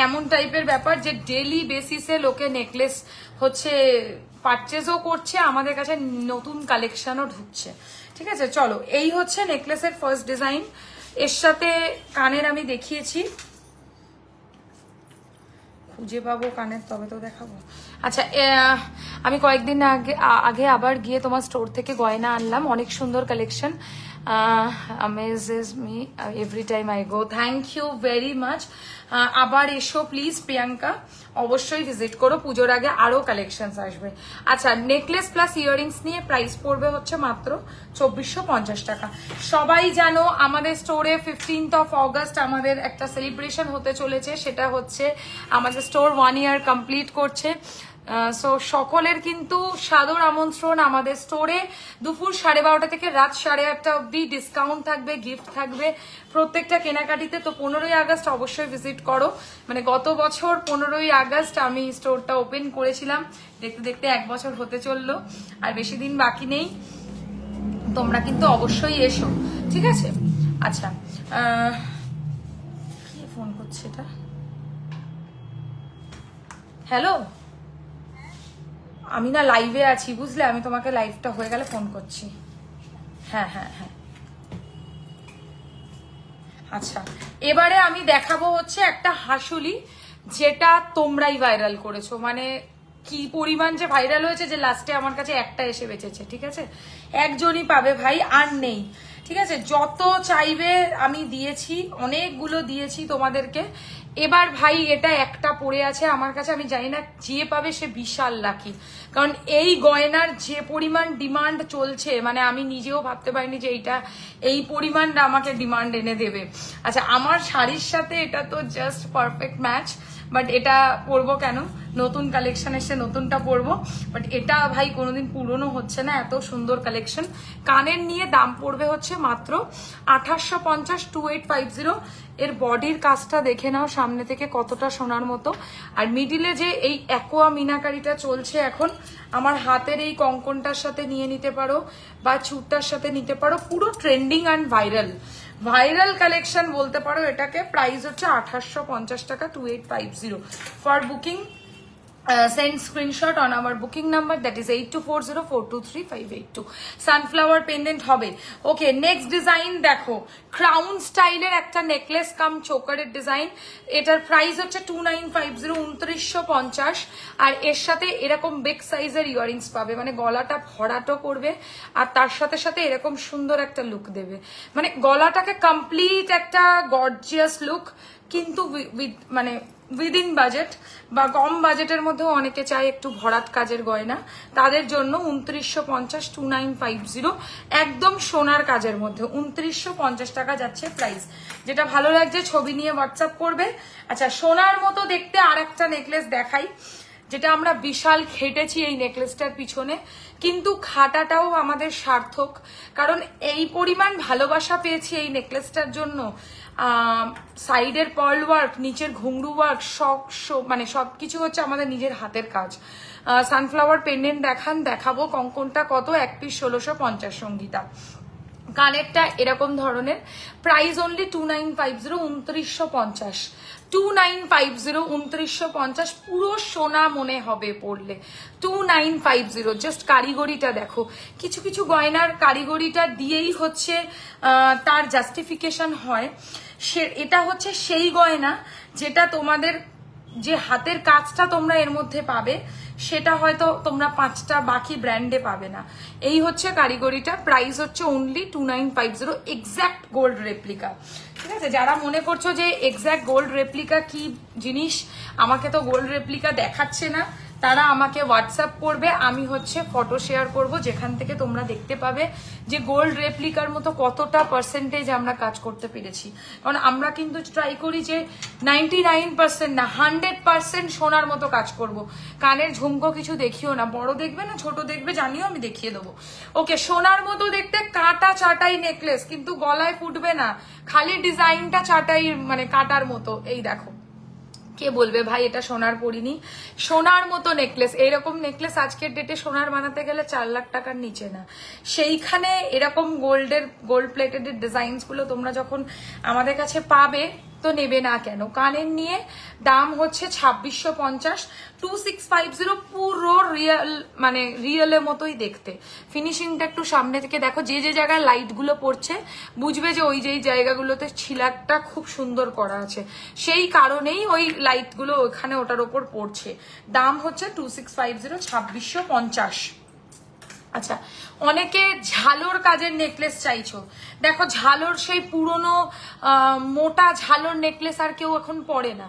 এমন টাইপের ব্যাপার যে ডেলি বেসিসে লোকে নেকলেস হচ্ছে পারচেজও করছে, আমাদের কাছে নতুন কালেকশনও ঢুকছে, ঠিক আছে। চলো, এই হচ্ছে নেকলেসের ফার্স্ট ডিজাইন। এর সাথে কানের আমি দেখিয়েছি, খুঁজে পাবো কানের তবে তো দেখাবো। আচ্ছা, আমি কয়েকদিন আগে আবার গিয়ে তোমার স্টোর থেকে গয়না আনলাম, অনেক সুন্দর collection. amazes me every time I go. Thank you very much. আবার এসো প্লিজ প্রিয়াঙ্কা, অবশ্যই ভিজিট করো, পুজোর আগে আরো কালেকশন আসবে। আচ্ছা, নেকলেস প্লাস ইয়াররিংস নিয়ে প্রাইস পড়বে হচ্ছে মাত্র 2450 টাকা। সবাই জানো আমাদের স্টোরে 15th of August আমাদের একটা সেলিব্রেশন হতে চলেছে, সেটা হচ্ছে আমাদের স্টোর 1 year কমপ্লিট করছে। সো সকলের কিন্তু সাদর আমন্ত্রণ। আমাদের স্টোরে দুপুর 12:30 থেকে রাত 8:30 অব্দি ডিসকাউন্ট থাকবে, গিফট থাকবে প্রত্যেকটা কেনাকাটিতে। তো 15ই আগস্ট অবশ্যই ভিজিট করো। মানে গত বছর 15ই আগস্ট আমি স্টোরটা ওপেন করেছিলাম, দেখতে দেখতে 1 বছর হতে চললো, আর বেশি দিন বাকি নেই। তোমরা কিন্তু অবশ্যই এসো, ঠিক আছে। আচ্ছা, কি ফোন করছে এটা? হ্যালো, আমি না লাইভে আছি বুঝলে, আমি তোমাকে লাইভটা হয়ে গেলে ফোন করছি। হ্যাঁ হ্যাঁ হ্যাঁ। আচ্ছা, এবারে আমি দেখাবো হচ্ছে একটা হাসুলি, যেটা তোমরাই ভাইরাল করেছো। মানে কি পরিমাণ যে ভাইরাল হয়েছে যে লাস্টে আমার কাছে একটা এসে বেঁচেছে, ঠিক আছে। একজনই পাবে ভাই, আর নেই, ঠিক আছে। যত চাইবে আমি দিয়েছি, অনেকগুলো দিয়েছি তোমাদেরকে। এবার ভাই এটা একটা পড়ে আছে আমার কাছে, আমি জানি না, যে পাবে সে বিশাল লাকি। কারণ এই গয়নার যে পরিমাণ ডিমান্ড চলছে, মানে আমি নিজেও ভাবতে পারিনি যে এই পরিমাণটা আমাকে ডিমান্ড এনে দেবে। আচ্ছা, আমার শাড়ির সাথে এটা তো জাস্ট পারফেক্ট ম্যাচ, বাট এটা পরবো কেন, নতুন কালেকশন এসে নতুনটা পরবো। বাট এটা ভাই কোনোদিন পুরনো হচ্ছে না, এত সুন্দর কালেকশন। কানের নিয়ে দাম পড়বে হচ্ছে মাত্র 2850, 2850। এর বডির কাজটা দেখে নাও সামনে থেকে কতটা সোনার মতো। আর মিডিলে যে এই অ্যাকোয়া মিনাকারিটা চলছে এখন, আমার হাতের এই কঙ্কনটার সাথে নিয়ে নিতে পারো বা চুটটার সাথে নিতে পারো, পুরো ট্রেন্ডিং অ্যান্ড ভাইরাল কালেকশন বলতে পারো এটাকে। প্রাইস হচ্ছে 2850 টাকা, 2850। For booking send screenshot on our booking number, that is 8240423582. Sunflower pendant হবে। ওকে, নেক্সট ডিজাইন দেখো, ক্রাউন স্টাইলের একটা নেকলেস কাম চোকারের ডিজাইন। এটার প্রাইস হচ্ছে 2950, 2950। আর এর সাথে এরকম বিগ সাইজের ইয়াররিংস পাবে, মানে গলাটা ভরাটো করবে আর তার সাথে সাথে এরকম সুন্দর একটা লুক দেবে। মানে গলাটাকে কমপ্লিট একটা গর্জিয়াস লুক, কিন্তু মানে উইদিন বাজেট বা কম বাজেটের মধ্যেও অনেকে চায় একটু ভরাট কাজের গয়না, তাদের জন্য 2950, 2950, একদম সোনার কাজের মধ্যে 2950 টাকা যাচ্ছে প্রাইস। যেটা ভালো লাগছে ছবি নিয়ে হোয়াটসঅ্যাপ করবে। আচ্ছা, সোনার মতো দেখতে আর একটা নেকলেস দেখাই, যেটা আমরা বিশাল খেটেছি এই নেকলেসটার পিছনে, কিন্তু খাটাটাও আমাদের সার্থক, কারণ এই পরিমাণ ভালোবাসা পেয়েছি এই নেকলেসটার জন্য। সাইডের পার্ল ওয়ার্ক, নিচের ঘুংরু ওয়ার্ক, মানে সবকিছু হচ্ছে আমাদের নিজের হাতের কাজ। সানফ্লাওয়ার পেন্ডেন্ট দেখাবো। কঙ্কনটা কত, এক পিস 1650 সঙ্গীতা। কানেরটা এরকম ধরনের, প্রাইস অনলি 2950, 2950, 2950, 2950। পুরো সোনা মনে হবে পড়লে, 2950। জাস্ট কারিগরিটা দেখো, কিছু কিছু গয়নার কারিগরিটা দিয়েই হচ্ছে তার জাস্টিফিকেশন হয়। এটা হচ্ছে সেই গয়না যেটা তোমাদের যে হাতের কাজটা তোমরা এর মধ্যে পাবে, সেটা হয়তো তোমরা 5টা বাকি ব্র্যান্ডে পাবে না। এই হচ্ছে কারিগরিটা। প্রাইস হচ্ছে অনলি 2950, এক্স্যাক্ট গোল্ড রেপ্লিকা, ঠিক আছে। যারা মনে করছো যে এক্স্যাক্ট গোল্ড রেপ্লিকা কি জিনিস, আমাকে তো গোল্ড রেপ্লিকা দেখাচ্ছে না, তারা আমাকে হোয়াটসঅ্যাপ করবে, আমি হচ্ছে ফটো শেয়ার করব, যেখান থেকে তোমরা দেখতে পাবে যে গোল্ড রেপ্লিকার মতো কতটা পার্সেন্টেজ আমরা কাজ করতে পেরেছি। কারণ আমরা কিন্তু ট্রাই করি যে 99% না 100% সোনার মতো কাজ করব। কানের ঝুমকো কিছু দেখিও না, বড় দেখবে না ছোট দেখবে জানিও, আমি দেখিয়ে দেবো। ওকে, সোনার মতো দেখতে কাটা চাটাই নেকলেস, কিন্তু গলায় ফুটবে না, খালি ডিজাইনটা চাটাই মানে কাটার মতো। এই দেখো, কে বলবে ভাই এটা সোনার পরিনি? সোনার মতো নেকলেস, এইরকম নেকলেস আজকের ডেটে সোনার বানাতে গেলে 4 লাখ টাকার নিচে না। সেইখানে এরকম গোল্ড প্লেটেড ডিজাইনস গুলো তোমরা যখন আমাদের কাছে পাবে তো নেবে না কেন? কানের নিয়ে দাম হচ্ছে 2650, 2650 পুরো রিয়েল, মানে রিয়েলের মতোই দেখতে। ফিনিশিংটা একটু সামনে থেকে দেখো, যে যে জায়গায় লাইট গুলো পড়ছে বুঝবে যে ওই যেই জায়গাগুলোতে ছিলাকটা খুব সুন্দর করা আছে, সেই কারণেই ওই লাইট গুলো ওখানে ওটার ওপর পড়ছে। দাম হচ্ছে 2650, 2650। আচ্ছা, অনেকে ঝালোর কাজের নেকলেস চাইছো। দেখো, ঝালোর সেই পুরনো মোটা ঝালোর নেকলেস আর কেউ এখন পরে না।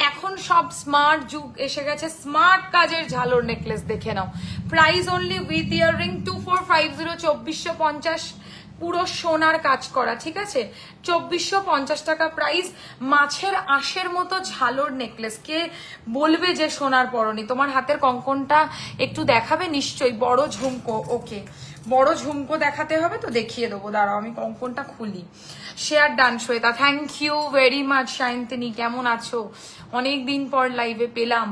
এখন সব স্মার্ট যুগ এসে গেছে, স্মার্ট কাজের ঝালোর নেকলেস দেখে নাও। প্রাইস অনলি উইথ ইয়াররিং 2450, 2450, পুরো সোনার কাজ করা, ঠিক আছে? 2450 টাকা প্রাইস। মাছের আঁশের মতো ঝালোর নেকলেস, কে বলবে যে সোনার পরনি? তোমার হাতের কঙ্কনটা একটু দেখাবে নিশ্চয়ই, বড় ঝুমকো। ওকে, বড় ঝুমকো দেখাতে হবে তো দেখিয়ে দেবো, দাঁড়াও আমি কঙ্কনটা খুলি। Share done Shweta, thank you very much. Sayantini কেমন আছো? অনেকদিন পর লাইভে পেলাম।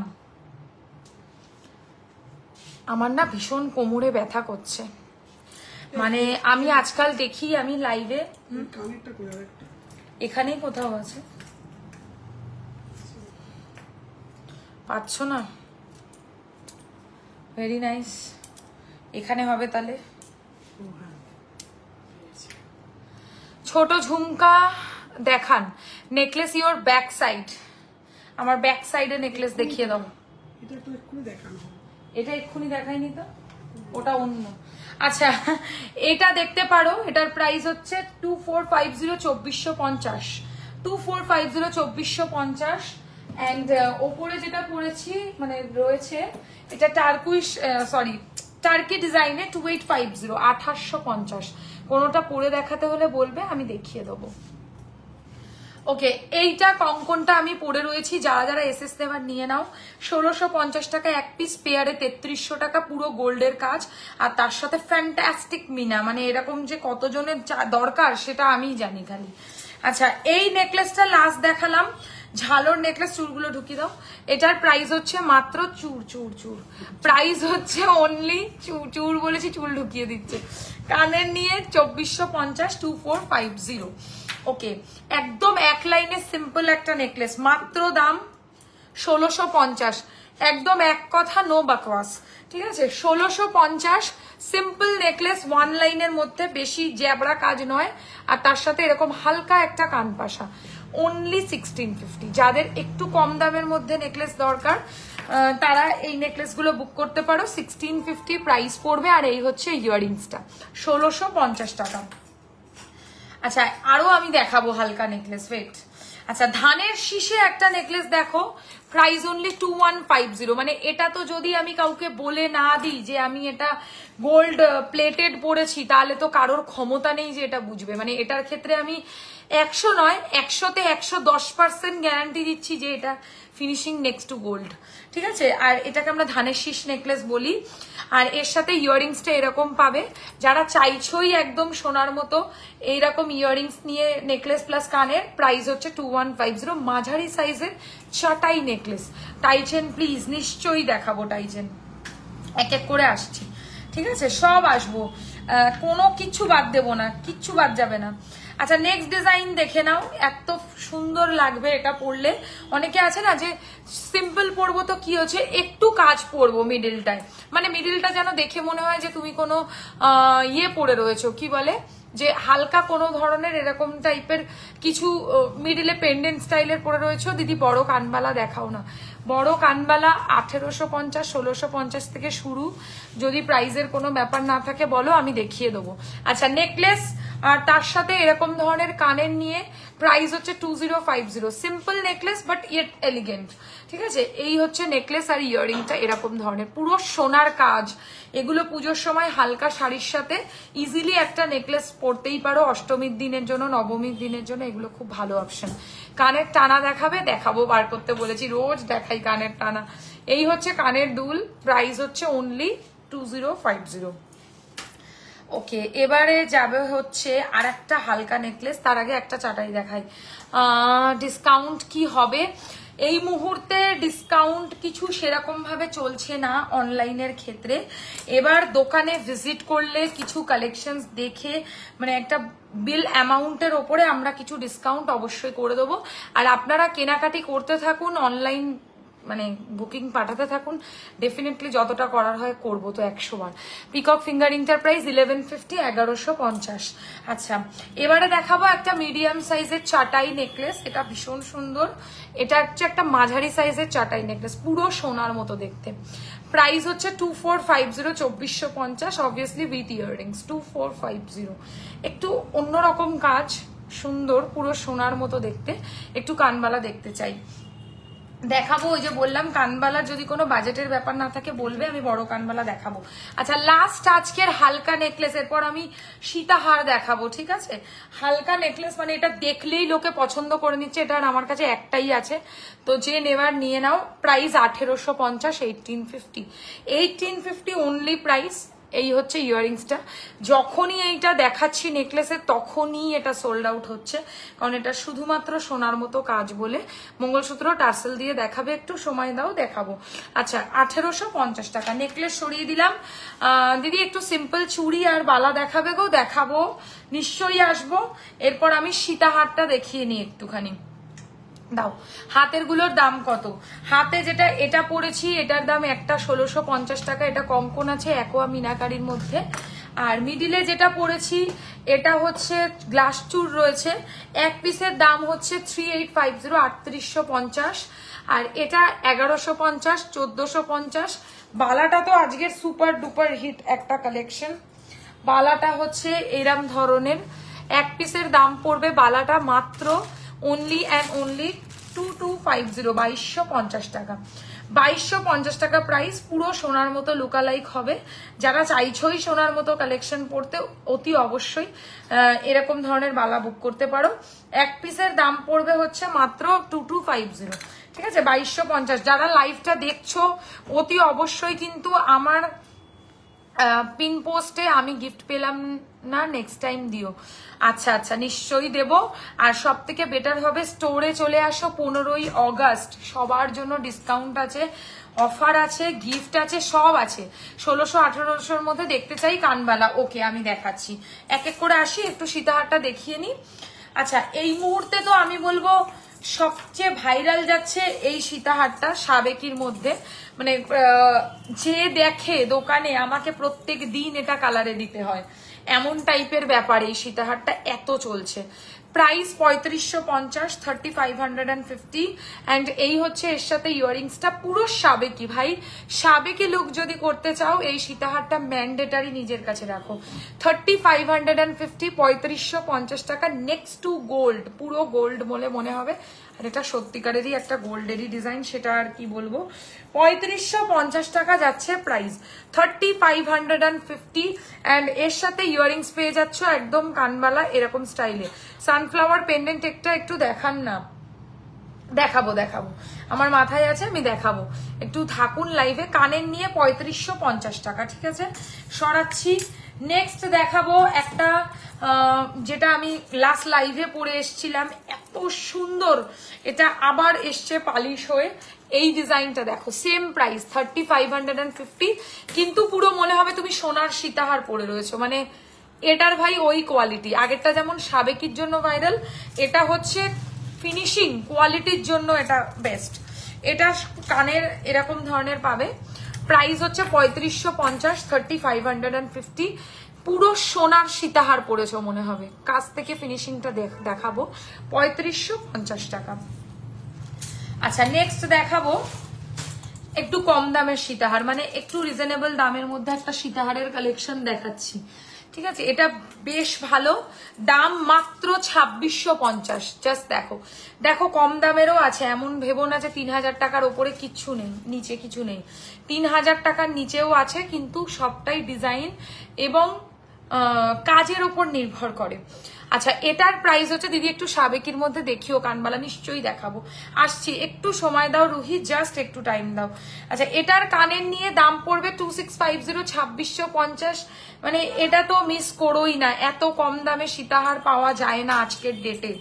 আমার না ভীষণ কোমরে ব্যথা করছে, মানে আমি আজকাল দেখি আমি লাইভে এখানেই কোথাও আছে, পাচ্ছ না? ভেরি নাইস, এখানে হবে তাহলে। ছোট ঝুমকা দেখান, নেকলেস ইওর ব্যাক সাইড। আমার ব্যাক সাইডে নেকলেস দেখিয়ে দাও। এটা এক্ষুনি দেখাইনি তো, ওটা অন্য। আচ্ছা, এটা দেখতে পারো, এটার প্রাইস হচ্ছে 2450, 2450, 2450, 2450। অ্যান্ড ওপরে যেটা পরেছি মানে রয়েছে এটা টার্কি ডিজাইনে 2850, 2850। কোনোটা পরে দেখাতে হলে বলবে, আমি দেখিয়ে দেবো। ওকে, এইটা কঙ্কনটা আমি পরে রয়েছি, যারা যারা এসএস নেবার নিয়ে নাও। 1650 টাকা এক পিস, পেয়ারে 3300 টাকা, পুরো গোল্ডের কাজ। আর তার সাথে ফ্যান্টাস্টিক মিনা, মানে এরকম যে কতজনের দরকার সেটা আমিই জানি খালি। আচ্ছা, এই নেকলেসটা লাস্ট দেখালাম, ঝালোর নেকলেস। চুলগুলো ঢুকিয়ে দাও। এটার প্রাইস হচ্ছে মাত্র চুর প্রাইস হচ্ছে অনলি চুর বলেছি, চুল ঢুকিয়ে দিচ্ছে। কানের নিয়ে 2450, 2450। ওকে, একদম এক লাইনে সিম্পল একটা নেকলেস, মাত্র দাম 1650। একদম এক কথা, নো বাকওয়াস, ঠিক আছে? 1650 সিম্পল নেকলেস, ওয়ান লাইনের মধ্যে, বেশি জ্যাবড়া কাজ নয়। আর তার সাথে এরকম হালকা একটা কানপাশা, অনলি 1650। যাদের একটু কম দামের মধ্যে নেকলেস দরকার তারা এই নেকলেস গুলো বুক করতে পারো। 1650 প্রাইস পড়বে। আর এই হচ্ছে ইয়াররিংসটা, 1650 টাকা। আচ্ছা, আরো আমি দেখাবো হালকা নেকলেস, ওয়েট। আচ্ছা, ধানের শীষে একটা নেকলেস দেখো, প্রাইস অনলি 2150। মানে এটা তো যদি আমি কাউকে বলে না দিই যে আমি এটা গোল্ড প্লেটেড পরেছি, তাহলে তো কারোর ক্ষমতা নেই যে এটা বুঝবে। মানে এটার ক্ষেত্রে আমি 100 নয় 100তে 110% গ্যারান্টি দিচ্ছি যে এটা ফিনিশিং নেক্সট টু গোল্ড, ঠিক আছে? আর এটাকে আমরা ধানের শীষ নেকলেস বলি। আর এর সাথে ইয়াররিংসটা এরকম পাবে। যারা চাইছোই একদম সোনার মতো এইরকম ইয়াররিংস নিয়ে নেকলেস প্লাস কানের, প্রাইস হচ্ছে 2150। মাঝারি সাইজের চাটাই নেকলেস। টাইচেন প্লিজ, নিশ্চয়ই দেখাবো টাইচেন, এক এক করে আসছি, ঠিক আছে? সব আসবো, কোনো কিচ্ছু বাদ দেবো না, কিচ্ছু বাদ যাবে না। আচ্ছা, নেক্সট ডিজাইন দেখে নাও, এত সুন্দর লাগবে এটা পরলে। অনেকে আছে না যে সিম্পল পরবো তো কি হচ্ছে, একটু কাজ পরবো মিডিলটায়, মানে মিডিলটা যেন দেখে মনে হয় যে তুমি কোনো ইয়ে পরে রয়েছো, কি বলে যে হালকা কোনো ধরনের এরকম টাইপের কিছু মিডিলে পেন্ডেন্ট স্টাইলের পরে রয়েছে। দিদি বড় কানবালা দেখাও না। বড় কানবালা 1850, 1650 থেকে শুরু। যদি প্রাইজের কোনো ব্যাপার না থাকে বলো, আমি দেখিয়ে দেবো। আচ্ছা, নেকলেস আর তার সাথে এরকম ধরনের কানের নিয়ে প্রাইস হচ্ছে 2050। Simple necklace but yet elegant, ঠিক আছে? এই হচ্ছে নেকলেস আর ইয়াররিংটা এরকম ধরনের পুরো সোনার কাজ। এগুলো পুজোর সময় হালকা শাড়ির সাথে ইজিলি একটা নেকলেস পরতেই পারো, অষ্টমীর দিনের জন্য, নবমীর দিনের জন্য এগুলো খুব ভালো অপশন। কানের টানা দেখাবে? দেখাবো, বার করতে বলেছি, রোজ দেখাই কানের টানা। এই হচ্ছে কানের দুল, প্রাইস হচ্ছে অনলি 2050। ওকে, এবারে যাবে হচ্ছে আর একটা হালকা নেকলেস। তার আগে একটা চাটাই দেখাই। ডিসকাউন্ট কি হবে? এই মুহূর্তে ডিসকাউন্ট কিছু সেরকম ভাবে চলছে না অনলাইনের ক্ষেত্রে। এবার দোকানে ভিজিট করলে কিছু কালেকশনস দেখে মানে একটা বিল অ্যামাউন্টের ওপরে আমরা কিছু ডিসকাউন্ট অবশ্যই করে দেবো। আর আপনারা কেনাকাটি করতে থাকুন, অনলাইন মানে বুকিং পাঠাতে থাকুন, ডেফিনেটলি যতটা করার হয় করবো তো 100 বার। Peacock ফিঙ্গারিংটার price 1150, 1150। আচ্ছা, এবারে দেখাবো একটা মিডিয়াম সাইজের চাটাই নেকলেস। এটা ভীষণ সুন্দর। এটা হচ্ছে একটা মাঝারি সাইজের চাটাই নেকলেস, পুরো সোনার মতো দেখতে। প্রাইস হচ্ছে 2450, 2450, অবভিয়াসলি উইথ ইয়াররিংস। 2450। একটু অন্যরকম কাজ, সুন্দর, পুরো সোনার মতো দেখতে। একটু কানবালা দেখতে চাই, দেখাবো। ওই যে বললাম কানবালার যদি কোনো বাজেটের ব্যাপার না থাকে বলবে, আমি বড় কানবালা দেখাবো। আচ্ছা, লাস্ট আজকের হালকা নেকলেস, এরপর আমি সীতাহার দেখাবো, ঠিক আছে? হালকা নেকলেস মানে এটা দেখলেই লোকে পছন্দ করে নিচ্ছে, এটা আমার কাছে একটাই আছে, তো যে নেওয়ার নিয়ে নাও। Price 1850, 1850, 1850 only price. এই হচ্ছে ইয়াররিংসটা। যখনই এইটা দেখাচ্ছি নেকলেসের তখনই এটা সোল্ড আউট হচ্ছে, কারণ এটা শুধুমাত্র সোনার মতো কাজ বলে। মঙ্গলসূত্র টার্সেল দিয়ে দেখাবে, একটু সময় দাও, দেখাবো। আচ্ছা, 1850 টাকা। নেকলেস সরিয়ে দিলাম। দিদি একটু সিম্পল চুড়ি আর বালা দেখাবে গো? দেখাবো, নিশ্চয়ই আসবো। এরপর আমি সীতাহারটা দেখিয়ে নিই একটুখানি। দাও, হাতের গুলোর দাম কত? হাতে যেটা এটা পরেছি এটার দাম একটা 1650 টাকা, এটা কঙ্কন আছে একোয়া মিনাকারির মধ্যে। আর মিডিলে যেটা পরেছি এটা হচ্ছে গ্লাস চুর রয়েছে, এক পিসের দাম হচ্ছে 3850, 3850। আর এটা 1150, 1450। বালাটা তো আজকের সুপার ডুপার হিট একটা কালেকশন। বালাটা হচ্ছে এরম ধরনের, এক পিসের দাম পড়বে বালাটা মাত্র only and only 2250, 2250 টাকা। 2250 টাকা প্রাইস, পুরো সোনার মতো লুকালাইক হবে। যারা চাইছই সোনার মতো কালেকশন পড়তে, অতি অবশ্যই এরকম ধরনের বালা বুক করতে পারো। এক পিসের দাম পড়বে হচ্ছে মাত্র 2250, ঠিক আছে? 2250। যারা লাইভটা দেখছো অতি অবশ্যই কিন্তু আমার পিন পোস্টে আমি গিফট পেলাম না, নেক্সট টাইম দিও। আচ্ছা আচ্ছা, নিশ্চয়ই দেব। আর সব থেকে বেটার হবে স্টোরে চলে আসো 15ই অগস্ট, সবার জন্য ডিসকাউন্ট আছে, অফার আছে, গিফট আছে, সব আছে। 1600-1800-র মধ্যে দেখতে চাই কানবালা। ওকে, আমি দেখাচ্ছি, এক এক করে আসি, একটু সীতাহারটা দেখিয়ে নি। আচ্ছা, এই মুহূর্তে তো আমি বলবো সবচেয়ে ভাইরাল যাচ্ছে এই সীতাহারটা সাবেকির মধ্যে। মানে যে দেখে দোকানে আমাকে প্রত্যেক দিন এটা কালারে দিতে হয়, এমন টাইপের ব্যাপার এই সীতাহারটা, এত চলছে। প্রাইস 3550, 3550। অ্যান্ড এই হচ্ছে এর সাথে ইয়াররিংসটা, পুরো সাবেকি। ভাই সাবেকি লুক যদি করতে চাও এই সীতাহারটা ম্যান্ডেটারি নিজের কাছে রাখো। 3550, 3550 টাকা। নেক্সট টু গোল্ড, পুরো গোল্ড বলে মনে হবে। আর এটা সত্যিকারেরই একটা গোল্ডেরই ডিজাইন, সেটা আর কি বলবো। 3550 টাকা যাচ্ছে প্রাইস, 3550। অ্যান্ড এর সাথে ইয়াররিংস পেয়ে যাচ্ছ একদম কানবালা এরকম স্টাইলে। সানফ্লাওয়ার পেন্ডেন্ট একটা একটু দেখান না। দেখাবো দেখাবো, আমার মাথায় আছে, আমি দেখাবো। একটু থাকুন লাইভে। কানের নিয়ে 3550 টাকা, ঠিক আছে? সরাচ্ছি। নেক্সট দেখাবো একটা যেটা আমি লাস্ট লাইভে পরে এসছিলাম, এত সুন্দর। এটা আবার এসছে পালিশ হয়ে। এই ডিজাইনটা দেখো, সেম প্রাইস 3550, কিন্তু পুরো মনে হবে তুমি সোনার সীতাহার পরে রয়েছো। মানে এটার ভাই ওই কোয়ালিটি। আগেরটা যেমন সাবেকির জন্য ভাইরাল, এটা হচ্ছে ফিনিশিং কোয়ালিটির জন্য এটা বেস্ট। এটা কানের এরকম ধরনের পাবে। প্রাইস হচ্ছে 3550, 3550। পুরো সোনার সীতাহার পরেছো মনে হবে, কাছ থেকে ফিনিশিংটা দেখাবো। 3550 টাকা। আচ্ছা, নেক্সট দেখাবো একটু কম দামের সীতাহার, মানে একটু রিজনেবল দামের মধ্যে একটা সীতাহারের কালেকশন দেখাচ্ছি। ঠিক আছে, এটা বেশ ভালো, দাম মাত্র 2650। জাস্ট দেখো, দেখো কম দামেরও আছে, এমন ভেবো না যে 3000 টাকার ওপরে কিচ্ছু নেই, নিচে কিছু নেই, 3000 টাকার নিচেও আছে, কিন্তু সবটাই ডিজাইন এবং কাজের ওপর নির্ভর করে। আচ্ছা, এটার প্রাইস হচ্ছে, দিদি একটু সাবেকির মধ্যে দেখিও, কানবালা নিশ্চয়ই দেখাবো, আসছি, একটু সময় দাও রুহি, জাস্ট একটু টাইম দাও। আচ্ছা, এটার কানের নিয়ে দাম পড়বে 2650, 2650, মানে এটা তো মিস করোই না, এত কম দামে সীতাহার পাওয়া যায় না আজকের ডেটে,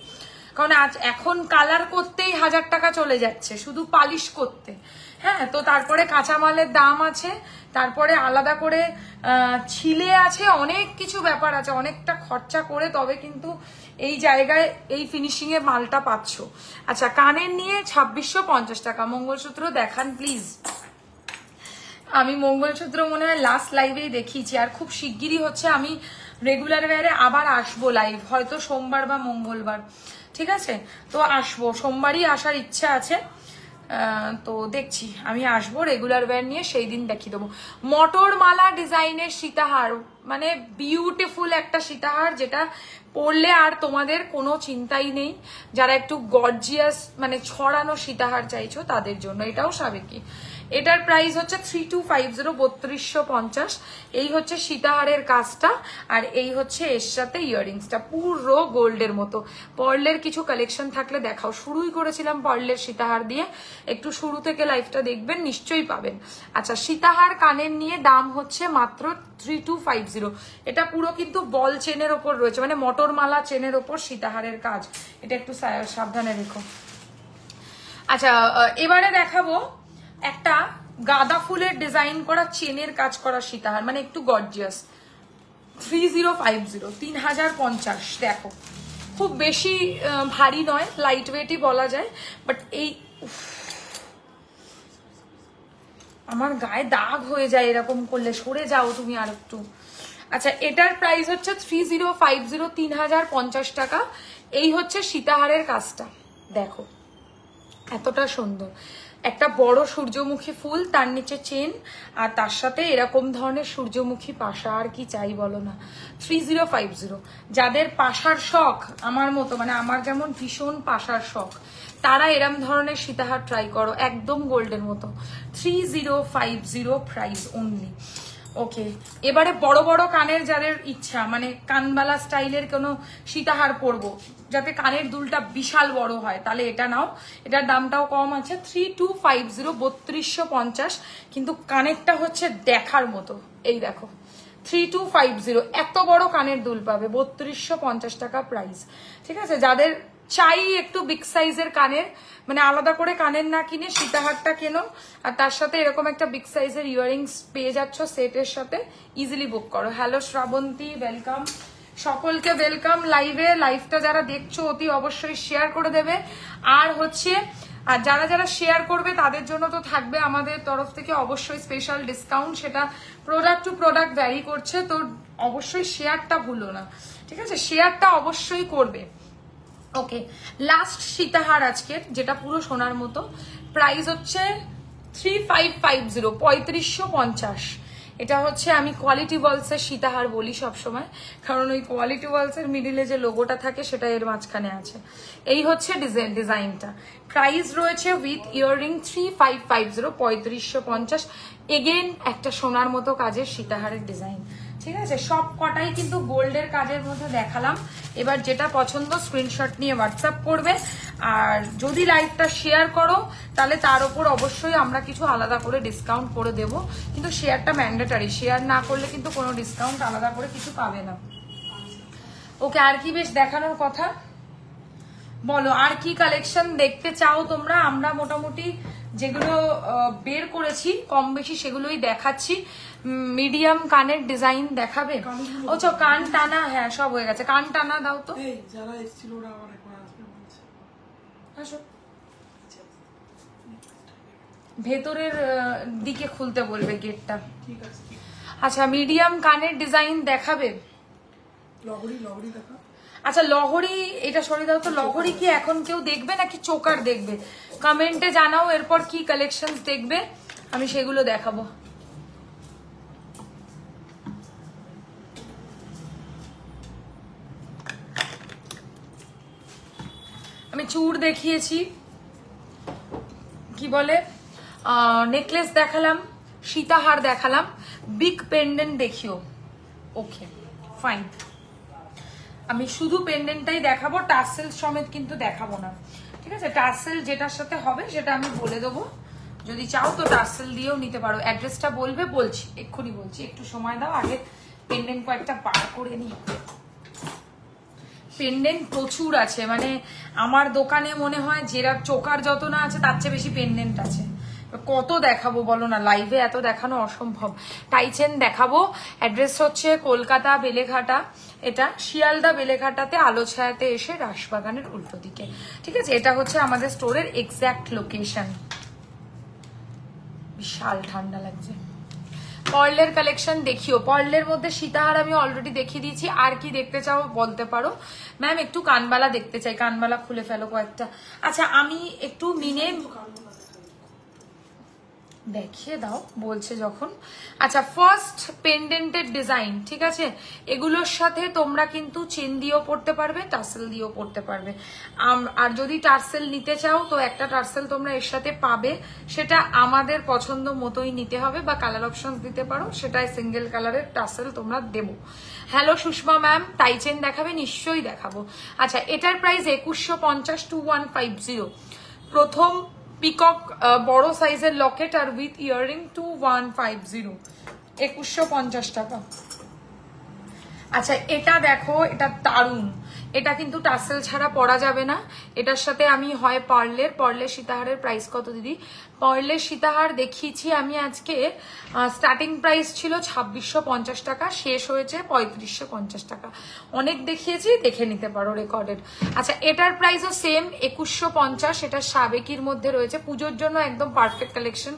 কারণ এখন কালার করতেই 1000 টাকা চলে যাচ্ছে শুধু পালিশ করতে। হ্যাঁ, তো তারপরে কাঁচামালের দাম আছে, তারপরে আলাদা করে ছিলে আছে, অনেক কিছু ব্যাপার আছে, অনেকটা খরচা করে তবে কিন্তু এই জায়গায় এই ফিনিশিং এ মালটা পাচ্ছ। আচ্ছা, কানের নিয়ে 2650 টাকা। মঙ্গলসূত্র দেখান প্লিজ। আমি মঙ্গলসূত্র মনে হয় লাস্ট লাইভেই দেখিয়েছি, আর খুব শিগগিরই হচ্ছে আমি রেগুলার ওয়্যারে আবার আসবো লাইভ, হয়তো সোমবার বা মঙ্গলবার, ঠিক আছে? তো আসবো, সোমবারই আসার ইচ্ছা আছে, তো দেখছি আমি আসবো রেগুলার ওয়্যার নিয়ে, সেই দিন দেখিয়ে দেবো। মটরমালা ডিজাইনের সীতাহার, মানে বিউটিফুল একটা সীতাহার, যেটা পরলে আর তোমাদের কোনো চিন্তাই নেই। যারা একটু গর্জিয়াস মানে ছড়ানো সীতাহার চাইছো তাদের জন্য এটাও সাবেকি। এটার প্রাইস হচ্ছে 3250, 3250। এই হচ্ছে সীতাহারের কাজটা, আর এই হচ্ছে এর সাথে ইয়াররিংসটা, পুরো গোল্ডের মতো। পার্লের কিছু কালেকশন থাকলে দেখাও, শুরুই করেছিলাম পার্লের সীতাহার দিয়ে, একটু শুরু থেকে লাইভটা দেখবেন, নিশ্চয়ই পাবেন। আচ্ছা, সীতাহার কানের নিয়ে দাম হচ্ছে মাত্র 3250। এটা পুরো কিন্তু বল চেনের ওপর রয়েছে, মানে মটরমালা চেনের ওপর সীতাহারের কাজ, এটা একটু সাবধানে রেখো। আচ্ছা, এবারে দেখাবো একটা গাঁদা ফুলের ডিজাইন করা চেনের কাজ করা সীতাহার, মানে একটু গর্জিয়াস। 3050, 3050। দেখো, খুব বেশি ভারী নয়, লাইট ওয়েটই বলা যায়, বাট এই আমার গায়ে দাগ হয়ে যায় এরকম করলে, সরে যাও তুমি আর একটু। আচ্ছা, এটার প্রাইস হচ্ছে 3050, 3050 টাকা। এই হচ্ছে সীতাহারের কাজটা, দেখো এতটা সুন্দর, একটা বড় সূর্যমুখী ফুল, তার নিচে চেন, আর তার সাথে এরকম ধরনের সূর্যমুখী পাশা, আর কি চাই বলো না। 3050। যাদের পাশার শখ আমার মতো, মানে আমার যেমন ভীষণ পাশার শখ, তারা এরম ধরনের সীতাহার ট্রাই করো, একদম গোল্ডের মতো। 3050 প্রাইস অনলি। ওকে, এবারে বড় বড় কানের যাদের ইচ্ছা, মানে কানবালা স্টাইলের কোনো সীতাহার পরবো যাতে কানের দুলটা বিশাল বড় হয়, তাহলে এটা নাও, এটার দামটাও কম আছে, 3250, 3250, কিন্তু কানেরটা হচ্ছে দেখার মতো। এই দেখো 3250, এত বড় কানের দুল পাবে, 3250 টাকা প্রাইস, ঠিক আছে? যাদের চাই একটু বিগ সাইজের কানের, মানে আলাদা করে কানের না কিনে সীতাহারটা কেনো, আর তার সাথে এরকম একটা বিগ সাইজের ইয়াররিংস পেয়ে যাচ্ছ সেটের সাথে, ইজিলি বুক করো। হ্যালো শ্রাবন্তী, ওয়েলকাম, সকলকে ওয়েলকাম লাইভে। লাইভটা যারা দেখছো অতি অবশ্যই শেয়ার করে দেবে, আর হচ্ছে আর যারা যারা শেয়ার করবে তাদের জন্য তো থাকবে আমাদের তরফ থেকে অবশ্যই স্পেশাল ডিসকাউন্ট, সেটা প্রোডাক্ট টু প্রোডাক্ট ভ্যারি করছে, তো অবশ্যই শেয়ারটা ভুলো না, ঠিক আছে? শেয়ারটা অবশ্যই করবে। ওকে, লাস্ট সীতাহার আজকের, যেটা পুরো সোনার মতো, প্রাইস হচ্ছে 3550, 3550। এটা হচ্ছে, আমি কোয়ালিটি ওয়ালসের সীতাহার বলি সবসময়, কারণ ওই কোয়ালিটি ওয়ালসের মিডিলে যে লোগোটা থাকে সেটা এর মাঝখানে আছে। এই হচ্ছে ডিজাইনটা, প্রাইস রয়েছে উইথ ইয়াররিং 3550, 3550। এগেন একটা সোনার মতো কাজের সীতাহারের ডিজাইন, ঠিক আছে? সব কটাই কিন্তু গোল্ডের কাজের মধ্যে দেখালাম। এবার যেটা পছন্দ স্ক্রিনশট নিয়ে হোয়াটসঅ্যাপ করবে, আর যদি লাইভটা শেয়ার করো তাহলে তার উপর অবশ্যই আমরা কিছু আলাদা করে ডিসকাউন্ট করে দেব, কিন্তু শেয়ারটা ম্যান্ডেটারি, শেয়ার না করলে কিন্তু কোনো ডিসকাউন্ট আলাদা করে কিছু পাবে না। ওকে, আর কি বেশ দেখানোর কথা বলো, আর কি কালেকশন দেখতে চাও তোমরা? আমরা মোটামুটি যেগুলো বের করেছি কম বেশি সেগুলোই দেখাচ্ছি। মিডিয়াম কানের ডিজাইন দেখাবে? ওছো কান টানা, হ্যাঁ সব হয়ে গেছে, কান টানা দাও তো। যারা এসেছিল ওরা আবার এখন আসবে বলছে। আসো, ভেতরের দিকে খুলতে বলবে গেটটা, ঠিক আছে। আচ্ছা, মিডিয়াম কানের ডিজাইন দেখাবে? লহরি দেখা। আচ্ছা, লহরি এটা সরিয়ে দাও তো। লহরি কি এখন কেউ দেখবে নাকি চোকার দেখবে? কমেন্টে জানাও এরপর কি কালেকশন দেখবে, আমি সেগুলো দেখাবো। চূড় দেখিয়েছি, কি বলে নেকলেস দেখালাম, সীতাহার দেখালাম, বিগ পেন্ডেন্ট দেখিও। ওকে ফাইন, আমি শুধু পেন্ডেন্টটাই দেখাবো, টার্সেল সমেত কিন্তু দেখাবো না, ঠিক আছে? টার্সেল যেটার সাথে হবে সেটা আমি বলে দেবো, যদি চাও তো টার্সেল দিয়েও নিতে পারো। অ্যাড্রেসটা বলবে, বলছি এক্ষুনি বলছি, একটু সময় দাও, আগে পেন্ডেন্ট কয়েকটা বার করে নিই। পেন্ডেন্ট প্রচুর আছে, মানে আমার দোকানে মনে হয় যেরা চোকার যত না আছে তার চেয়ে বেশি পেন্ডেন্ট আছে। কত দেখাবো বলো না, লাইভে এত দেখানো অসম্ভব। টাইচেন দেখাবো, অ্যাড্রেস হচ্ছে কলকাতা বেলেঘাটা, এটা শিয়ালদা বেলেঘাটাতে আলো ছায়াতে এসে রাসবাগানের উল্টো দিকে, ঠিক আছে? এটা হচ্ছে আমাদের স্টোরের এক্স্যাক্ট লোকেশন। বিশাল ঠান্ডা লাগছে। পার্লের কালেকশন দেখিও, পার্লের মধ্যে সীতাহার আমি অলরেডি দেখিয়ে দিয়েছি, আর কি দেখতে চাও বলতে পারো। ম্যাম একটু কানবালা দেখতে চাই, কানবালা খুলে ফেলো কয়েকটা। আচ্ছা আমি একটু মিনে দেখিয়ে দাও বলছে যখন। আচ্ছা ফার্স্ট পেন্ডেন্টের ডিজাইন, ঠিক আছে? এগুলোর সাথে তোমরা কিন্তু চেন দিয়েও পড়তে পারবে, টার্সেল দিয়েও পড়তে পারবে। আর যদি টার্সেল নিতে চাও তো একটা টার্সেল তোমরা এর সাথে পাবে, সেটা আমাদের পছন্দ মতোই নিতে হবে, বা কালার অপশন দিতে পারো, সেটাই সিঙ্গেল কালারের টার্সেল তোমরা দেবো। হ্যালো সুষমা ম্যাম, টাইচেন দেখাবে? নিশ্চয়ই দেখাবো। আচ্ছা এটার প্রাইস 2150 2150। প্রথম পিকক বড় সাইজের লকেট আর উইথ ইয়াররিং 2150, 2150 টাকা। আচ্ছা এটা দেখো, এটা দারুন, এটা কিন্তু টার্সেল ছাড়া পরা যাবে না। এটার সাথে আমি হয় পার্লের সীতাহারের প্রাইস কত দিদি? পার্লের সীতাহার দেখিয়েছি আমি আজকে, স্টার্টিং প্রাইস ছিল 2650 টাকা, শেষ হয়েছে 3550 টাকা। অনেক দেখিয়েছি, দেখে নিতে পারো রেকর্ডেড। আচ্ছা এটার প্রাইসও সেম 2150, এটা সাবেকির মধ্যে রয়েছে। পুজোর জন্য একদম পারফেক্ট কালেকশন,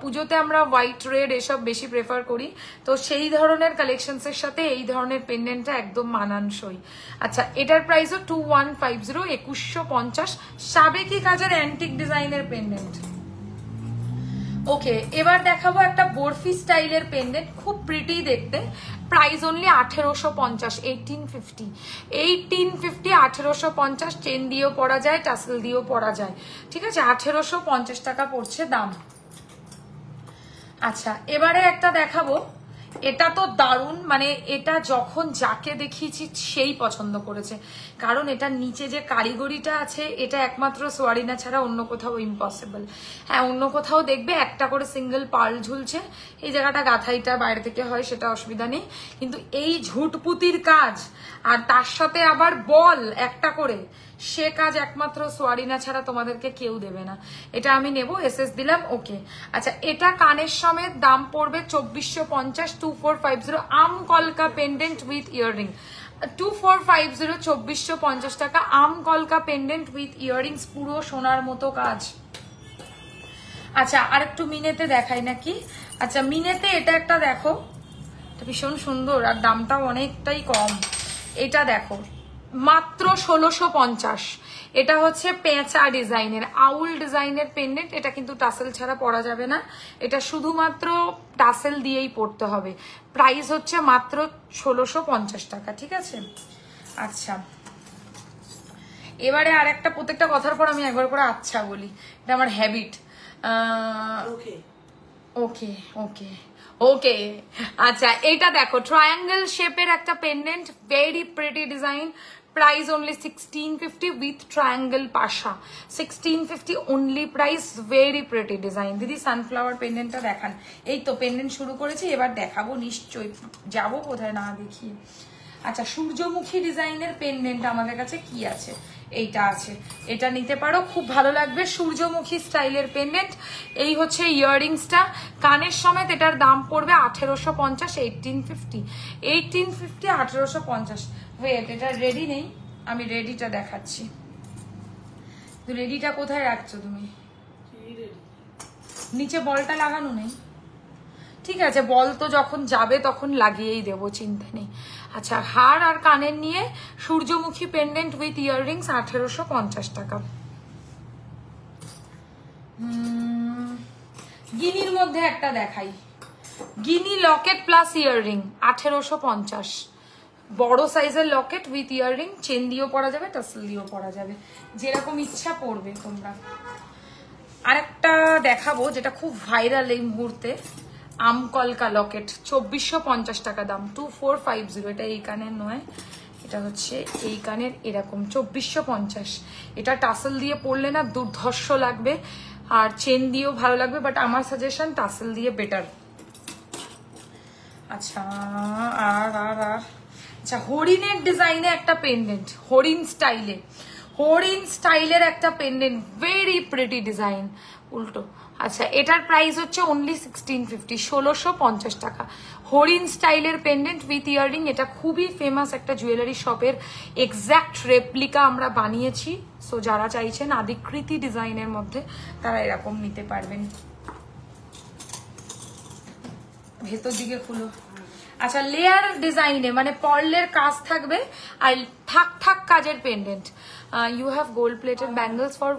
পুজোতে আমরা হোয়াইট রেড এসব বেশি প্রেফার করি, তো সেই ধরনের কালেকশনসের সাথে এই ধরনের পেন্ডেন্টটা একদম মানানসই। আচ্ছা এটার প্রাইসও 2150, 2150, সাবেকি কাজের অ্যান্টিক ডিজাইনের পেন্ডেন্ট। ওকে এবার দেখাবো একটা বরফি স্টাইলের পেন্ডেন্ট, খুব প্রিটি দেখতে, প্রাইস অনলি 1850, 1850, 1850, চেন দিয়েও পরা যায়, টাসেল দিয়েও পরা যায়, ঠিক আছে? 1850 টাকা পড়ছে দাম। আচ্ছা এবারে একটা দেখাবো, এটা তো দারুণ, মানে এটা যখন যাকে দেখিয়েছি সেই পছন্দ করেছে, কারণ এটা নিচে যে কারিগরিটা আছে এটা একমাত্র সোয়ারিনা ছাড়া অন্য কোথাও ইম্পসিবল। হ্যাঁ অন্য কোথাও দেখবে একটা করে সিঙ্গেল পার্ল ঝুলছে, এই জায়গাটা গাথাইটা বাইরে থেকে হয় সেটা অসুবিধা নেই, কিন্তু এই ঝুটপুতির কাজ আর তার সাথে আবার বল একটা করে, সে কাজ একমাত্র সোয়ারিনা ছাড়া তোমাদেরকে কেউ দেবে না। এটা আমি নেব, এসএস দিলাম। ওকে আচ্ছা এটা কানের সমেত দাম পড়বে 2450, 2450, আম কলকা পেন্ডেন্ট উইথ ইয়াররিং 2450, 2450 টাকা, আম কলকা পেন্ডেন্ট উইথ ইয়াররিংস, পুরো সোনার মতো কাজ। আচ্ছা আর একটু মিনেতে দেখাই নাকি? আচ্ছা মিনেতে এটা একটা দেখো, এটা ভীষণ সুন্দর আর দামটাও অনেকটাই কম। এটা দেখো মাত্র 1650, এটা হচ্ছে পেঁচা ডিজাইনের, আউল ডিজাইনের পেন্ডেন্ট, এটা কিন্তু টাসেল ছাড়া পরা যাবে না, এটা শুধুমাত্র টাসেল দিয়েই পরতে হবে। প্রাইস হচ্ছে মাত্র 1650 টাকা, ঠিক আছে? আচ্ছা এবারে আর একটা, প্রত্যেকটা কথার পর আমি একবার করে আচ্ছা বলি, এটা আমার হ্যাবিট। ওকে ওকে ওকে আচ্ছা এটা দেখো ট্রায়াঙ্গেল শেপের একটা pendant, very pretty design, price only 1650 with triangle Pasha, 1650 only price, very pretty design. দিদি সানফ্লাওয়ার পেন্ডেন্টটা দেখান। এই তো পেন্ডেন্ট শুরু করেছি, এবার দেখাবো নিশ্চয়ই, যাবো কোথায় না দেখিয়ে। আচ্ছা সূর্যমুখী ডিজাইনের পেন্ডেন্ট আমাদের কাছে কি আছে? এইটা আছে, এটা নিতে পারো, খুব ভালো লাগবে, সূর্যমুখী স্টাইলের পেন্ডেন্ট। এই হচ্ছে ইয়াররিংসটা, কানের সমেত এটার দাম পড়বে 1850, 1850, 1850, 1850। ওয়েট এটা রেডি নেই, আমি রেডিটা দেখাচ্ছি। রেডিটা কোথায় রাখছো তুমি? নিচে বলটা লাগানো নেই? ঠিক আছে বল তো যখন যাবে তখন লাগিয়েই দেবো, চিন্তা নেই। আচ্ছা হার আর কানের নিয়ে সূর্যমুখী পেন্ডেন্ট উইথ ইয়াররিংস 1850 টাকা। গিনির মধ্যে একটা দেখাই, গিনি লকেট প্লাস ইয়াররিং 1850, বড় সাইজের লকেট উইথ ইয়াররিং, চেন দিয়েও পরা যাবে, টাসেল দিয়েও পরা যাবে, যেরকম ইচ্ছা পরবে তোমরা। আরেকটা দেখাবো যেটা খুব ভাইরাল এই মুহূর্তে, আমকলকা লকেট, 2450 টাকা দাম, 2450। এটা এই কানের নয়, এটা হচ্ছে এই কানের, এরকম 2450। এটা টাসেল দিয়ে পরলে না দুর্ধর্ষ লাগবে, আর চেন দিয়েও ভালো লাগবে, বাট আমার সাজেশন টাসেল দিয়ে বেটার। আচ্ছা আর আর আর আচ্ছা, হরিণের ডিজাইনে একটা পেন্ডেন্ট, হরিণ স্টাইলের একটা পেন্ডেন্ট, ভেরি প্রিটি ডিজাইন, উল্টো। আচ্ছা, এটার প্রাইস হচ্ছে অনলি 1650, 1650 টাকা। হরিণ স্টাইলের পেন্ডেন্ট উইথ ইয়াররিং, এটা খুবই ফেমাস একটা জুয়েলারি শপের এক্স্যাক্ট রেপ্লিকা আমরা বানিয়েছি। সো যারা চাইছেন আদিকৃতি ডিজাইনের মধ্যে তারা এরকম নিতে পারবেন। ভেতর দিকে খুলো। আচ্ছা, লেয়ার ডিজাইনে মানে পার্লের কাজ থাকবে আর থাক থাক কাজের pendant. You have gold plated bangles for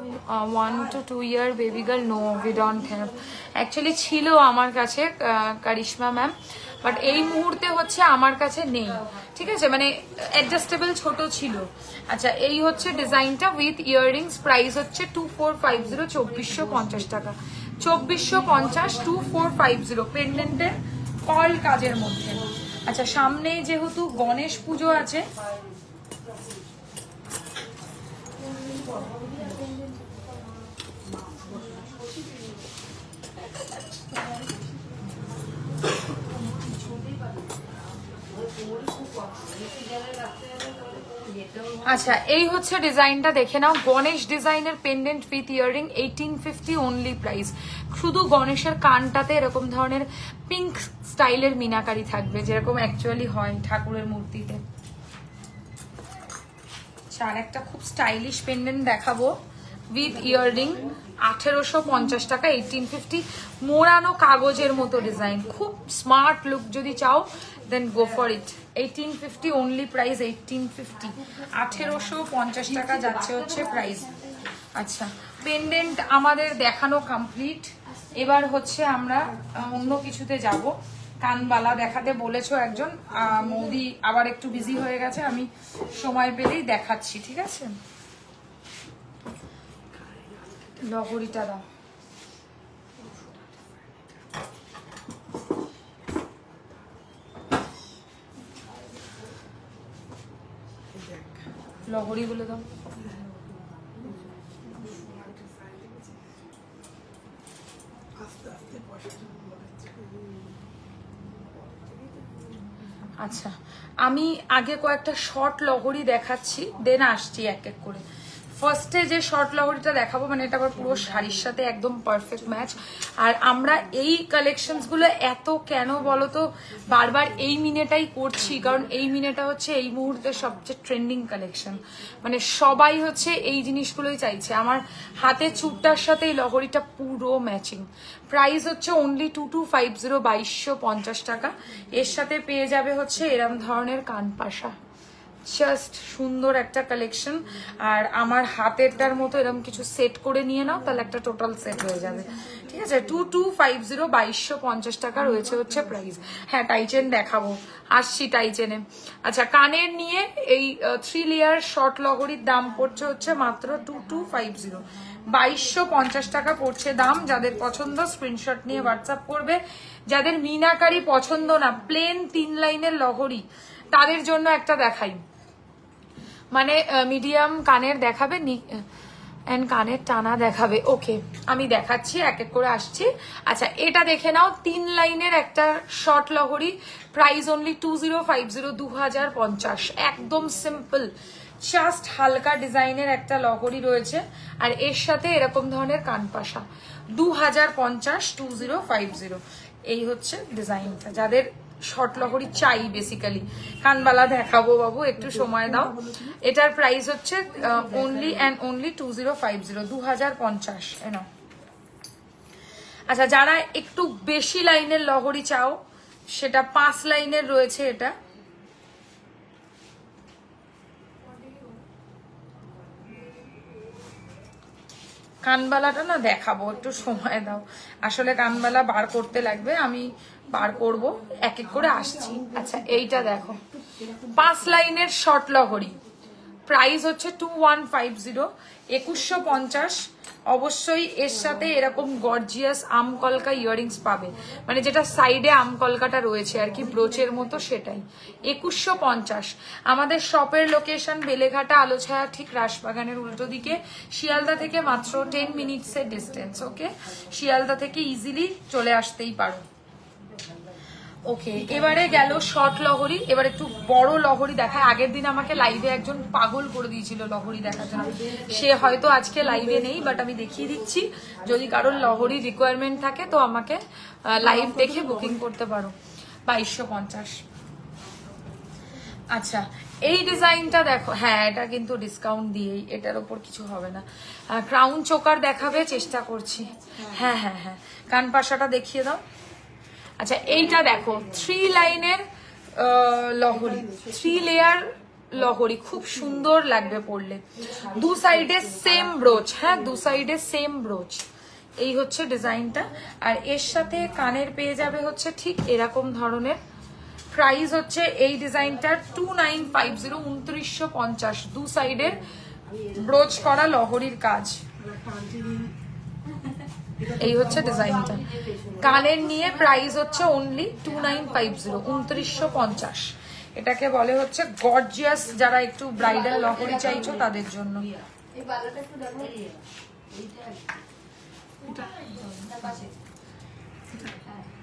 1 to 2 year baby girl? No, we don't have. Actually ছিল আমার কাছে কারিশমা ম্যাম, বাট এই মুহূর্তে হচ্ছে আমার কাছে নেই, ঠিক আছে, মানে অ্যাডজাস্টেবল ছোট ছিল। আচ্ছা, এই হচ্ছে ডিজাইনটা উইথ ইয়াররিংস, প্রাইস হচ্ছে 2450, 2450 টাকা, 2450, 2450 পেন্ডেন্টের পার্ল কাজের মধ্যে। আচ্ছা, সামনে যেহেতু গণেশ পুজো আছে, আচ্ছা এই হচ্ছে ডিজাইনটা, দেখে নাও। গণেশ ডিজাইনের pendant with earring, 1850 only price. শুধু গণেশের কানটাতে এরকম ধরনের পিঙ্ক স্টাইলের মিনাকারি থাকবে, যেরকম অ্যাকচুয়ালি হয় ঠাকুরের মূর্তিতে। আর একটা খুব স্টাইলিশ পেন্ডেন্ট দেখাবো উইথ ইয়াররিং, 1850 টাকা, 1850। মোড়ানো কাগজের মতো ডিজাইন, খুব স্মার্ট লুক যদি চাও then go for it. 1850 only price, 1850, 1850 টাকা যাচ্ছে হচ্ছে প্রাইস। আচ্ছা, পেন্ডেন্ট আমাদের দেখানো কমপ্লিট। এবার হচ্ছে আমরা অন্য কিছুতে যাব। কানবালা দেখাতে বলেছো একজন, মৌদি আবার একটু বিজি হয়ে গেছে, আমি সময় পেলেই দেখাচ্ছি, ঠিক আছে। লহরিটা দাও। লহরি বলে দাও। আচ্ছা, আমি আগে কয়েকটা শর্ট লহরি দেখাচ্ছি, দেন আসছি এক এক করে। ফার্স্টে যে শর্ট লহরিটা দেখাবো, মানে এটা আবার পুরো শাড়ির সাথে একদম পারফেক্ট ম্যাচ। আর আমরা এই কালেকশনস গুলো এত কেন বলো তো বারবার এই মিনেটাই করছি, কারণ এই মিনেটা হচ্ছে এই মুহূর্তে সবচেয়ে ট্রেন্ডিং কালেকশন, মানে সবাই হচ্ছে এই জিনিসগুলোই চাইছে। আমার হাতে চুটটার সাথে এই লহরিটা পুরো ম্যাচিং। প্রাইস হচ্ছে অনলি 2250, 2250 টাকা। এর সাথে পেয়ে যাবে হচ্ছে এরম ধরনের কানপাশা, জাস্ট সুন্দর একটা কালেকশন। আর আমার হাতেরটার মতো এরকম কিছু সেট করে নিয়ে নাও, তাহলে একটা টোটাল সেট হয়ে যাবে, ঠিক আছে। 2250, 2250 টাকা রয়েছে হচ্ছে প্রাইস। হ্যাঁ, টাইচেন দেখাবো, আসছি টাইচেনে। আচ্ছা, কানের নিয়ে এই 3 লেয়ার শর্ট লহরির দাম পড়ছে হচ্ছে মাত্র 2250, 2250 টাকা পড়ছে দাম। যাদের পছন্দ স্ক্রিনশট নিয়ে হোয়াটসঅ্যাপ করবে। যাদের মিনাকারি পছন্দ না, প্লেন 3 লাইনের লহরি, তাদের জন্য একটা দেখাই, মানে মিডিয়াম কানের দেখাবে এন্ড কানের টানা দেখাবে। ওকে, আমি দেখাচ্ছি, এক এক করে আসছি। আচ্ছা, এটা দেখে নাও, 3 লাইনের একটা শর্ট লহরি, প্রাইস অনলি 2050, 2050, একদম সিম্পল, জাস্ট হালকা ডিজাইনের একটা লহরি রয়েছে। আর এর সাথে এরকম ধরনের কানপাশা, 2050, 2050। এই হচ্ছে ডিজাইনটা। যাদের শর্ট লহরি চাই বেসিক্যালি, কানবালা দেখাবো বাবু, একটু সময় দাও। এটার প্রাইস হচ্ছে অনলি অ্যান্ড অনলি 2050, 2050। এনাও। আচ্ছা, যারা একটু বেশি লাইনের লহরি চাও, সেটা 5 লাইনের রয়েছে। এটা কানবালাটা না দেখাবো, একটু সময় দাও। আসলে কানবালা বার করতে লাগবে, আমি বার করব, এক এক করে আসছি। আচ্ছা এইটা দেখো, 5 লাইনের শর্ট লহরি, প্রাইস হচ্ছে 2150, 2150। অবশ্যই এর সাথে এরকম গর্জিয়াস আমকলকা ইয়াররিংস পাবে, মানে যেটা সাইডে আমকলকাটা রয়েছে আর কি ব্রোচের মতো, সেটাই 2150। আমাদের শপের লোকেশন বেলেঘাটা আলোছায়া, ঠিক রাসবাগানের উল্টো দিকে, শিয়ালদা থেকে মাত্র 10 মিনিটসের ডিস্টেন্স। ওকে, শিয়ালদা থেকে ইজিলি চলে আসতেই পারো। ওকে, এবারে গেল শর্ট লহরি, এবার একটু বড় লহরি দেখায়। আগের দিন আমাকে লাইভে একজন পাগল করে দিয়েছিল লহরি দেখার জন্য, সে হয়তো আজকে লাইভে নেই, বাট আমি দেখিয়ে দিচ্ছি। যদি কারোর লহরি রিকোয়ারমেন্ট থাকে তো আমাকে লাইভ দেখে বুকিং করতে পারো। 2250। আচ্ছা এই ডিজাইনটা দেখো, হ্যাঁ এটা কিন্তু ডিসকাউন্ট দিয়েই, এটার ওপর কিছু হবে না। ক্রাউন চোকার দেখাবে, চেষ্টা করছি। হ্যাঁ হ্যাঁ হ্যাঁ, কান পাশাটা দেখিয়ে দাও। আচ্ছা এইটা দেখো, 3 লাইনের লহরি, 3 লেয়ার লহরি, খুব সুন্দর লাগবে পরলে। দু সাইডে সেম ব্রোচ, হ্যাঁ দু সাইডে সেম ব্রোচ। এই হচ্ছে ডিজাইনটা। আর এর সাথে কানের পেয়ে যাবে হচ্ছে ঠিক এরকম ধরনের। প্রাইস হচ্ছে এই ডিজাইনটার 2950, 2950। দু সাইডের ব্রোচ করা লহরির কাজ। এই হচ্ছে ডিজাইনটা। কানের নিয়ে প্রাইস হচ্ছে অনলি 2950, 2950। এটাকে বলে হচ্ছে গর্জিয়াস, যারা একটু ব্রাইডাল লহরি চাইছো তাদের জন্য।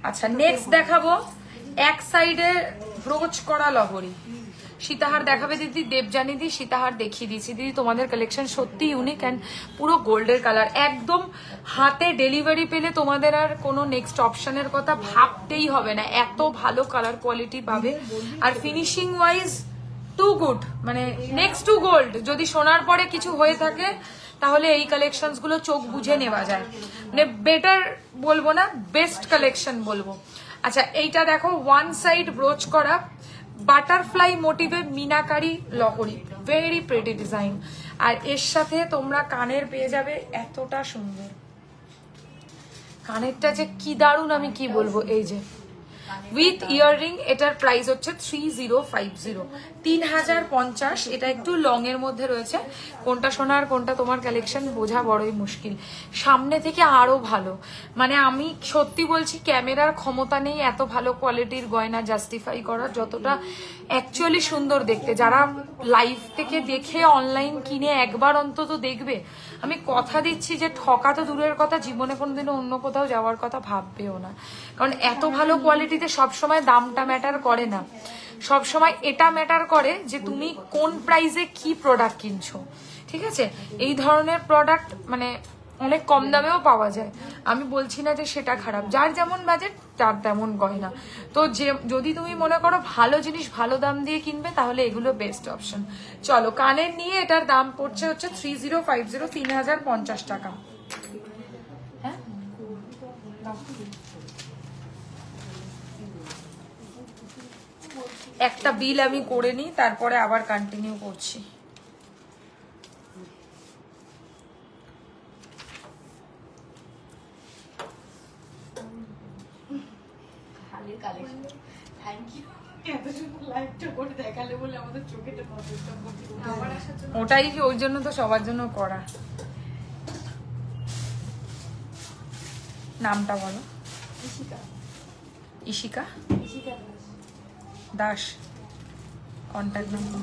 আচ্ছা নেক্সট দেখাবো এক সাইডে ব্রোচ করা লহরি। সীতাহার দেখাবে দিদি, দেবজানি দি সীতাহার দেখিয়ে দিচ্ছি দিদি। তোমাদের কালেকশন সত্যি ইউনিক অ্যান্ড পুরো গোল্ডের কালার, একদম হাতে ডেলিভারি পেলে তোমাদের আর কোনো নেক্সট অপশনের কথা ভাবতেই হবে না, এত ভালো কালার কোয়ালিটি পাবে। আর ফিনিশিং ওয়াইজ টু গুড, মানে নেক্সট টু গোল্ড। যদি সোনার পরে কিছু হয়ে থাকে তাহলে এই কালেকশনস গুলো চোখ বুঝে নেওয়া যায়, মানে বেটার বলবো না, বেস্ট কালেকশন বলবো। আচ্ছা এইটা দেখো, ওয়ান সাইড ব্রোচ করা বাটারফ্লাই মোটিভে মিনাকারি লহরি, ভেরি প্রিটি ডিজাইন। আর এর সাথে তোমরা কানের পেয়ে যাবে এতটা সুন্দর, কানেরটা যে কি দারুণ আমি কি বলবো। এই যে উইথ ইয়াররিং, এটার প্রাইস হচ্ছে 3050, 3050। এটা একটু লং এর মধ্যে রয়েছে, কোনটা সোনার কোনটা তোমার কালেকশন বোঝা বড়ই মুশকিল। সামনে থেকে আরো ভালো, মানে আমি সত্যি বলছি ক্যামেরার ক্ষমতা নেই এত ভালো কোয়ালিটির গয়না জাস্টিফাই করার, যতটা অ্যাকচুয়ালি সুন্দর দেখতে। যারা লাইভ থেকে দেখে অনলাইন কিনে একবার অন্তত দেখবে, আমি কথা দিচ্ছি যে ঠকা তো দূরের কথা, জীবনে কোনোদিনও অন্য কোথাও যাওয়ার কথা ভাববেও না। কারণ এত ভালো কোয়ালিটিতে সবসময় দামটা ম্যাটার করে না, সবসময় এটা ম্যাটার করে যে তুমি কোন প্রাইসে কি প্রোডাক্ট কিনছো। ঠিক আছে, এই ধরনের প্রোডাক্ট মানে অনেক কম দামেও পাওয়া যায়, আমি বলছি না যে সেটা খারাপ। যার যেমন বাজেট তার তেমন গয়না। তো যে যদি তুমি মনে করো ভালো জিনিস ভালো দাম দিয়ে কিনবে, তাহলে এগুলো বেস্ট অপশন। চলো কানের নিয়ে এটার দাম পড়ছে হচ্ছে 3050, 3050 টাকা। হ্যাঁ একটা বিল আমি করে নিই, তারপরে আবার কন্টিনিউ করছি। ওটাই ওই জন্য তো সবার জন্য করা। নামটা বলো। ইশিকা দাস। Contact number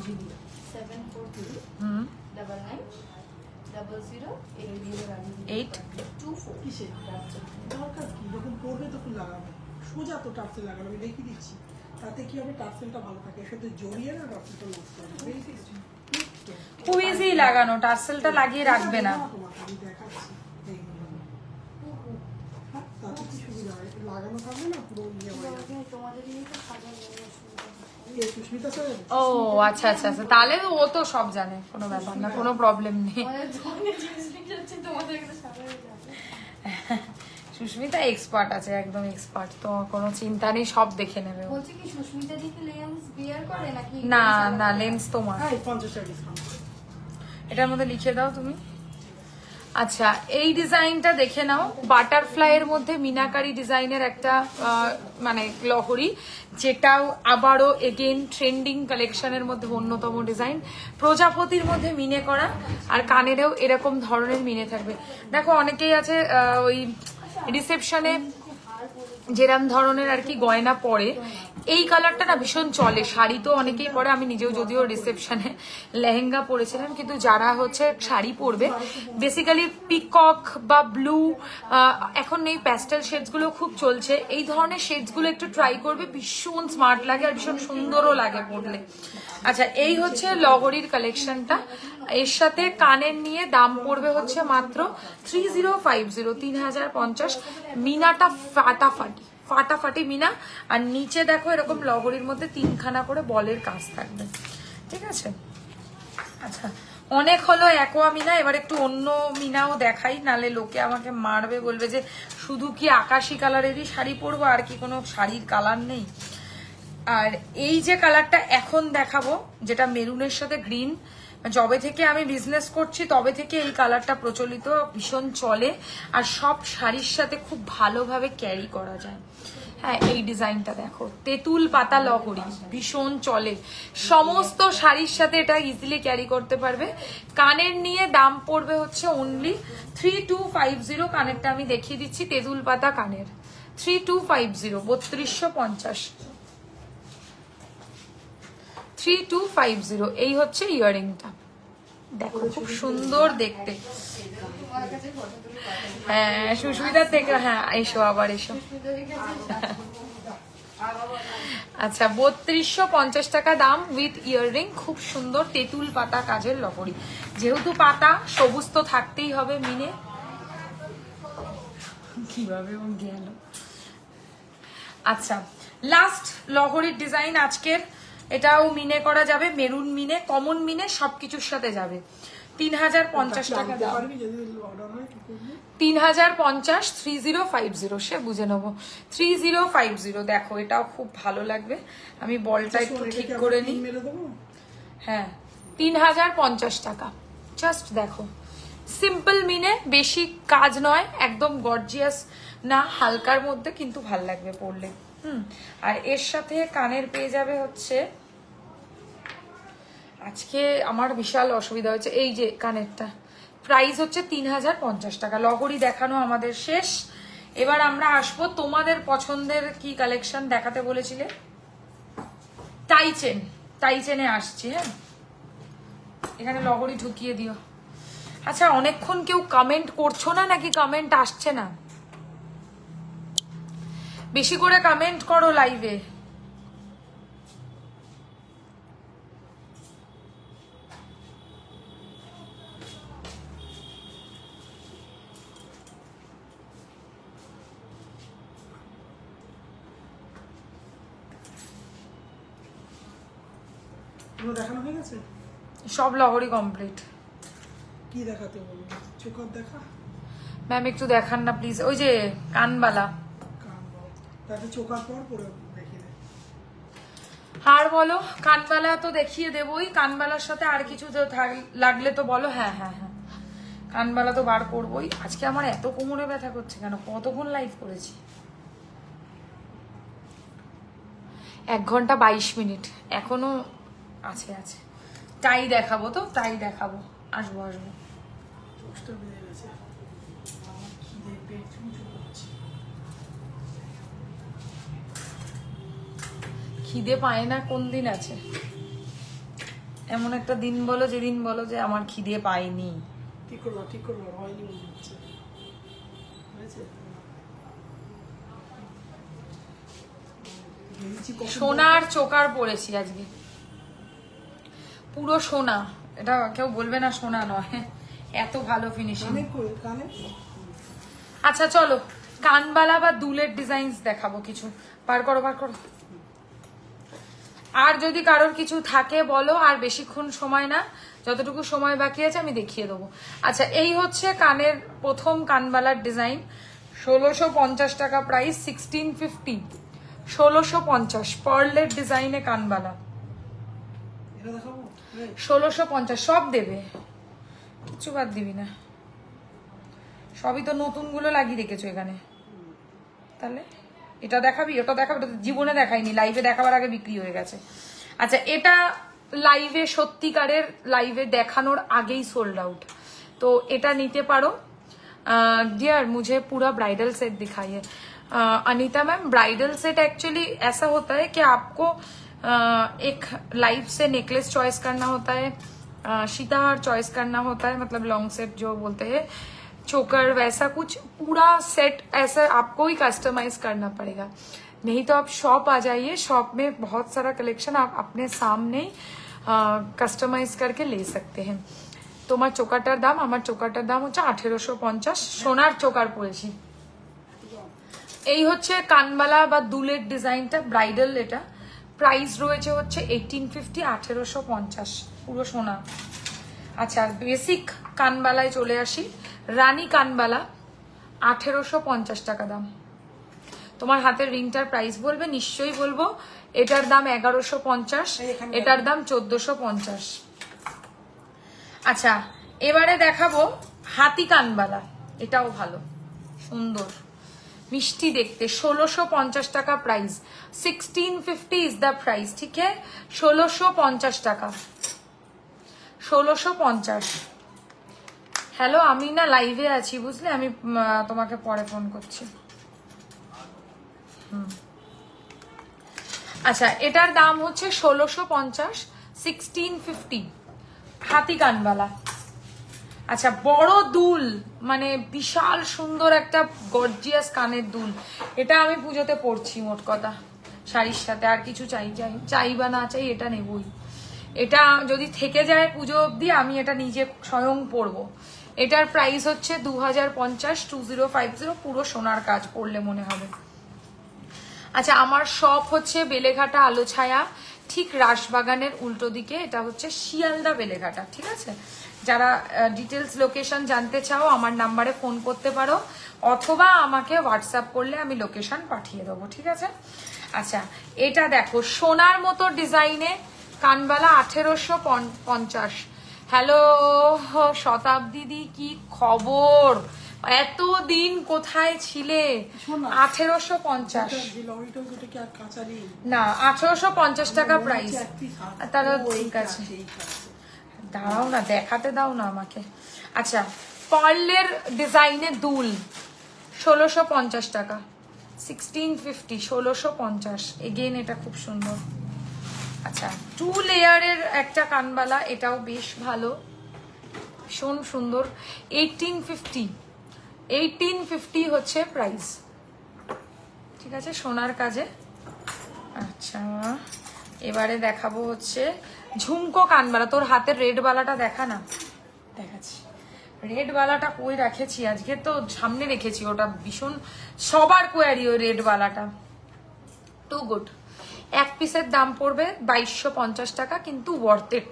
74299000824। দরকার কি, যখন পড়বে তখন লাগাবে, সোজা তো টার্সেল লাগানো, আমি দেখিয়ে দিচ্ছি। তাতে কি হবে, টার্সেলটা ভালো থাকে, এর সাথে জড়িয়ে না টার্সেলটা নষ্ট হবে। খুব ইজি লাগানো, টার্সেলটা লাগিয়ে রাখবে না। তোমাকে আমি দেখাচ্ছি, তাতে কি সুবিধা হয়, লাগানো থাকবে না পুরো ইয়ে হয়ে যাবে। সুস্মিতা স্যার, ও আচ্ছা আচ্ছা আচ্ছা, তাহলে ও তো সব জানে, কোনো ব্যাপার না, কোনো প্রবলেম নেই। সুস্মিতা এক্সপার্ট আছে, একদম এক্সপার্ট, তো কোনো চিন্তা নেই, সব দেখে নেবে। বলছি কি সুস্মিতা দি কি লেন্স বিয়ার করে নাকি? না না, লেন্স তোমার। হ্যাঁ 50 টাকা ডিসকাউন্ট। এটার মধ্যে লিখে দাও তুমি। আচ্ছা এই ডিজাইনটা দেখে নাও, বাটারফ্লাই এর মধ্যে মিনাকারি ডিজাইনের একটা মানে লহরি, যেটাও আবারও এগেন ট্রেন্ডিং কালেকশনের মধ্যে অন্যতম ডিজাইন। প্রজাপতির মধ্যে মিনে করা, আর কানেরেও এরকম ধরনের মিনে থাকবে। দেখো অনেকেই আছে ওই রিসেপশনে যেরকম ধরনের আর কি গয়না পরে, এই কালারটা না ভীষণ চলে। শাড়ি তো অনেকেই পরে, আমি নিজেও যদিও রিসেপশনে লেহেঙ্গা পরেছিলাম, কিন্তু যারা হচ্ছে শাড়ি পরবে বেসিক্যালি পিকক বা ব্লু, এখন এই প্যাস্টেল শেডস গুলো খুব চলছে, এই ধরনের শেডস গুলো একটু ট্রাই করবে, ভীষণ স্মার্ট লাগে আর ভীষণ সুন্দরও লাগে পরলে। আচ্ছা এই হচ্ছে লহরির কালেকশনটা, এর সাথে কানের নিয়ে দাম পড়বে হচ্ছে মাত্র 3050, 3050। মিনাটা ফাটাফাটি মিনা, আর নিচে দেখো এরকম লহরির মধ্যে 3খানা করে বলের কাজ থাকবে, ঠিক আছে। আচ্ছা অনেক হলো অ্যাকোয়া মিনা, এবার একটু অন্য মিনাও দেখাই, নালে লোকে আমাকে মারবে, বলবে যে শুধু কি আকাশি কালারেরই শাড়ি পরবো, আর কি কোনো শাড়ির কালার নেই। আর এই যে কালারটা এখন দেখাবো, যেটা মেরুনের সাথে গ্রিন, যবে থেকে আমি বিজনেস করছি তবে থেকে এই কালারটা প্রচলিত, ভীষণ চলে, আর সব শাড়ির সাথে খুব ভালোভাবে ক্যারি করা যায়। হ্যাঁ এই ডিজাইনটা দেখো, তেঁতুল পাতা লহরি, ভীষণ চলে, সমস্ত শাড়ির সাথে এটা ইজিলি ক্যারি করতে পারবে। কানের নিয়ে দাম পড়বে হচ্ছে অনলি 3250। কানেরটা আমি দেখিয়ে দিচ্ছি, তেঁতুল পাতা কানের 3250, 3250, 3250। এই হচ্ছে ইয়াররিংটা, দেখো খুব সুন্দর দেখতে। হ্যাঁ সুস্মিতা থেকে, হ্যাঁ এসো আবার এসো। আচ্ছা 3250 টাকা দাম উইথ ইয়াররিং, খুব সুন্দর তেঁতুল পাতা কাজের লহরি। যেহেতু পাতা সবুজ তো থাকতেই হবে মিনে, কিভাবে গেল। আচ্ছা লাস্ট লহরির ডিজাইন আজকের, এটাও মিনে করা যাবে, মেরুন মিনে, কমন মিনে, সবকিছুর সাথে যাবে। 3050 টাকা দাম, 3050, 3050, সে বুঝে নেবো, 3050। দেখো এটাও খুব ভালো লাগবে, আমি বলটা একটু ঠিক করে নিই। হ্যাঁ 3050 টাকা, জাস্ট দেখো সিম্পল মিনে, বেশি কাজ নয়, একদম গর্জিয়াস না, হালকার মধ্যে, কিন্তু ভাল লাগবে পরলে। আর এর সাথে কানের পেয়ে যাবে হচ্ছে, আজকে আমার বিশাল অসুবিধা হচ্ছে, এই যে কানেরটা প্রাইস হচ্ছে 3050 টাকা। লহরি দেখানো আমাদের শেষ, এবার আমরা আসবো তোমাদের পছন্দের কি কালেকশন দেখাতে বলেছিলে, টাই চেনে আসছি। হ্যাঁ এখানে লহরি ঢুকিয়ে দিও। আচ্ছা অনেকক্ষণ কেউ কমেন্ট করছো না, নাকি কমেন্ট আসছে না? বেশি করে কমেন্ট করো লাইভে। দেখানো হয়ে গেছে, সব লহরি কমপ্লিট। কি দেখাতে বলবো, চোকার দেখা ম্যাম একটু দেখান না প্লিজ, ওই যে কানবালা, তাতে চোকার পর পরে দেখিয়ে দে। আর বলো, কানবালা তো দেখিয়ে দেবই, কানবালার সাথে আর কিছু লাগলে তো বলো। হ্যাঁ হ্যাঁ হ্যাঁ কানবালা তো বার করবোই। আজকে আমার এত কোমরে ব্যথা করছে কেন, কতক্ষণ লাইভ করেছি? 1 ঘন্টা 22 মিনিট, এখনো আছে। টাই দেখাবো তো, টাই দেখাবো, আসবো। খিদে পায় না কোন দিন আছে? এমন একটা দিন বলো যেদিন বলো যে আমার খিদে পায়নি। ঠিক করলো হয়নি মনে হচ্ছে, সোনার চোকার পরেছি আজকে, পুরো সোনা, এটা কেউ বলবে না সোনা নয়, এত ভালো ফিনিশিং। আচ্ছা চলো কানবালা বা দুলের ডিজাইন দেখাবো কিছু, বার করো। আর যদি কারোর কিছু থাকে বলো, আর বেশিক্ষণ সময় না, যতটুকু সময় বাকি আছে আমি দেখিয়ে দেবো। আচ্ছা এই হচ্ছে কানের প্রথম কানবালার ডিজাইন, 1650 টাকা প্রাইস, 1650, 1650 পার্লের ডিজাইনে কানবালা, 1650 সব দেবে, কিছু বাদ দিবি না। সবই তো নতুনগুলো লাগিয়ে রেখেছো এখানে। তাহলে এটা দেখাবি, ওটা দেখাবি, ওটা জীবনে দেখাইনি, লাইভে দেখাবার আগে বিক্রি হয়ে গেছে। আচ্ছা, এটা লাইভে সত্যিকারের লাইভে দেখানোর আগেই সোল্ড আউট, তো এটা নিতে পারো। डियर मुझे पूरा ब्राइडल सेट दिखाइए। Anita ma'am, bridal set actually ऐसा होता है कि आपको एक लाइव से नेकलेस चॉइस करना होता है, सीताहार चॉइस करना होता है, मतलब लॉन्ग सेट जो बोलते हैं, चोकर, वैसा कुछ पूरा सेट ऐसा आपको ही कस्टमाइज करना पड़ेगा। नहीं तो आप शॉप आ जाइए, शॉप में बहुत सारा कलेक्शन आप अपने सामने कस्टमाइज करके ले सकते हैं। তোমার চোকাটার দাম, আমার চোকাটার দাম হচ্ছে 1850, সোনার চোকার পড়েছি। এই হচ্ছে কানবালা বা দুলের ডিজাইনটা, ব্রাইডাল, এটা প্রাইস রয়েছে হচ্ছে 1850, 1850 পুরো সোনা। আচ্ছা, বেসিক কানবালায় চলে আসি। রানী কানবালা 1850 টাকা দাম। তোমার হাতের রিংটার প্রাইস বলবে? নিশ্চয়ই বলবো। এটার দাম 1150, এটার দাম 1450। আচ্ছা, এবারে দেখাবো হাতি কানবালা, এটাও ভালো, সুন্দর, মিষ্টি দেখতে, 1650 টাকা প্রাইস। 1650 ইজ দ্য প্রাইস, ঠিক আছে? 1650 টাকা, 1650। হ্যালো, আমি না লাইভে আছি, বুঝলে, আমি তোমাকে পরে ফোন করছি। আচ্ছা, এটার দাম হচ্ছে 1650, 1650 হাতি কানবালা। আচ্ছা, বড় দুল, মানে বিশাল সুন্দর একটা গর্জিয়াস কানের দুল, এটা আমি পুজোতে পরছি, মোট কথা শাড়ির সাথে। আর কিছু চাই বা না চাই, এটা নেবই। এটা যদি থেকে যায় পুজো অবধি, আমি এটা নিজে স্বয়ং পরবো। এটার প্রাইস হচ্ছে 2050, 2050, পুরো সোনার কাজ, পরলে মনে হবে। আচ্ছা, আমার শপ হচ্ছে বেলেঘাটা আলো ছায়া, ঠিক রাসবাগানের উল্টো দিকে। এটা হচ্ছে শিয়ালদা বেলেঘাটা, ঠিক আছে? যারা ডিটেলস লোকেশন জানতে চাও আমার নাম্বারে ফোন করতে পারো, অথবা আমাকে হোয়াটসঅ্যাপ করলে আমি লোকেশন পাঠিয়ে দেবো, ঠিক আছে? আচ্ছা, এটা দেখো, সোনার মতো ডিজাইনে কানবালা 1850। হ্যালো শতাব্দী দি, কি খবর? এতদিন কোথায় ছিলে? 1850 না, 1850 টাকা প্রাইস। তাহলে ঠিক আছে, দাঁড়াও না, দেখাতে দাও না আমাকে। আচ্ছা, পার্লের ডিজাইনের দুল 1650 টাকা, 1650, 1650। এগেইন এটা খুব সুন্দর। আচ্ছা, 2 লেয়ারের একটা কানবালা, এটাও বেশ ভালো, ভীষণ সুন্দর। 1850 হচ্ছে প্রাইস, ঠিক আছে, সোনার কাজে। আচ্ছা, এবারে দেখাবো হচ্ছে ঝুমকো কানবালা। তোর হাতের রেড বালাটা দেখা না, দেখাচ্ছি। রেড বালাটা কই রেখেছি, আজকে তো সামনে রেখেছি, ওটা ভীষণ সবার কোয়ারি, ওই রেড বালাটা টু গুড। এক পিসের দাম পড়বে 2250 টাকা, কিন্তু ওয়ার্থ ইট।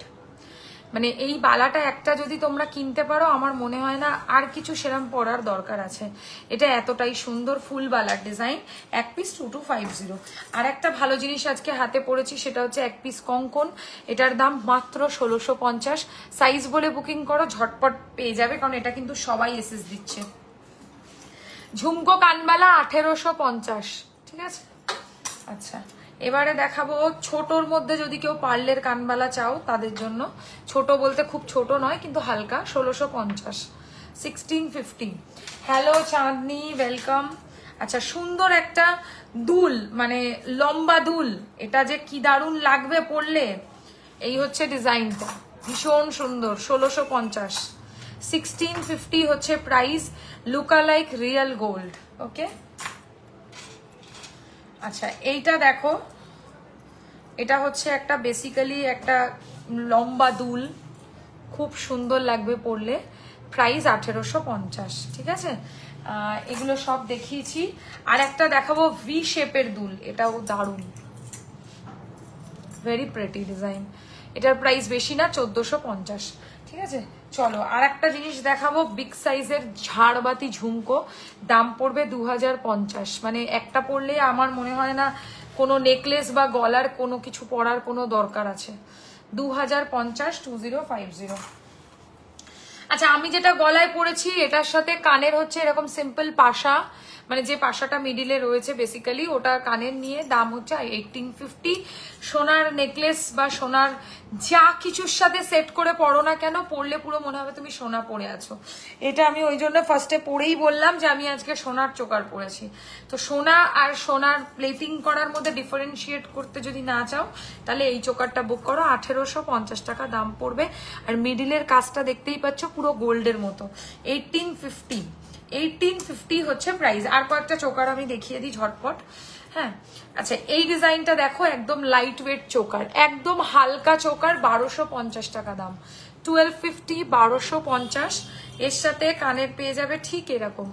মানে এই বালাটা একটা যদি তোমরা কিনতে পারো, আমার মনে হয় না আর কিছু সেরকম পরার দরকার আছে। এটা এতটাই সুন্দর ফুল বালার ডিজাইন, এক পিস 2250। আর একটা ভালো জিনিস আজকে হাতে পড়েছি, সেটা হচ্ছে এক পিস কঙ্কন, এটার দাম মাত্র 1650। সাইজ বলে বুকিং করো, ঝটপট পেয়ে যাবে, কারণ এটা কিন্তু সবাই এসএস দিচ্ছে। ঝুমকো কানবালা 1850, ঠিক আছে? আচ্ছা, এবারে দেখাবো ছোটর মধ্যে, যদি কেউ পার্লের কানবালা চাও তাদের জন্য। ছোট বলতে খুব ছোট নয়, কিন্তু হালকা, 1650, 1650। হ্যালো চাঁদনি, ওয়েলকাম। আচ্ছা, সুন্দর একটা দুল, মানে লম্বা দুল, এটা যে কি দারুণ লাগবে পরলে। এই হচ্ছে ডিজাইনটা, ভীষণ সুন্দর, 1650, 1650 হচ্ছে price. Looks like real gold, okay? আচ্ছা, এইটা দেখো, এটা হচ্ছে একটা বেসিক্যালি একটা লম্বা দুল, খুব সুন্দর লাগবে পরলে, প্রাইস 1850, ঠিক আছে? এগুলো সব দেখিয়েছি। আর একটা দেখাবো ভি শেপের দুল, এটাও দারুণ, ভেরি প্রেটি ডিজাইন। এটার প্রাইস বেশি না, 1450, ঠিক আছে? চলো, আর একটা জিনিস দেখাবো, বিগ সাইজের ঝাড়বাতি ঝুমকো, দাম পড়বে 2050। মানে একটা পরলে আমার মনে হয় না কোনো নেকলেস বা গলার কোনো কিছু পরার কোনো দরকার আছে। 2050, 2050। আচ্ছা আমি যেটা গলায় পরেছি এটার সাথে কানের হচ্ছে এরকম সিম্পল পাশা, মানে যে পাশাটা মিডিলে রয়েছে বেসিক্যালি ওটা কানের নিয়ে দাম হচ্ছে 1850। সোনার নেকলেস বা সোনার যা কিছুর সাথে সেট করে পরো না কেন, পরলে পুরো মনে হবে তুমি সোনা পরে আছো। এটা আমি ওই জন্য ফার্স্টে পরেই বললাম যে আমি আজকে সোনার চোকার পরেছি। তো সোনা আর সোনার প্লেটিং করার মধ্যে ডিফারেন্সিয়েট করতে যদি না চাও তাহলে এই চোকারটা বুক করো, 1850 টাকা দাম পড়বে। আর মিডিলের কাজটা দেখতেই পাচ্ছ পুরো গোল্ডের মতো, 1850 হচ্ছে প্রাইস। আর কয়েকটা চোকার আমি দেখিয়ে দিই ঝটপট। হ্যাঁ আচ্ছা এই ডিজাইনটা দেখো, একদম লাইট ওয়েট চোকার, একদম হালকা চোকার, 1250 টাকা দাম, 1250 1250। এর সাথে কানের পেয়ে যাবে ঠিক এরকম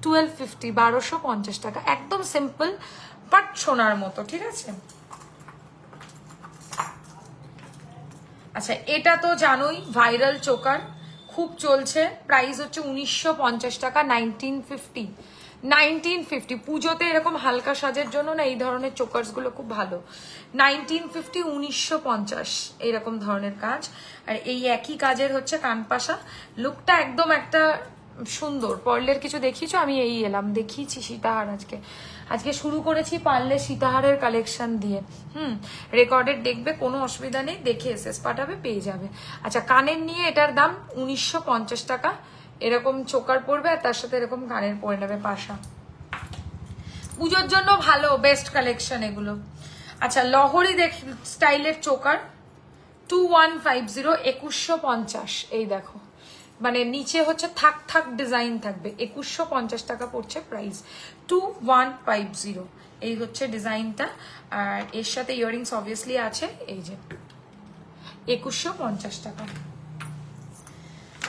1250 1250 টাকা, একদম সিম্পল বাট সোনার মতো, ঠিক আছে। আচ্ছা এটা তো জানোই ভাইরাল চোকার, খুব চলছে, প্রাইস হচ্ছে 1950 টাকা, 1950 পুজোতে এরকম হালকা সাজের জন্য না এই ধরনের চোকার্স গুলো খুব ভালো। 1950 1950 এইরকম ধরনের কাজ। আর এই একই কাজের হচ্ছে কানপাশা, লুকটা একদম একটা সুন্দর। পার্লের কিছু দেখিয়েছো? আমি এই এলাম দেখিয়েছি সীতাহার, আজকে শুরু করেছি পার্লে সীতাহারের কালেকশন দিয়ে। রেকর্ডেড দেখবে, কোনো অসুবিধা নেই, দেখে এসএস পাঠাবে পেয়ে যাবে। আচ্ছা কানের নিয়ে এটার দাম 1950 টাকা, এরকম চোকার পড়বে আর তার সাথে এরকম কানের পরে নেবে পাশা, পুজোর জন্য ভালো, বেস্ট কালেকশন এগুলো। আচ্ছা লহরি স্টাইলের চোকার 2150 2150, এই দেখো মানে নিচে হচ্ছে থাক থাক ডিজাইন থাকবে, 2150 টাকা পড়ছে প্রাইস, 2150 এই হচ্ছে ডিজাইনটা। আর এর সাথে ইয়াররিংস অবভিয়াসলি আছে, এই যে 2150 টাকা।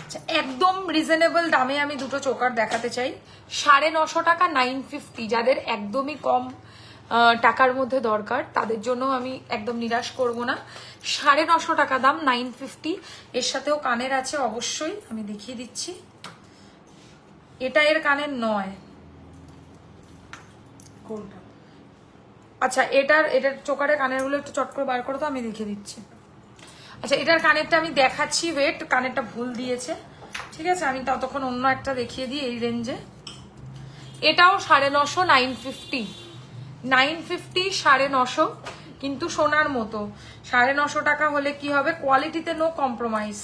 আচ্ছা একদম রিজনেবল দামে আমি দুটো চোকার দেখাতে চাই, 950 টাকা 950। যাদের একদমই কম টাকার মধ্যে দরকার তাদের জন্য আমি একদম নিরাশ করব না, 950 টাকা দাম, 950। এর সাথেও কানের আছে অবশ্যই, আমি দেখিয়ে দিচ্ছি। এটা এর কানের নয়, কোনটা? আচ্ছা এটার চোকারের কানের গুলো একটু চট করে বার করো তো, আমি দেখিয়ে দিচ্ছি। আচ্ছা এটার কানেরটা আমি দেখাচ্ছি, ওয়েট, কানেরটা ভুল দিয়েছে, ঠিক আছে আমি ততক্ষণ অন্য একটা দেখিয়ে দিই এই রেঞ্জে। এটাও 950 950 950 কিন্তু সোনার মতো। 950 টাকা হলে কি হবে, কোয়ালিটিতে নো কম্প্রোমাইজ।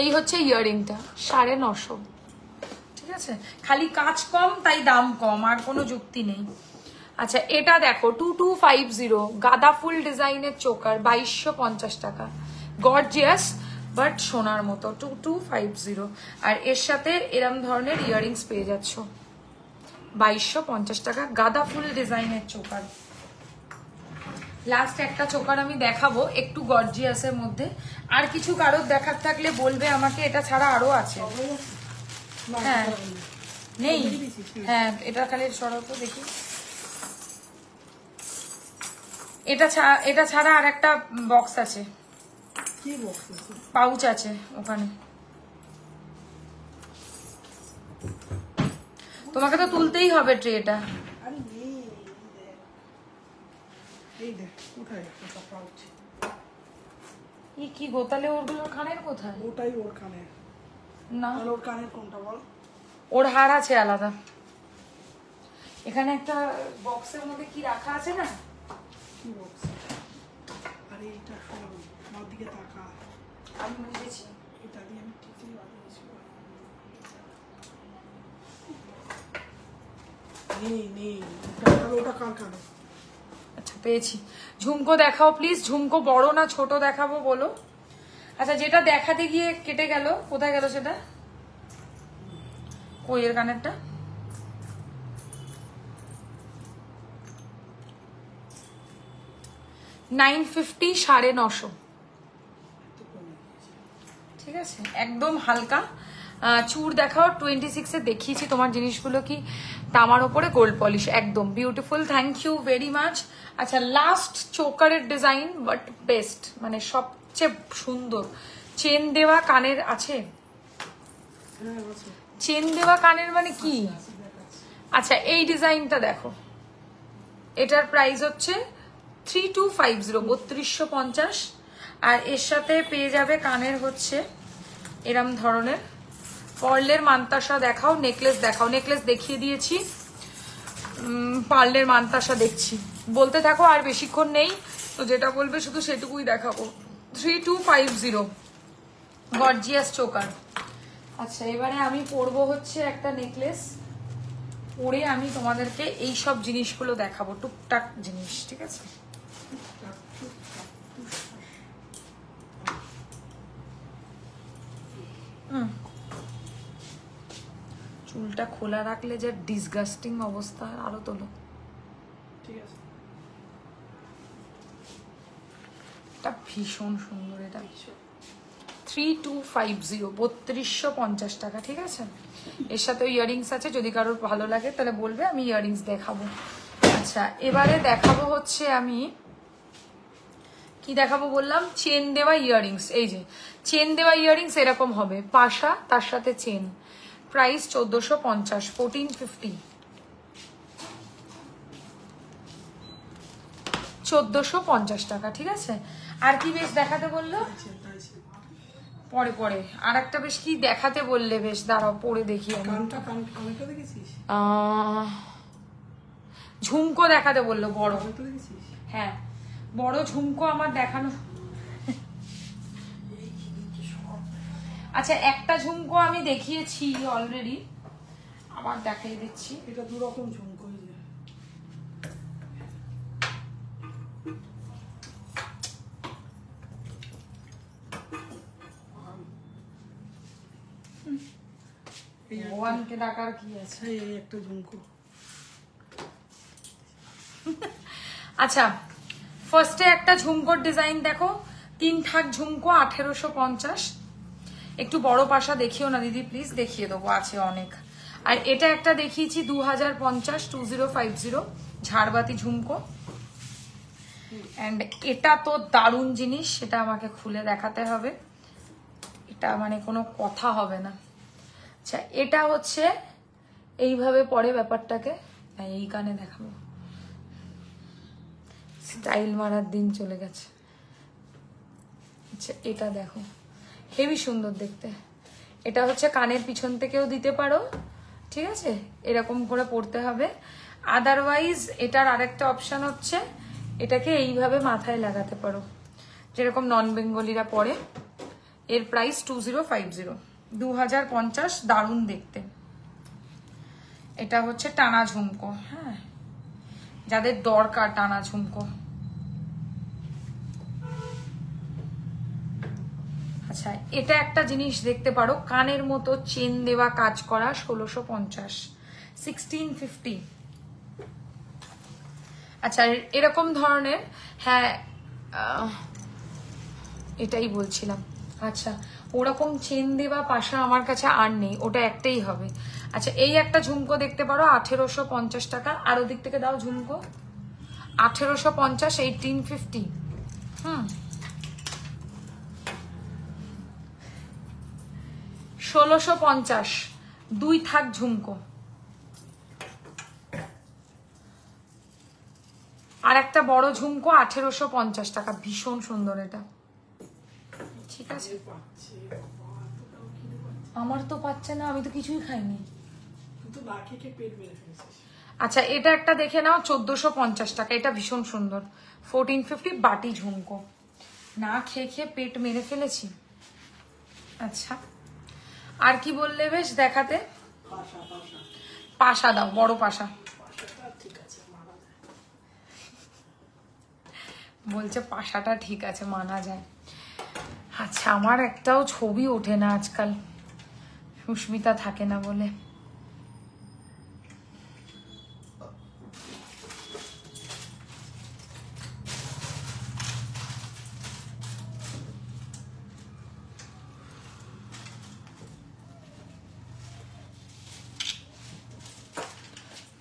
এই হচ্ছে ইয়াররিংটা 950, ঠিক আছে, খালি কাজ কম তাই দাম কম, আর কোনো যুক্তি নেই। আচ্ছা এটা দেখো 2250 গাঁদা ফুল ডিজাইনের চোকার, 2250 টাকা, গর্জিয়াস বাট সোনার মতো, 2250। আর এর সাথে এরম ধরনের ইয়াররিংস পেয়ে যাচ্ছ, 2250 টাকা, গাঁদা ফুল ডিজাইনের চোকার। লাস্ট একটা চোকার আমি দেখাবো একটু গর্জিয়াসের মধ্যে, আর কিছু কারোর দেখার থাকলে বলবে আমাকে, এটা ছাড়া আরো আছে। হ্যাঁ নেই, হ্যাঁ এটা খালি সরাও তো দেখি। এটা ছাড়া আর একটা বক্স আছে, কি বক্স আছে? পাউচ আছে ওখানে, তোমাকে তো তুলতেই হবে ট্রেটা। আরে এই দেখ কোথায় একটা পাউচ, কি গোতালে ওরগুলোর কানের কোথায়? ওটাই ওর কানের না, তাহলে ওর কানের কোনটা বল? ওর হার আছে আলাদা। এখানে একটা বক্সের মধ্যে কি রাখা আছে না, কি বক্স? আরে এটা শোন, আমার দিকে তাকা, আমি বুঝেছি। এটা দিয়ে আমি ঠিকই বানিয়েছি। নেই ওটা কার কানে? আচ্ছা পেয়েছি। ঝুমকো দেখাও প্লিজ, ঝুমকো বড় না ছোট দেখাবো বলো। আচ্ছা যেটা দেখাতে গিয়ে কেটে গেল, কোথায় গেল সেটা, কই এর কানেরটা? $950 950, ঠিক আছে একদম হালকা। চুর দেখাও, 26 এ দেখিয়েছি তোমার জিনিসগুলো কি তামার উপরে গোল্ড পলিশ, একদম beautiful, thank you very much. আচ্ছা লাস্ট চোকারের ডিজাইন বাট বেস্ট, মানে সবচেয়ে সুন্দর, চেন দেওয়া কানের আছে, চেন দেওয়া কানের মানে কি? আচ্ছা এই ডিজাইনটা দেখো, এটার প্রাইস হচ্ছে 3250 3250। আর এর সাথে পেয়ে যাবে কানের হচ্ছে এরম ধরনের পার্লের মানতাসা দেখাও, নেকলেস দেখাও। নেকলেস দেখিয়ে দিয়েছি, পার্লের মানতাসা দেখছি। বলতে থাকো, আর বেশিক্ষণ নেই তো, যেটা বলবে শুধু সেটুকুই দেখাবো। 3250 গর্জিয়াস চোকার। আচ্ছা, এবারে আমি পরবো হচ্ছে একটা নেকলেস, পরে আমি তোমাদেরকে এই সব জিনিসগুলো দেখাবো, টুকটাক জিনিস, ঠিক আছে? চুলটা খোলা রাখলে যে ডিসগাস্টিং অবস্থা, আরো তোলো। ঠিক আছে, এটা ভীষণ সুন্দর। এটা 3250 3250 টাকা, ঠিক আছে? এর সাথে ইয়াররিংস আছে, যদি কারোর ভালো লাগে তাহলে বলবে, আমি ইয়াররিংস দেখাবো। আচ্ছা, এবারে দেখাবো হচ্ছে আমি কি দেখাবো বললাম, চেন দেওয়া ইয়াররিংস। এই যে চেন দেওয়া ইয়াররিংস এরকম হবে, পাশা তার সাথে চেন। প্রাইস 1450, 1450, 1450 টাকা, ঠিক আছে? আর কি বেশ দেখাতে বললো? পরে পরে আর একটা বেশ কি দেখাতে বললে, বেশ দাঁড়াও পরে দেখি আমি। ঝুমকো দেখাতে বললো, বড়। হ্যাঁ, বড় ঝুমকো আমার দেখানো। আচ্ছা, একটা ঝুমকো আমি দেখিয়েছি অলরেডি, আবার দেখিয়ে দিচ্ছি। এটা দু রকম ঝুমকো। ভগবানকে ডাকার কি আছে? এই একটা ঝুমকো। আচ্ছা, ফার্স্টে একটা ঝুমকোর ডিজাইন দেখো, 3 থাক ঝুমকো, 1850। একটু বড় পাশা দেখিও না দিদি প্লিজ, দেখিয়ে দেবো, আছে অনেক। আর এটা একটা দেখিয়েছি 2050, 2050 ঝাড়বাতি ঝুমকো। অ্যান্ড এটা তো দারুণ জিনিস, সেটা আমাকে খুলে দেখাতে হবে, এটা মানে কোনো কথা হবে না। আচ্ছা, এটা হচ্ছে এইভাবে পরে ব্যাপারটাকে, এই কানে দেখাবো, স্টাইল মারার দিন চলে গেছে। আচ্ছা, এটা দেখো, হেভি সুন্দর দেখতে। এটা হচ্ছে কানের পিছন থেকেও দিতে পারো, ঠিক আছে? এরকম করে পরতে হবে। আদারওয়াইজ এটার আরেকটা অপশন হচ্ছে, এটাকে এইভাবে মাথায় লাগাতে পারো, যেরকম নন বেঙ্গলিরা পরে। এর প্রাইস 2050, 2050, দারুণ দেখতে। এটা হচ্ছে টানা ঝুমকো, হ্যাঁ, যাদের দরকার টানা ঝুমকো। আচ্ছা, এটা একটা জিনিস দেখতে পারো, কানের মতো চেন দেওয়া কাজ করা, 1650, 1650। আচ্ছা, এরকম ধরনের, হ্যাঁ এটাই বলছিলাম। আচ্ছা, ওরকম চেন দেওয়া পাশা আমার কাছে আর নেই, ওটা একটাই হবে। আচ্ছা, এই একটা ঝুমকো দেখতে পারো, 1850 টাকা। আর ওদিক থেকে দাও ঝুমকো, 1850, 1850। হুম, 1650, 2 থাক ঝুমকো। আর একটা বড় ঝুমকো, 1850 টাকা, ভীষণ সুন্দর এটা, ঠিক আছে? আমার তো পাচ্ছে না, আমি তো কিছুই খাইনি। আচ্ছা, এটা একটা দেখে নাও, 1450 টাকা, এটা ভীষণ সুন্দর, 1450, বাটি ঝুমকো। না খেয়ে খেয়ে পেট মেরে ফেলেছি। আচ্ছা, আর কি বললে বেশ দেখাতে? পাশা দাও, বড় পাশা। বলছে পাশাটা ঠিক আছে, মানা যায়। আচ্ছা, আমার একটাও ছবি ওঠে না আজকাল, সুস্মিতা থাকে না বলে।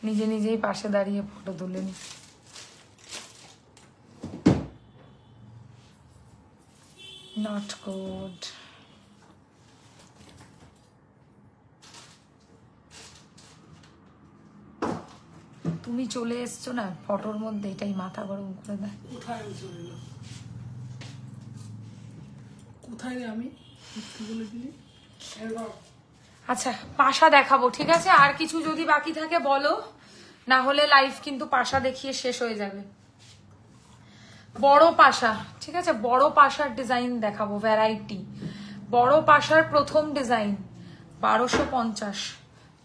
নিজে নিজেই পাশে দাঁড়িয়ে ফটো তুলে নি। Not good. তুমি চলে এসছো না ফটোর মধ্যে, এটাই মাথা গরম করে দেয়। কোথায় রে আমি বলে দিলি? আচ্ছা পাশা দেখাবো, ঠিক আছে? আর কিছু যদি বাকি থাকে বলো, না হলে লাইভ কিন্তু পাশা দেখিয়ে শেষ হয়ে যাবে। বড় পাশা, ঠিক আছে, বড় পাশার ডিজাইন দেখাবো, ভ্যারাইটি। বড় পাশার প্রথম ডিজাইন 1250,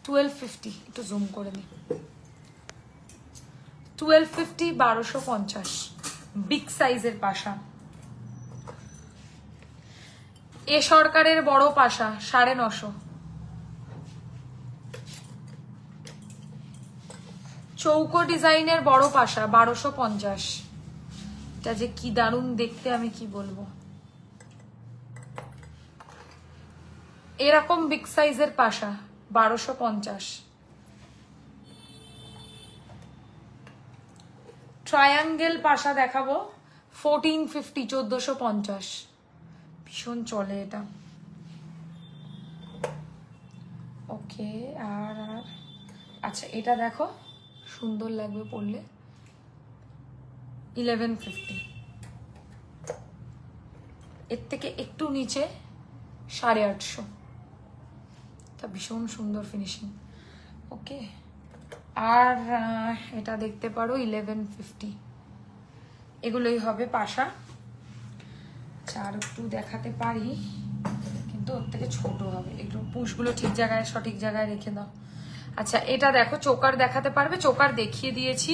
1250, একটু জুম করে দিই, 1250, 1250, বিগ সাইজের পাশা। এ সরকারের বড় পাশা 950। চৌকো ডিজাইনের বড় পাশা 1250। এটা যে কি দারুণ দেখতে, আমি কি বলবো। এরকম বিগ সাইজের পাশা 1250। ট্রায়াঙ্গেল পাশা দেখাবো 1450, 1450, ভীষণ চলে এটা। ওকে, আর আচ্ছা এটা দেখো, সুন্দর লাগবে পরলে, 1150। এর থেকে একটু নিচে 850, এটা ভীষণ সুন্দর ফিনিশিং। ওকে, আর এটা দেখতে পারো 1150। এগুলোই হবে পাশা। আচ্ছা আর একটু দেখাতে পারি, কিন্তু ওর থেকে ছোট হবে একটু। পুঁশগুলো ঠিক জায়গায়, সঠিক জায়গায় রেখে দাও। আচ্ছা এটা দেখো, চোকার দেখাতে পারবে? চোকার দেখিয়ে দিয়েছি,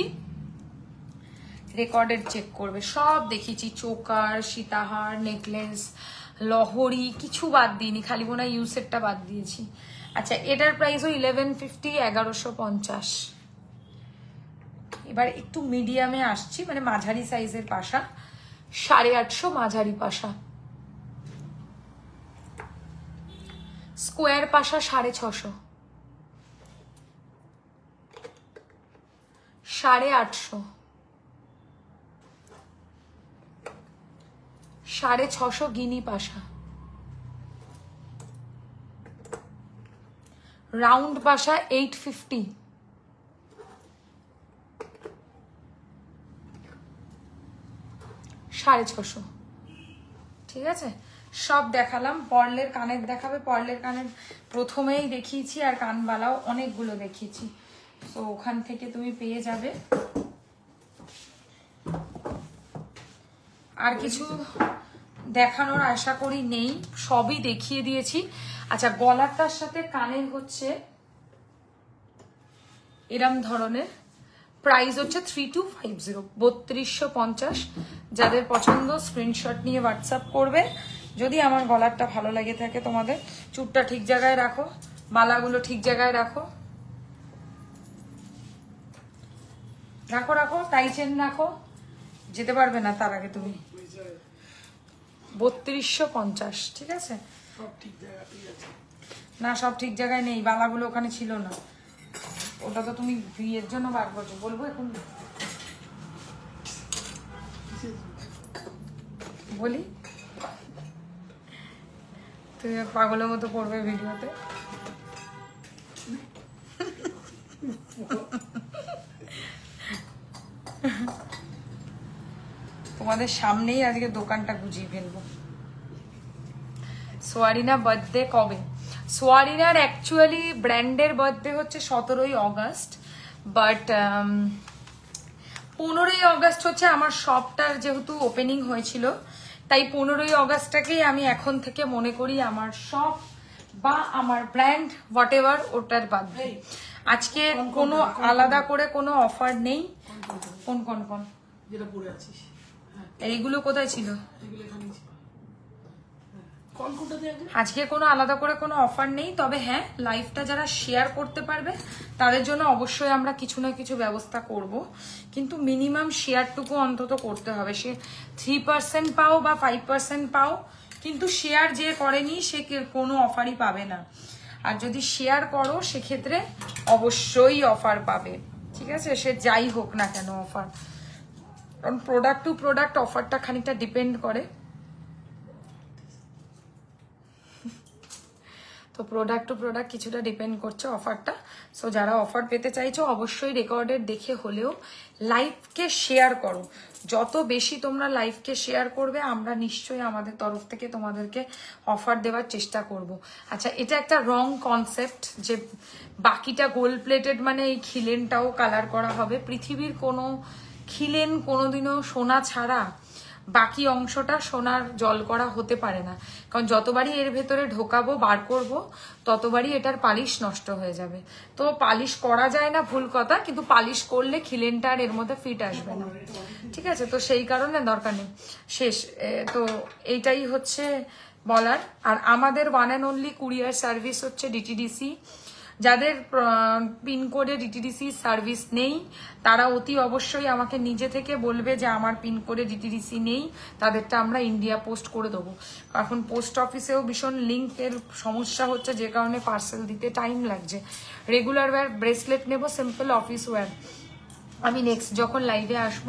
রেকর্ডেড চেক করবে, সব দেখিয়েছি। চোকার, সীতাহার, নেকলেস, লহরি, কিছু বাদ দিইনি, খালি মনে হয় ইউসেটটা বাদ দিয়েছি। আচ্ছা এটার প্রাইসও 1150, 1150। এবার একটু মিডিয়ামে আসছি, মানে মাঝারি সাইজের পাশা 850, মাঝারি পাশা। স্কোয়ার পাশা 650, 850, 650 গিনি পাশা। রাউন্ড পাশা 850, 650। ঠিক আছে, সব দেখালাম। পার্লের কানের দেখাবে? পার্লের কানের প্রথমেই দেখিয়েছি, আর কানবালাও অনেকগুলো দেখিয়েছি, তো ওখান থেকে তুমি পেয়ে যাবে। আর কিছু দেখানোর আশা করি নেই, সবই দেখিয়ে দিয়েছি। আচ্ছা গলাটার সাথে কানের হচ্ছে এরম ধরনের, প্রাইস হচ্ছে 3250, 3250। যাদের পছন্দ স্ক্রিনশট নিয়ে হোয়াটসঅ্যাপ করবে। যদি আমার গলারটা ভালো লাগে থাকে তোমাদের, চুটটা ঠিক জায়গায় রাখো, মালাগুলো ঠিক জায়গায় রাখো, রাখো রাখো, টাই চেন রাখো, যেতে পারবে না তার আগে তুমি। 3250, ঠিক আছে? না সব ঠিক জায়গায় নেই, বালাগুলো ওখানে ছিল না, ওটা তো তুমি বিয়ের জন্য বার করছো। বলবো এখন? বলি তুমি পাগলের মতো পড়বে ভিডিওতে। তোমাদের সামনেই আজকে দোকানটা গুজিয়ে ফেলবো। সোয়ারিনা বার্থডে কবে? সোয়ারিনার অ্যাকচুয়ালি ব্র্যান্ডের বার্থডে হচ্ছে 17ই অগস্ট, বাট 15ই অগস্ট হচ্ছে আমার শপটার যেহেতু ওপেনিং হয়েছিল, তাই 15ই অগস্টটাকেই আমি এখন থেকে মনে করি আমার শপ বা আমার ব্র্যান্ড হোয়াট এভার ওটার বার্থডে। আজকে কোনো আলাদা করে কোনো অফার নেই। কোন কোন কোন যেটা পরে আছিস এইগুলো কোথায় ছিল? এগুলো এখানেই ছিল। আজকে কোনো আলাদা করে কোনো অফার নেই, তবে হ্যাঁ লাইভটা যারা শেয়ার করতে পারবে তাদের জন্য অবশ্যই আমরা কিছু না কিছু ব্যবস্থা করব, কিন্তু মিনিমাম শেয়ারটুকু অন্তত করতে হবে। সে 3% পাও বা 5% পাও, কিন্তু শেয়ার যে করেনি সে কোনো অফারই পাবে না। আর যদি শেয়ার করো সেক্ষেত্রে অবশ্যই অফার পাবে, ঠিক আছে? সে যাই হোক না কেন অফার, কারণ প্রোডাক্ট টু প্রোডাক্ট অফারটা খানিকটা ডিপেন্ড করে। তো তো প্রোডাক্ট টু প্রোডাক্ট কিছুটা ডিপেন্ড করছে অফারটা। সো যারা অফার পেতে চাইছো অবশ্যই রেকর্ডেড দেখে হলেও লাইভকে শেয়ার করো। যত বেশি তোমরা লাইভকে শেয়ার করবে আমরা নিশ্চয়ই আমাদের তরফ থেকে তোমাদেরকে অফার দেওয়ার চেষ্টা করব। আচ্ছা, এটা একটা রং কনসেপ্ট যে বাকিটা গোল্ড প্লেটেড মানে এই খিলেনটাও কালার করা হবে। পৃথিবীর কোনো খিলেন কোনোদিনও সোনা ছাড়া বাকি অংশটা সোনার জল করা হতে পারে না, কারণ যতবারই এর ভেতরে ঢোকাবো বার করব ততবারই এটার পালিশ নষ্ট হয়ে যাবে। তো পালিশ করা যায় না ভুল কথা, কিন্তু পালিশ করলে খিলেনটা আর এর মধ্যে ফিট আসবে না, ঠিক আছে? তো সেই কারণে দরকার নেই, শেষ। তো এইটাই হচ্ছে বলার। আর আমাদের one and only courier service হচ্ছে ডিটিডিসি। যাদের পিনকোডে ডিটিডিসি সার্ভিস নেই তারা অতি অবশ্যই আমাকে নিজে থেকে বলবে যে আমার পিনকোডে ডিটিডিসি নেই, তাদেরটা আমরা ইন্ডিয়া পোস্ট করে দেবো। এখন পোস্ট অফিসেও ভীষণ লিঙ্কের সমস্যা হচ্ছে, যে কারণে পার্সেল দিতে টাইম লাগছে। রেগুলার ওয়্যার ব্রেসলেট নেব, সিম্পল অফিস ওয়্যার। আমি নেক্সট যখন লাইভে আসব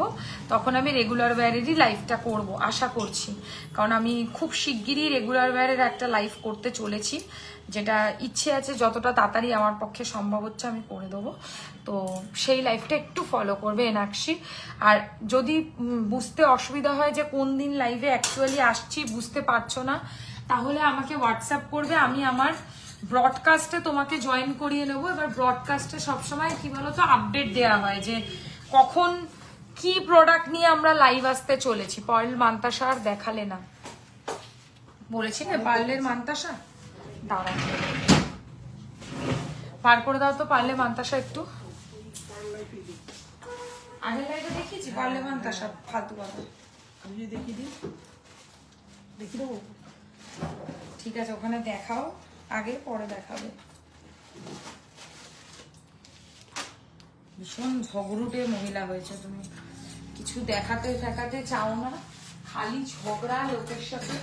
তখন আমি রেগুলার ওয়্যারেরই লাইভটা করব আশা করছি, কারণ আমি খুব শিগগিরই রেগুলার ওয়্যারের একটা লাইভ করতে চলেছি, যেটা ইচ্ছে আছে যতটা তাড়াতাড়ি আমার পক্ষে সম্ভব হচ্ছে আমি করে দেবো। তো সেই লাইভটা একটু ফলো করবে এনাক্ষী। আর যদি বুঝতে অসুবিধা হয় যে কোন দিন লাইভে অ্যাকচুয়ালি আসছি বুঝতে পারছো না, তাহলে আমাকে হোয়াটসঅ্যাপ করবে, আমি আমার ব্রডকাস্টে তোমাকে জয়েন করিয়ে নেবো। এবার ব্রডকাস্টে সবসময় কি বলতো আপডেট দেওয়া হয় যে কখন কি প্রোডাক্ট নিয়ে আমরা লাইভ আসতে চলেছি। পার্ল মান্তাসা আর দেখালে না, বলেছি না পার্লের মান্তাসা, দাঁড়া বার করে দাও তো পার্লে মান্তাসা একটু। আগের লাইভে দেখিয়েছি পার্লে মান্তাসা, ফালতু কথা। আমি যদি দেখি দিই, দেখি দেবো। ঠিক আছে, ওখানে দেখাও আগে, পরে দেখাবে। ভীষণ ঝগড়ুটে মহিলা হয়েছে তুমি, কিছু দেখাতে দেখাতে চাও না, খালি ঝগড়া লোকের সাথে।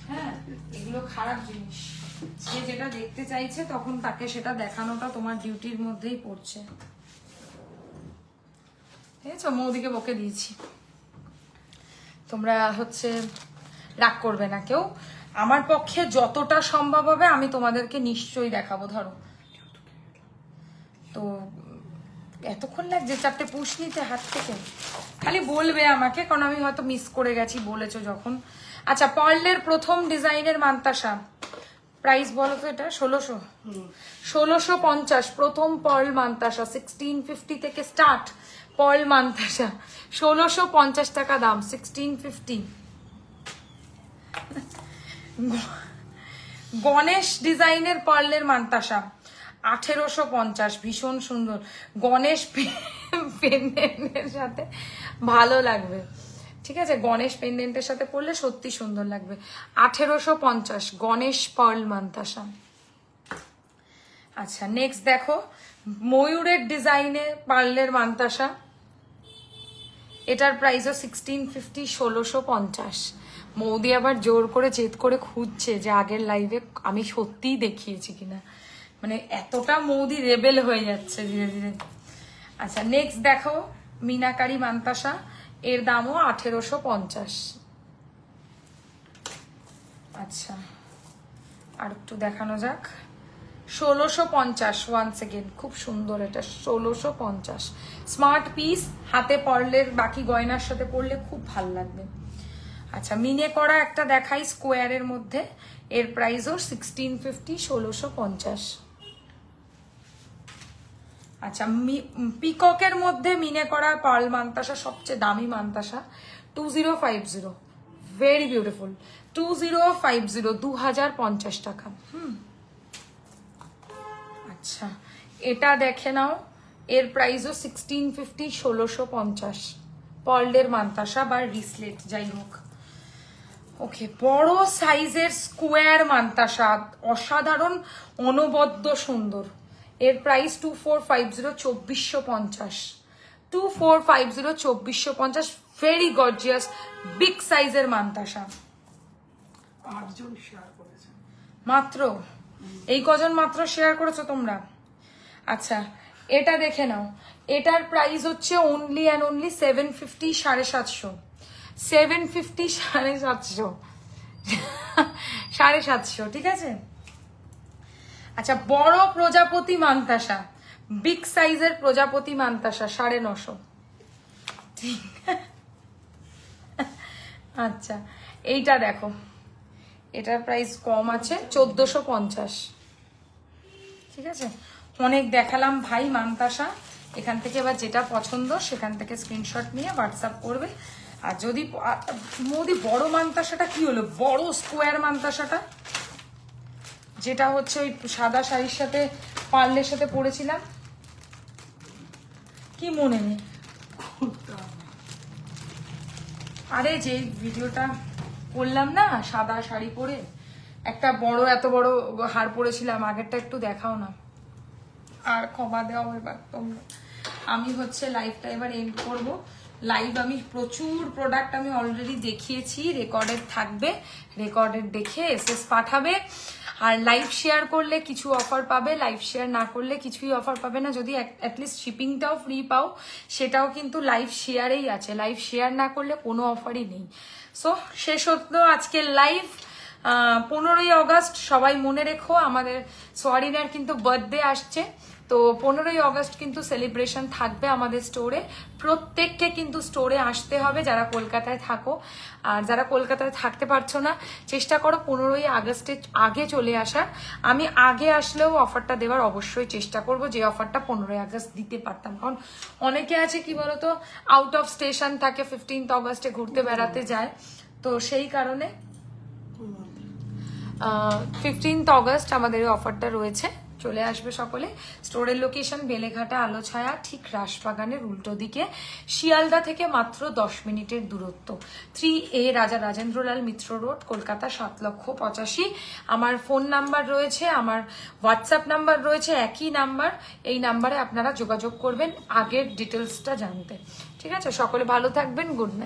হ্যাঁ, এগুলো খারাপ জিনিস। সে যেটা দেখতে চাইছে তখন তাকে সেটা দেখানোটা তোমার ডিউটির মধ্যেই পড়ছে, ঠিক আছে? মৌদিকে বকে দিয়েছি, তোমরা হচ্ছে রাগ করবে না কেউ। আমার পক্ষে যতটা সম্ভব হবে আমি তোমাদেরকে নিশ্চয়ই দেখাবো। ধরো তো এতক্ষণ লাগছে চারটে পুষ নিতে হাত থেকে, খালি বলবে আমাকে, কারণ আমি হয়তো মিস করে গেছি বলেছো যখন। আচ্ছা, পার্লের প্রথম ডিজাইনের মান্তাসা প্রাইস বলো তো? এটা 1650 প্রথম পার্ল মান্তাসা, 1650 থেকে স্টার্ট পার্ল মান্তাসা, 1650 টাকা দাম, 1650। গণেশ ডিজাইনের পার্লের মান্তাসা 1850, ভীষণ সুন্দর। গণেশ পেন্ডেন্টের সাথে ভালো লাগবে, ঠিক আছে? গণেশ পেন্ডেন্টের সাথে পরলে সত্যি সুন্দর লাগবে। 1850 গণেশ পার্ল মান্তাসা। আচ্ছা, নেক্সট দেখো ময়ূরের ডিজাইনে পার্লের মান্তাসা, এটার প্রাইসও 1650, 1650। মৌদি আবার জোর করে জেদ করে খুঁজছে যে আগের লাইভে আমি সত্যিই দেখিয়েছি কিনা, মানে এতটা মৌদি রেবেল হয়ে যাচ্ছে ধীরে ধীরে। আচ্ছা, নেক্সট দেখো মিনাকারি মান্তাসা, এর দামও 1850। আচ্ছা, আর একটু দেখানো যাক। 1650 ওয়ান্স এগেন, খুব সুন্দর এটা, 1650। স্মার্ট পিস, হাতে পার্লের বাকি গয়নার সাথে পরলে খুব ভাল লাগবে। আচ্ছা, মিনে করা একটা দেখাই স্কোয়ারের মধ্যে, এর প্রাইসও 1650, 1650। আচ্ছা, পিককের মধ্যে মিনে করা পার্ল মান্তাসা সবচেয়ে দামি মান্তাসা, 2050, ভেরি বিউটিফুল, 2050, 2050 টাকা। আচ্ছা, এটা দেখে নাও, এর প্রাইসও 1650, 1650 পার্লের মান্তাসা বা রিসলেট যাই হোক। ওকে, বড় সাইজের স্কোয়ার মান্তাসা, অসাধারণ অনবদ্য সুন্দর, এর প্রাইস 2450, 2450, 2450, 2450, ভেরি গর্জিয়াস বিগ সাইজের মান্তাসা। 8 জন শেয়ার করেছে মাত্র, এই কজন মাত্র শেয়ার করেছো তোমরা? আচ্ছা, এটা দেখে নাও, এটার প্রাইস হচ্ছে অনলি অ্যান্ড অনলি 750, 750, 750, 750, 750, ঠিক আছে? আচ্ছা, বড় প্রজাপতি মান্তাসা, বিগ সাইজের প্রজাপতি মান্তাসা 950। ঠিক, আচ্ছা এইটা দেখো, এটার প্রাইস কম আছে 1450। ঠিক আছে, অনেক দেখালাম ভাই মান্তাসা। এখান থেকে এবার যেটা পছন্দ সেখান থেকে স্ক্রিনশট নিয়ে হোয়াটসঅ্যাপ করবে। আর যদি মোদি বড় মান্তাসাটা কি হলো, বড় স্কোয়ার মান্তাসাটা যেটা হচ্ছে ওই সাদা শাড়ির সাথে পার্লের সাথে পরেছিলাম, কি মনে নেই? আরে যে ভিডিওটা করলাম না সাদা শাড়ি পরে, একটা বড় এত বড় হার পরেছিলাম, আগেরটা একটু দেখাও না। আর ক্ষমা দেওয়া এবার তোমরা। আমি হচ্ছে লাইভটা এবার এন্ড করব। লাইভ আমি প্রচুর প্রোডাক্ট আমি অলরেডি দেখিয়েছি, রেকর্ডেড থাকবে, রেকর্ডেড দেখে এসএস পাঠাবে। আর লাইভ শেয়ার করলে কিছু অফার পাবে, লাইভ শেয়ার না করলে কিছুই অফার পাবে না। যদি অ্যাটলিস্ট শিপিংটাও ফ্রি পাও, সেটাও কিন্তু লাইভ শেয়ারেই আছে। লাইভ শেয়ার না করলে কোনো অফারই নেই। সো শেষ হতো আজকের লাইভ। 15ই অগস্ট সবাই মনে রেখো, আমাদের সোয়ারিনার কিন্তু বার্থডে আসছে। তো 15ই অগস্ট কিন্তু সেলিব্রেশন থাকবে আমাদের স্টোরে। প্রত্যেককে কিন্তু স্টোরে আসতে হবে যারা কলকাতায় থাকো। আর যারা কলকাতায় থাকতে পারছো না, চেষ্টা করো 15ই আগস্টের আগে চলে আসার। আমি আগে আসলেও অফারটা দেওয়ার অবশ্যই চেষ্টা করব, যে অফারটা 15ই আগস্ট দিতে পারতাম। কারণ অনেকে আছে কি বলতো, আউট অফ স্টেশন থাকে, 15th অগস্টে ঘুরতে বেড়াতে যায়। তো সেই কারণে 15th অগস্ট আমাদের এই অফারটা রয়েছে, চলে আসবে সকলে। স্টোরের লোকেশন বেলেঘাটা আলোছায়া, ঠিক রাসবাগানের উল্টো দিকে, শিয়ালদা থেকে মাত্র 10 মিনিটের দূরত্ব। 3A রাজা রাজেন্দ্রলাল মিত্র রোড, কলকাতা 7,85,000। আমার ফোন নাম্বার রয়েছে, আমার হোয়াটসঅ্যাপ নাম্বার রয়েছে, একই নাম্বার। এই নাম্বারে আপনারা যোগাযোগ করবেন আগের ডিটেলসটা জানতে। ঠিক আছে, সকলে ভালো থাকবেন, গুড নাইট।